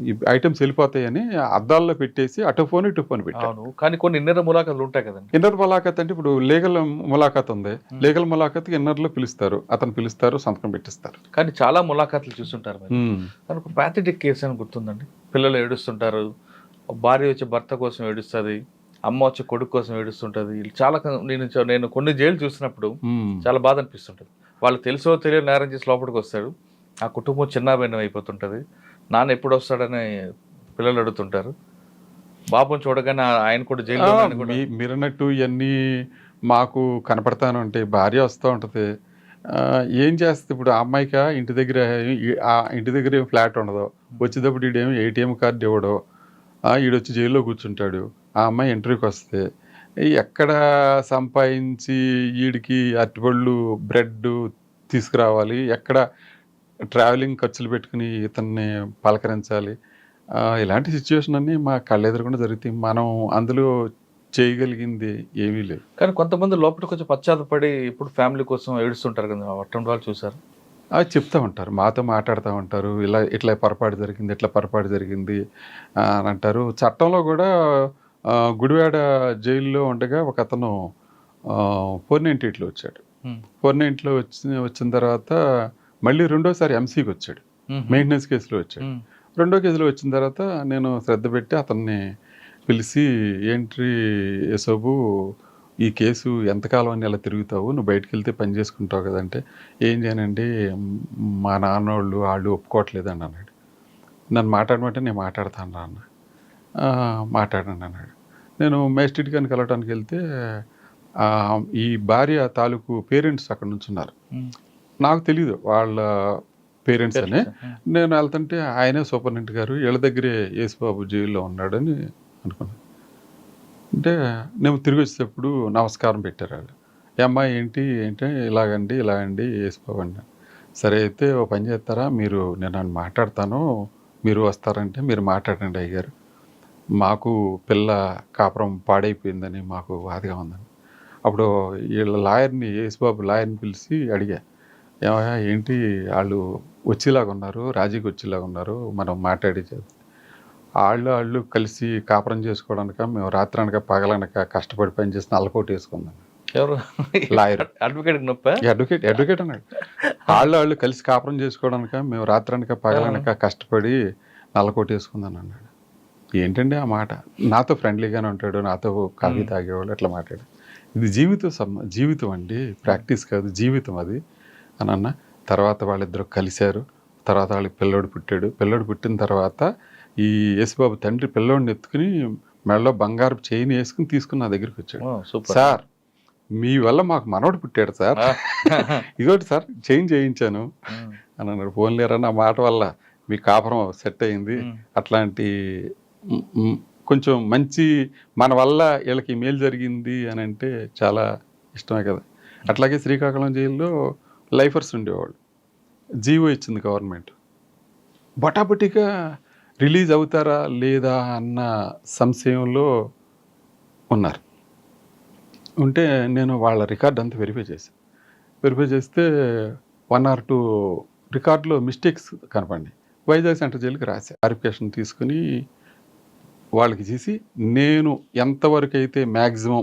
ఈ ఐటమ్స్ వెళ్ళిపోతాయని అద్దాల్లో పెట్టేసి అటు ఫోన్ ఇటు ఫోన్ పెట్టారు. అవును, కానీ కొన్ని ఇన్నర ములాఖతులు ఉంటాయి కదండి. ఇన్నర్ ములాఖత్ అంటే ఇప్పుడు లీగల్ ములాఖత్ ఉంది. లీగల్ ములాఖత్ ఇన్నర్లో పిలుస్తారు, అతను పిలుస్తారు, సంతకం పెట్టిస్తారు. కానీ చాలా ములాఖతులు చూస్తుంటారు మీరు. కానీ ఒక ప్యాథెటిక్ కేసు అని గుర్తుందండి. పిల్లలు ఏడుస్తుంటారు, భార్య వచ్చి భర్త కోసం ఏడుస్తుంది, అమ్మ వచ్చి కొడుకు కోసం ఏడుస్తుంటుంది. చాలా నేను కొన్ని జైలు చూసినప్పుడు చాలా బాధ అనిపిస్తుంటుంది. వాళ్ళు తెలుసో తెలియని నేరం చేసి లోపలికి వస్తాడు, ఆ కుటుంబం చిన్నాభిన్నం అయిపోతుంటుంది. నాన్న ఎప్పుడు వస్తాడని పిల్లలు అడుగుతుంటారు. బాబుని చూడగానే ఆయన కూడా జైల్లో మీరు అన్నట్టు ఇవన్నీ మాకు కనపడతాను అంటే భార్య వస్తూ ఉంటుంది. ఏం చేస్తుంది ఇప్పుడు ఆ అమ్మాయికి ఇంటి దగ్గర ఏం ఫ్లాట్ ఉండదు, వచ్చేటప్పుడు ఈడేమో ఏటీఎం కార్డు ఇవ్వడు, ఈడొచ్చి జైల్లో కూర్చుంటాడు. ఆ అమ్మాయి ఇంటర్వ్యూకి వస్తే ఎక్కడ సంపాదించి వీడికి అరటిపళ్ళు బ్రెడ్ తీసుకురావాలి, ఎక్కడ ట్రావెలింగ్ ఖర్చులు పెట్టుకుని ఇతన్ని పలకరించాలి. ఇలాంటి సిచ్యువేషన్ అన్నీ మా కళ్ళెదురకుండా జరుగుతాయి. మనం అందులో చేయగలిగింది ఏమీ లేదు. కానీ కొంతమంది లోపలికి వచ్చి పశ్చాత్తపడి ఇప్పుడు ఫ్యామిలీ కోసం ఏడుస్తుంటారు కదా, అటువంటి వాళ్ళు చూసారు? చెప్తూ ఉంటారు, మాతో మాట్లాడుతూ ఉంటారు. ఇట్లా పొరపాటు జరిగింది, ఇట్లా పొరపాటు జరిగింది అని అంటారు. చట్టంలో కూడా గుడివాడ జైల్లో ఉండగా ఒక అతను 498లో వచ్చాడు. 498లో వచ్చిన తర్వాత మళ్ళీ రెండోసారి ఎంసీకి వచ్చాడు, మెయింటెనెన్స్ కేసులో వచ్చాడు. రెండో కేసులో వచ్చిన తర్వాత నేను శ్రద్ధ పెట్టి అతన్ని పిలిచి, ఏంటి యశోబు ఈ కేసు ఎంతకాలం అని ఇలా తిరుగుతావు, నువ్వు బయటికి వెళ్తే పని చేసుకుంటావు కదంటే, ఏం చేయనండి మా నాన్నోళ్ళు వాళ్ళు ఒప్పుకోవట్లేదండి అన్నాడు. నన్ను మాట్లాడమంటే నేను మాట్లాడతాను అన్న. మాట్లాడండి అన్నాడు. నేను మేజిస్ట్రేట్ గారిని కలవడానికి వెళ్తే ఈ భార్య తాలూకు పేరెంట్స్ అక్కడ నుంచి ఉన్నారు. నాకు తెలీదు వాళ్ళ పేరెంట్స్ అని. నేను వెళ్తుంటే ఆయనే సూపరింటెండెంట్ గారు, వీళ్ళ దగ్గరే యేసుబాబు జైల్లో ఉన్నాడని అనుకున్నాను. అంటే నేను తిరిగి వచ్చేటప్పుడు నమస్కారం పెట్టారు వాళ్ళు. ఈ అమ్మాయి ఏంటి ఇలాగండి యేసుబాబు అండి. సరే అయితే ఓ పని చేస్తారా, నేను మాట్లాడతాను, మీరు వస్తారంటే మీరు మాట్లాడండి అయ్యారు, మాకు పిల్ల కాపురం పాడైపోయిందని మాకు బాధగా ఉందని. అప్పుడు వీళ్ళ లాయర్ని, యేసుబాబు లాయర్ని పిలిచి అడిగా, ఏమయ్యా ఏంటి వాళ్ళు వచ్చేలాగా ఉన్నారు, రాజీకి వచ్చేలాగా ఉన్నారు, మనం మాట్లాడి వాళ్ళు కలిసి కాపురం చేసుకోవడానిక, మేము రాత్రి అనక పగలనక కష్టపడి పనిచేసి నల్లకోట వేసుకుందాం. ఎవరు? లాయర్. అడ్వకేట్ అన్నాడు. వాళ్ళు కలిసి కాపురం చేసుకోవడానిక, మేము రాత్రి అనక పగలనక కష్టపడి నల్లకోట వేసుకుందాం అన్నాడు. ఏంటండి ఆ మాట? నాతో ఫ్రెండ్లీగానే ఉంటాడు, నాతో కాఫీ తాగేవాడు, అట్లా మాట్లాడు. ఇది జీవితం అండి, ప్రాక్టీస్ కాదు, జీవితం అది అని అన్న. తర్వాత వాళ్ళిద్దరు కలిశారు. తర్వాత వాళ్ళకి పిల్లోడు పుట్టిన తర్వాత ఈ యేసుబాబు తండ్రి పిల్లోడిని ఎత్తుకుని మెడలో బంగారు చైన్ వేసుకుని తీసుకుని నా దగ్గరికి వచ్చాడు. సార్ మీ వల్ల మాకు మనవడు పుట్టాడు సార్, ఇదోటి సార్ చైన్ చేయించాను అని అన్నాడు. ఫోన్ లేరా, నా మాట వల్ల మీ కాపురం సెట్ అయింది, అట్లాంటి కొంచెం మంచి మన వల్ల వీళ్ళకి మేలు జరిగింది అని అంటే చాలా ఇష్టమే కదా. అట్లాగే శ్రీకాకుళం జైల్లో లైఫర్స్ ఉండేవాళ్ళు, జీవో ఇచ్చింది గవర్నమెంట్, బొటాబొటిగా రిలీజ్ అవుతారా లేదా అన్న సంశయంలో ఉన్నారు. ఉంటే నేను వాళ్ళ రికార్డ్ అంతా వెరిఫై చేస్తే 1 or 2 రికార్డులో మిస్టేక్స్ కనపడి వైజాగ్ సెంట్రల్ జైలుకి రాశా. క్లారిఫికేషన్ తీసుకుని వాళ్ళకి చేసి, నేను ఎంతవరకు అయితే మ్యాక్సిమం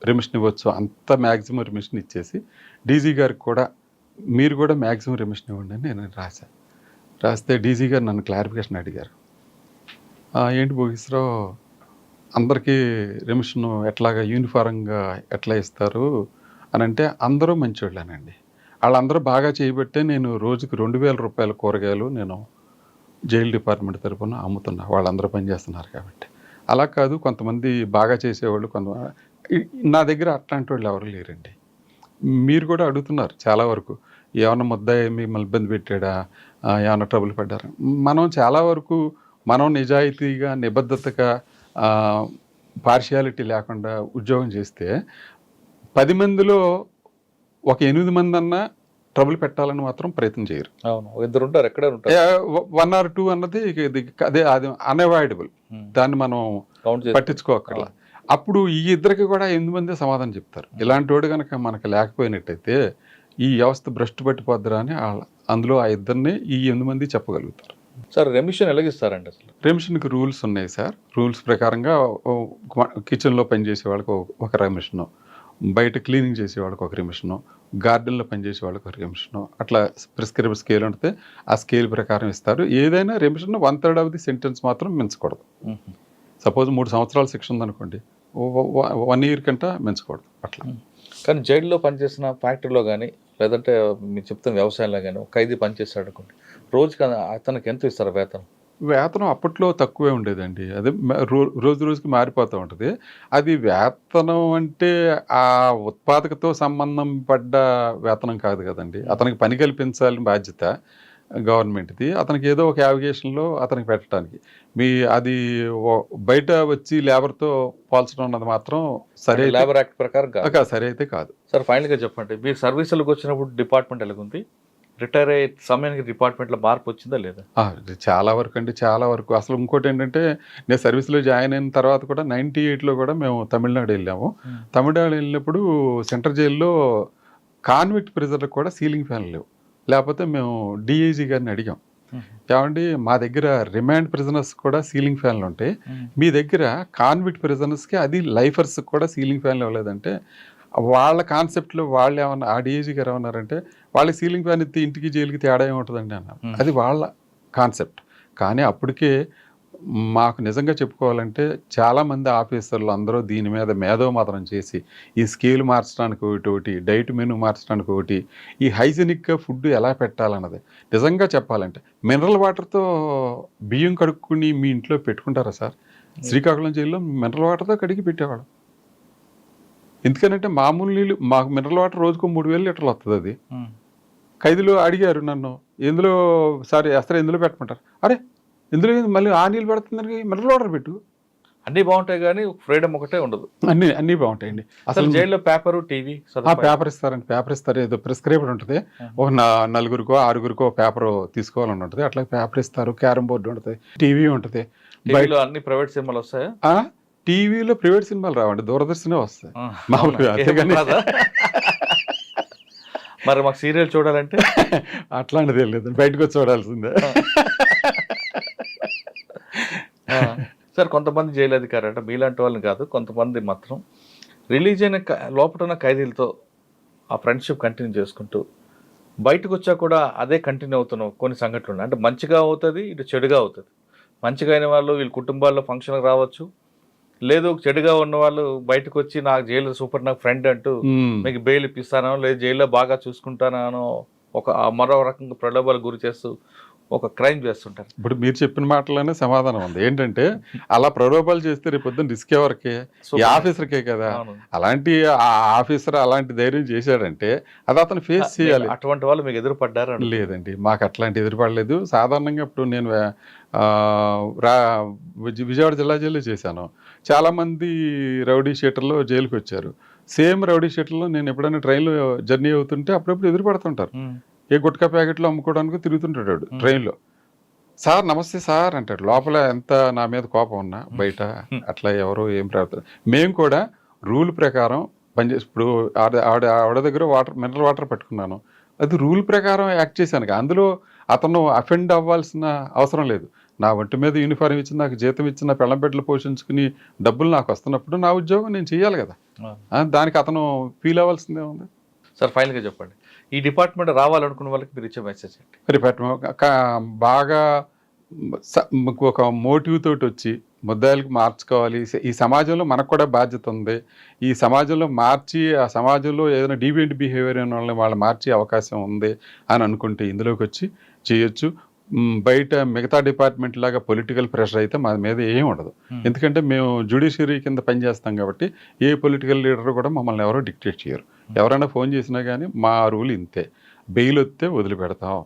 రెమిషన్ ఇవ్వచ్చు అంత మ్యాక్సిమం రెమిషన్ ఇచ్చేసి, డీజీ గారికి కూడా మీరు కూడా మ్యాక్సిమం రెమిషన్ ఇవ్వండి అని నేను రాస్తే డీజీ గారు నన్ను క్లారిఫికేషన్ అడిగారు. ఏంటి భోగేశ్వరరావు, అందరికీ రెమిషన్ ఎట్లాగా యూనిఫారంగా ఎట్లా ఇస్తారు అని అంటే, అందరూ మంచివాళ్ళేనండి, వాళ్ళందరూ బాగా చేయబట్టే నేను రోజుకి 2,000 రూపాయల కూరగాయలు నేను జైలు డిపార్ట్మెంట్ తరఫున అమ్ముతున్నా, వాళ్ళందరూ పనిచేస్తున్నారు కాబట్టి. అలా కాదు, కొంతమంది బాగా చేసేవాళ్ళు, నా దగ్గర అట్లాంటి వాళ్ళు ఎవరు లేరండి. మీరు కూడా అడుగుతున్నారు చాలా వరకు, ఏమన్నా ముద్దాయి మిమ్మల్ని ఇబ్బంది పెట్టాడా, ఏమన్నా ట్రబుల్ పడ్డారా. మనం చాలా వరకు మనం నిజాయితీగా, నిబద్ధతగా, పార్షియాలిటీ లేకుండా ఉద్యోగం చేస్తే 10 మందిలో ఒక 8 మంది అన్నా ట్రబుల్ పెట్టాలని మాత్రం ప్రయత్నం చేయరు. అవును, ఇద్దరు ఉంటారు, ఎక్కడ ఉంటారు. 1 or 2 అన్నది అది అన్అవాయిడబుల్, దాన్ని మనం పట్టించుకోకర్లా. అప్పుడు ఈ ఇద్దరికి కూడా 8 మందే సమాధానం చెప్తారు. ఇలాంటి వాడు కనుక మనకు లేకపోయినట్టయితే ఈ వ్యవస్థ భ్రష్టు పట్టిపోద్దురా అని అందులో ఆ ఇద్దరిని ఈ 8 మంది చెప్పగలుగుతారు. సార్ రెమిషన్ ఎలాగిస్తారండి అసలు? రెమిషన్కి రూల్స్ ఉన్నాయి సార్. రూల్స్ ప్రకారంగా కిచెన్లో పనిచేసే వాళ్ళకి ఒక రెమిషను, బయట క్లీనింగ్ చేసే వాళ్ళకి ఒక రెమిషను, గార్డెన్లో పనిచేసే వాళ్ళకి ఒక రెమిషను, అట్లా ప్రిస్క్రైబ్ స్కేల్ ఉంటుంది. ఆ స్కేల్ ప్రకారం ఇస్తారు. ఏదైనా రెమిషన్ 1/3 ఆఫ్ ది సెంటెన్స్ మాత్రం మించకూడదు. సపోజ్ 3 సంవత్సరాల శిక్ష ఉందనుకోండి, 1 ఇయర్ కంటే మించకూడదు అట్లా. కానీ జైల్లో పనిచేసిన ఫ్యాక్టరీలో కానీ లేదంటే మీరు చెప్తున్న వ్యవసాయంలో కానీ ఒక ఖైదీ పనిచేస్తాడు అనుకోండి, రోజుకి అతనికి ఎంత ఇస్తారు వేతనం? వేతనం అప్పట్లో తక్కువే ఉండేదండి. అదే రోజు రోజుకి మారిపోతూ ఉంటుంది. అది వేతనం అంటే ఆ ఉత్పాదకతో సంబంధం పడ్డ వేతనం కాదు కదండి. అతనికి పని కల్పించాలని బాధ్యత గవర్నమెంట్ది. అతనికి ఏదో ఒక యావిగేషన్లో అతనికి పెట్టడానికి అది బయట వచ్చి లేబర్తో పోల్చడం అన్నది మాత్రం సరే లేబర్ యాక్ట్ ప్రకారం కాదు. సరే అయితే కాదు. సార్ ఫైనల్గా చెప్పండి, మీరు సర్వీసులకు వచ్చినప్పుడు డిపార్ట్మెంట్ ఎలాగుంది? రిటైర్ అయ్యే సమయానికి డిపార్ట్మెంట్లో మార్పు వచ్చిందా లేదా? చాలా వరకు అండి, చాలా వరకు. అసలు ఇంకోటి ఏంటంటే, నేను సర్వీస్లో జాయిన్ అయిన తర్వాత కూడా 98లో కూడా మేము తమిళనాడు వెళ్ళాము. తమిళనాడు వెళ్ళినప్పుడు సెంట్రల్ జైల్లో కాన్విక్ట్ ప్రిజన్లకు కూడా సీలింగ్ ఫ్యాన్లు లేవు. లేకపోతే మేము డిఐజీ గారిని అడిగాం, ఏమండి మా దగ్గర రిమాండ్ ప్రిజనర్స్ కూడా సీలింగ్ ఫ్యాన్లు ఉంటాయి, మీ దగ్గర కాన్విక్ట్ ప్రిజనర్స్కి అది లైఫర్స్కి కూడా సీలింగ్ ఫ్యాన్లు ఇవ్వలేదంటే, వాళ్ళ కాన్సెప్ట్లో వాళ్ళు ఏమన్నా ఆ డిఐజీ గారు ఏమన్నారంటే, వాళ్ళ సీలింగ్ ఫ్యాన్ ఎత్తి ఇంటికి జైలుకి తేడా ఏముంటుందండి అన్నారు. అది వాళ్ళ కాన్సెప్ట్. కానీ అప్పటికే మాకు నిజంగా చెప్పుకోవాలంటే చాలామంది ఆఫీసర్లు అందరూ దీని మీద మేధోమథనం చేసి ఈ స్కేల్ మార్చడానికి ఒకటి, డైట్ మెనూ మార్చడానికి ఒకటి, ఈ హైజెనిక్గా ఫుడ్ ఎలా పెట్టాలన్నది నిజంగా చెప్పాలంటే మినరల్ వాటర్తో బియ్యం కడుక్కుని మీ ఇంట్లో పెట్టుకుంటారా సార్? శ్రీకాకుళం జైల్లో మినరల్ వాటర్తో కడిగి పెట్టేవాడు. ఎందుకనంటే మామూలు నీళ్ళు, మాకు మినరల్ వాటర్ రోజుకు 3000 లీటర్లు వస్తుంది. అది ఖైదీలు అడిగారు నన్ను, ఎందులో సార్ అసలు ఎందులో పెట్టమంటారు? అరే ఇందులో మళ్ళీ ఆ నీళ్ళు పెడుతుందని మినరల్ వాటర్ పెట్టు. అన్నీ బాగుంటాయి కానీ ఫ్రీడమ్ ఒకటే ఉండదు. అన్నీ బాగుంటాయండి. అసలు జైల్లో పేపరు టీవీ పేపర్ ఇస్తారండి. పేపర్ ఇస్తారు, ఏదో ప్రిస్క్రైబ్డ్ ఉంటుంది. ఒక 4గురికో 6గురికో పేపర్ తీసుకోవాలని ఉంటుంది. అట్లా పేపర్ ఇస్తారు, క్యారమ్ బోర్డు ఉంటుంది, టీవీ ఉంటుంది. బయట అన్ని ప్రైవేట్ సినిమాలు వస్తాయా? టీవీలో ప్రైవేట్ సినిమాలు రావండి, దూరదర్శనే వస్తాయి మామూలుగా. అంతేగాని మరి మాకు సీరియల్ చూడాలంటే అట్లాంటిది లేదు, బయటకు వచ్చి చూడాల్సిందే. సార్ కొంతమంది జైలు అధికారులు అంటే మీలాంటి వాళ్ళని కాదు, కొంతమంది మాత్రం రిలీజ్ అయిన లోపల ఉన్న ఖైదీలతో ఆ ఫ్రెండ్షిప్ కంటిన్యూ చేసుకుంటూ బయటకు వచ్చా కూడా అదే కంటిన్యూ అవుతున్న కొన్ని సంఘటనలు ఉన్నాయి. అంటే మంచిగా అవుతుంది, ఇటు చెడుగా అవుతుంది. మంచిగా అయిన వాళ్ళు వీళ్ళ కుటుంబాల్లో ఫంక్షన్కి రావచ్చు, లేదు చెడుగా ఉన్న వాళ్ళు బయటకు వచ్చి నాకు జైలు సూపర్, నాకు ఫ్రెండ్ అంటూ మీకు బెయిల్ ఇప్పిస్తానో లేదు జైల్లో బాగా చూసుకుంటానో ఒక మరో రకంగా ప్రలోభాలకు గురి చేస్తూ ఒక క్రైమ్ చేస్తుంటారు. ఇప్పుడు మీరు చెప్పిన మాటలోనే సమాధానం ఉంది. ఏంటంటే అలా ప్రలోభాలు చేస్తే రేపు పొద్దున్న రిస్క్ ఎవరికే? ఈ ఆఫీసర్కే కదా. అలాంటి ఆఫీసర్ అలాంటి ధైర్యం చేశాడంటే అది అతను ఫేస్ చేయాలి. అటువంటి వాళ్ళు మీకు ఎదురుపడ్డారు? లేదండి, మాకు అట్లాంటి ఎదురుపడలేదు. సాధారణంగా ఇప్పుడు నేను విజయవాడ జిల్లా జైల్లో చేశాను. చాలామంది రౌడీ షీటర్లు జైలుకి వచ్చారు. సేమ్ రౌడీ షీటర్లో నేను ఎప్పుడైనా ట్రైన్లో జర్నీ అవుతుంటే అప్పుడప్పుడు ఎదురుపడుతుంటారు. ఏ గుట్కా ప్యాకెట్లో అమ్ముకోవడానికి తిరుగుతుంటాడు ట్రైన్లో. సార్ నమస్తే సార్ అంటాడు. లోపల ఎంత నా మీద కోపం ఉన్నా బయట అట్లా ఎవరో ఏం ప్రవర్తన. మేము కూడా రూల్ ప్రకారం పనిచేసి, ఇప్పుడు ఆవిడ దగ్గర మినరల్ వాటర్ పట్టుకున్నాను, అది రూల్ ప్రకారం యాక్ట్ చేశాను. అందులో అతను అఫెండ్ అవ్వాల్సిన అవసరం లేదు. నా ఒంటి మీద యూనిఫారం ఇచ్చి నాకు జీతం ఇచ్చిన పెళ్ళంబెడ్లు పోషించుకుని డబ్బులు నాకు వస్తున్నప్పుడు నా ఉద్యోగం నేను చేయాలి కదా. దానికి అతను ఫీల్ అవ్వాల్సిందే ఉంది. సార్ ఫైనల్గా చెప్పండి, ఈ డిపార్ట్మెంట్ రావాలనుకున్న వాళ్ళకి మీరు ఇచ్చే మెసేజ్ ఏంటి? డిపార్ట్మెంట్ బాగా ఒక మోటివ్ తోటి వచ్చి ముద్దాయిలకు మార్చుకోవాలి. ఈ సమాజంలో మనకు కూడా బాధ్యత ఉంది. ఈ సమాజంలో మార్చి ఆ సమాజంలో ఏదైనా డీవియంట్ బిహేవియర్ అయిన వాళ్ళని వాళ్ళు మార్చే అవకాశం ఉంది అని అనుకుంటే ఇందులోకి వచ్చి చేయొచ్చు. బయట మిగతా డిపార్ట్మెంట్ లాగా పొలిటికల్ ప్రెషర్ అయితే మా మీద ఏం ఉండదు. ఎందుకంటే మేము జ్యుడిషియరీ కింద పనిచేస్తాం కాబట్టి ఏ పొలిటికల్ లీడర్ కూడా మమ్మల్ని ఎవరో డిక్టేట్ చేయరు. ఎవరైనా ఫోన్ చేసినా కానీ మా రూల్ ఇంతే, బెయిల్ వస్తే వదిలిపెడతాం,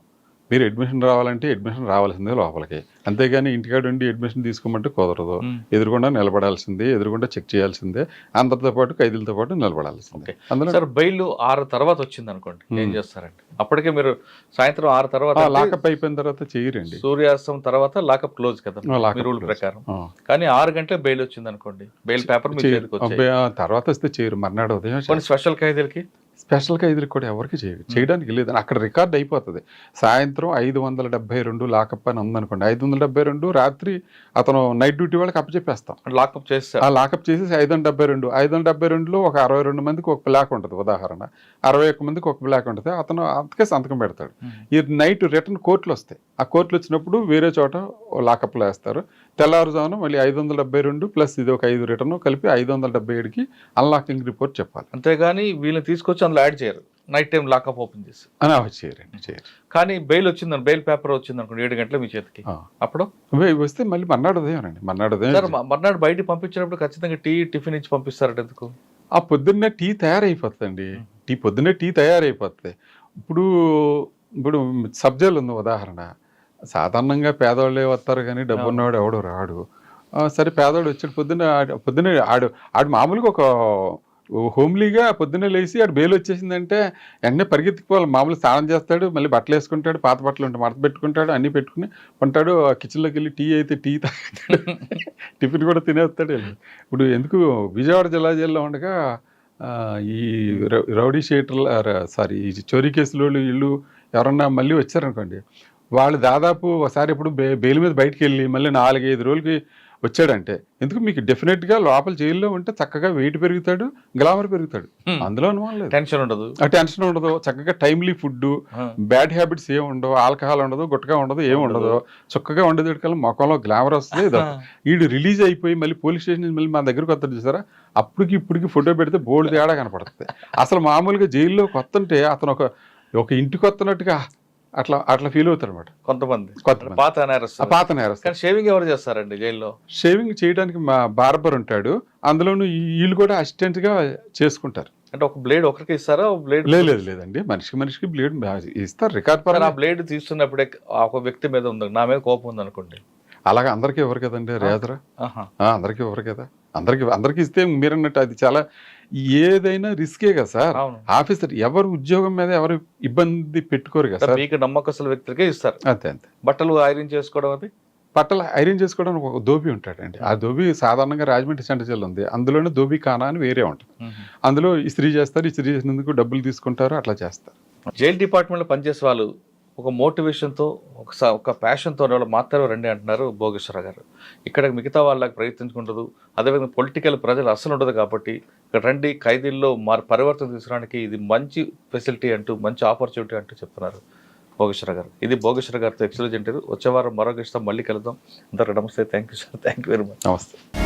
మీరు అడ్మిషన్ రావాలంటే అడ్మిషన్ రావాల్సిందే లోపలికి, అంతేగాని ఇంటికాడ ఉండి అడ్మిషన్ తీసుకోమంటే కుదరదు. ఎదురుకుండా నిలబడాల్సిందే, ఎదురుకుండా చెక్ చేయాల్సిందే, అందరితో పాటు ఖైదీలతో పాటు నిలబడాల్సిందే. అందులో సార్ బెయిల్ 6 తర్వాత వచ్చింది అనుకోండి, ఏం చేస్తారండి? అప్పటికే మీరు సాయంత్రం 6 తర్వాత లాకప్ అయిపోయిన తర్వాత చేయరండి. సూర్యాస్తం తర్వాత లాకప్ క్లోజ్ కదా రూల్ ప్రకారం. కానీ 6 గంటలకు బెయిల్ వచ్చింది అనుకోండి, బెయిల్ పేపర్ తర్వాత వస్తే చేయరు. మర్నాడు ఉదయం స్పెషల్ ఖైదీలకి స్పెషల్ ఖైదీలకు కూడా ఎవరికి చేయడానికి లేదు. అక్కడ రికార్డ్ అయిపోతుంది. సాయంత్రం 572 లాకప్ అని ఉందనుకోండి, 572 రాత్రి అతను నైట్ డ్యూటీ వాళ్ళకి అప్పచెప్పేస్తాం. లాకప్ చేస్తారు. ఆ లాకప్ చేసేసి 572లో ఒక 62 మందికి ఒక బ్లాక్ ఉంటుంది ఉదాహరణ, 61 మందికి ఒక బ్లాక్ ఉంటుంది. అతను అంతకే సంతకం పెడతాడు. ఈ నైట్ రిటర్న్ కోర్టులు వస్తాయి. ఆ కోర్టులు వచ్చినప్పుడు వేరే చోట లాకప్లో వేస్తారు. తెల్లారుజామున మళ్ళీ 572 ప్లస్ ఇది ఒక 5 రిటర్న్ కలిపి 577కి అన్లాకింగ్ రిపోర్ట్ చెప్పాలి. అంతేగాని వీళ్ళని తీసుకొచ్చి అందులో యాడ్ చేయరు. నైట్ టైం లాకప్ ఓపెన్ చేసి అని చేయరు. కానీ బెయిల్ వచ్చిందని, బెయిల్ పేపర్ వచ్చింది అనుకోండి 7 గంటల మీ చేతికి, అప్పుడు వస్తే మళ్ళీ మర్నాడు ఉదయం మర్నాడు బయటికి పంపించినప్పుడు ఖచ్చితంగా టిఫిన్ ఇచ్చి పంపిస్తారట ఎందుకు? ఆ పొద్దున్నే టీ తయారైపోతుందండి. పొద్దున్నే టీ తయారైపోతుంది. ఇప్పుడు సబ్జెక్టులు ఉంది ఉదాహరణ, సాధారణంగా పేదవాళ్ళే వస్తారు కానీ డబ్బు ఉన్నవాడు ఎవడో రాడు. సరే పేదవాడు వచ్చాడు, పొద్దున్నే ఆడు మామూలుగా ఒక హోమ్లీగా పొద్దున్నే లేచి ఆడు బెయిల్ వచ్చేసిందంటే వెంటనే పరిగెత్తిపోవాలి. మామూలు స్నానం చేస్తాడు, మళ్ళీ బట్టలు వేసుకుంటాడు, పాత బట్టలు ఉంటే మడత పెట్టుకుంటాడు, అన్నీ పెట్టుకుని ఉంటాడు. కిచెన్లోకి వెళ్ళి టీ అయితే టీ తాగుతాడు, టిఫిన్ కూడా తినేస్తాడు. ఇప్పుడు ఎందుకు విజయవాడ జిల్లా జైల్లో ఉండగా ఈ రౌడీ షీటర్లు ఈ చోరీ కేసులో వీళ్ళు ఎవరన్నా మళ్ళీ వచ్చారనుకోండి, వాళ్ళు దాదాపు ఒకసారి ఇప్పుడు బెయిల్ మీద బయటికి వెళ్ళి మళ్ళీ 4-5 రోజులకి వచ్చాడంటే ఎందుకు మీకు డెఫినెట్గా లోపల జైల్లో ఉంటే చక్కగా వెయిట్ పెరుగుతాడు, గ్లామర్ పెరుగుతాడు. అందులో అనుమానం లేదు. టెన్షన్ ఉండదు. చక్కగా టైమ్లీ ఫుడ్, బ్యాడ్ హ్యాబిట్స్ ఏమి ఉండవు, ఆల్కహాల్ ఉండదు, గుట్టగా ఉండదు, ఏమి ఉండదు. చక్కగా ఉండేది ముఖంలో గ్లామర్ వస్తుంది. వీడు రిలీజ్ అయిపోయి మళ్ళీ పోలీస్ స్టేషన్ మళ్ళీ మా దగ్గరకు వస్తాడు చూసారా, ఇప్పటికి ఫోటో పెడితే బోల్డ్ తేడా కనపడుతుంది. అసలు మామూలుగా జైల్లో కొత్తంటే అతను ఒక ఇంటికి వస్తున్నట్టుగా అట్లా ఫీల్ అవుతారు అనమాట కొంతమంది. పాత నేరస్తులు. షేవింగ్ ఎవరు చేస్తారండి జైల్లో? షేవింగ్ చేయడానికి మా బార్బర్ ఉంటాడు. అందులోనూ వీళ్ళు కూడా అసిస్టెంట్ గా చేసుకుంటారు. అంటే ఒక బ్లేడ్ ఒకరికి ఇస్తారా? బ్లేడ్ లేదండి, మనిషికి బ్లేడ్ ఇస్తారు. రికార్డ్ పరంగా బ్లేడ్ తీస్తున్నప్పుడే ఒక వ్యక్తి మీద ఉంది, నా మీద కోపం ఉంది అనుకోండి, అలాగా అందరికీ ఇవ్వరు కదండి రేజరా. అందరికీ ఇవ్వరు కదా. అందరికి ఇస్తే మీరన్నట్టు అది చాలా ఏదైనా రిస్కే కదా సార్. ఆఫీసర్ ఎవరు ఉద్యోగం మీద ఎవరు ఇబ్బంది పెట్టుకోరు కదా సార్. మీకు నమ్మకస్తుల వ్యక్తులకే ఇస్తారు. అంతే. బట్టలు ఐరన్ చేసుకోవడానికి ఒక ధోబీ ఉంటాడండి. ఆ ధోబీ సాధారణంగా రాజమండ్రి సెంటర్ జైలు ఉంది, అందులోనే ధోబీ ఖానా అని వేరే ఉంటుంది. అందులో ఇస్త్రీ చేస్తారు, ఇస్త్రీ చేసినందుకు డబ్బులు తీసుకుంటారు, అట్లా చేస్తారు. జైల్ డిపార్ట్మెంట్లో పనిచేసే వాళ్ళు ఒక మోటివేషన్తో ఒక ప్యాషన్తో వాళ్ళు మాత్రమే రండి అంటున్నారు భోగేశ్వర గారు. ఇక్కడ మిగతా వాళ్ళకి ప్రయత్నించుకుంటుంది, అదేవిధంగా పొలిటికల్ ప్రజలు అస్సలు ఉండదు కాబట్టి ఇక్కడ రండి, ఖైదీల్లో పరివర్తన తీసుకురావడానికి ఇది మంచి ఫెసిలిటీ అంటూ, మంచి ఆపర్చునిటీ అంటూ చెప్తున్నారు భోగేశ్వర గారు. ఇది భోగేశ్వర గారితో ఎక్స్క్లూజివ్ ఇంటర్వ్యూ. వచ్చే వారం మరో గెస్ట్తో మళ్ళీ కలుద్దాం. అందరూ నమస్తే. Thank you sir. Thank you very much. నమస్తే.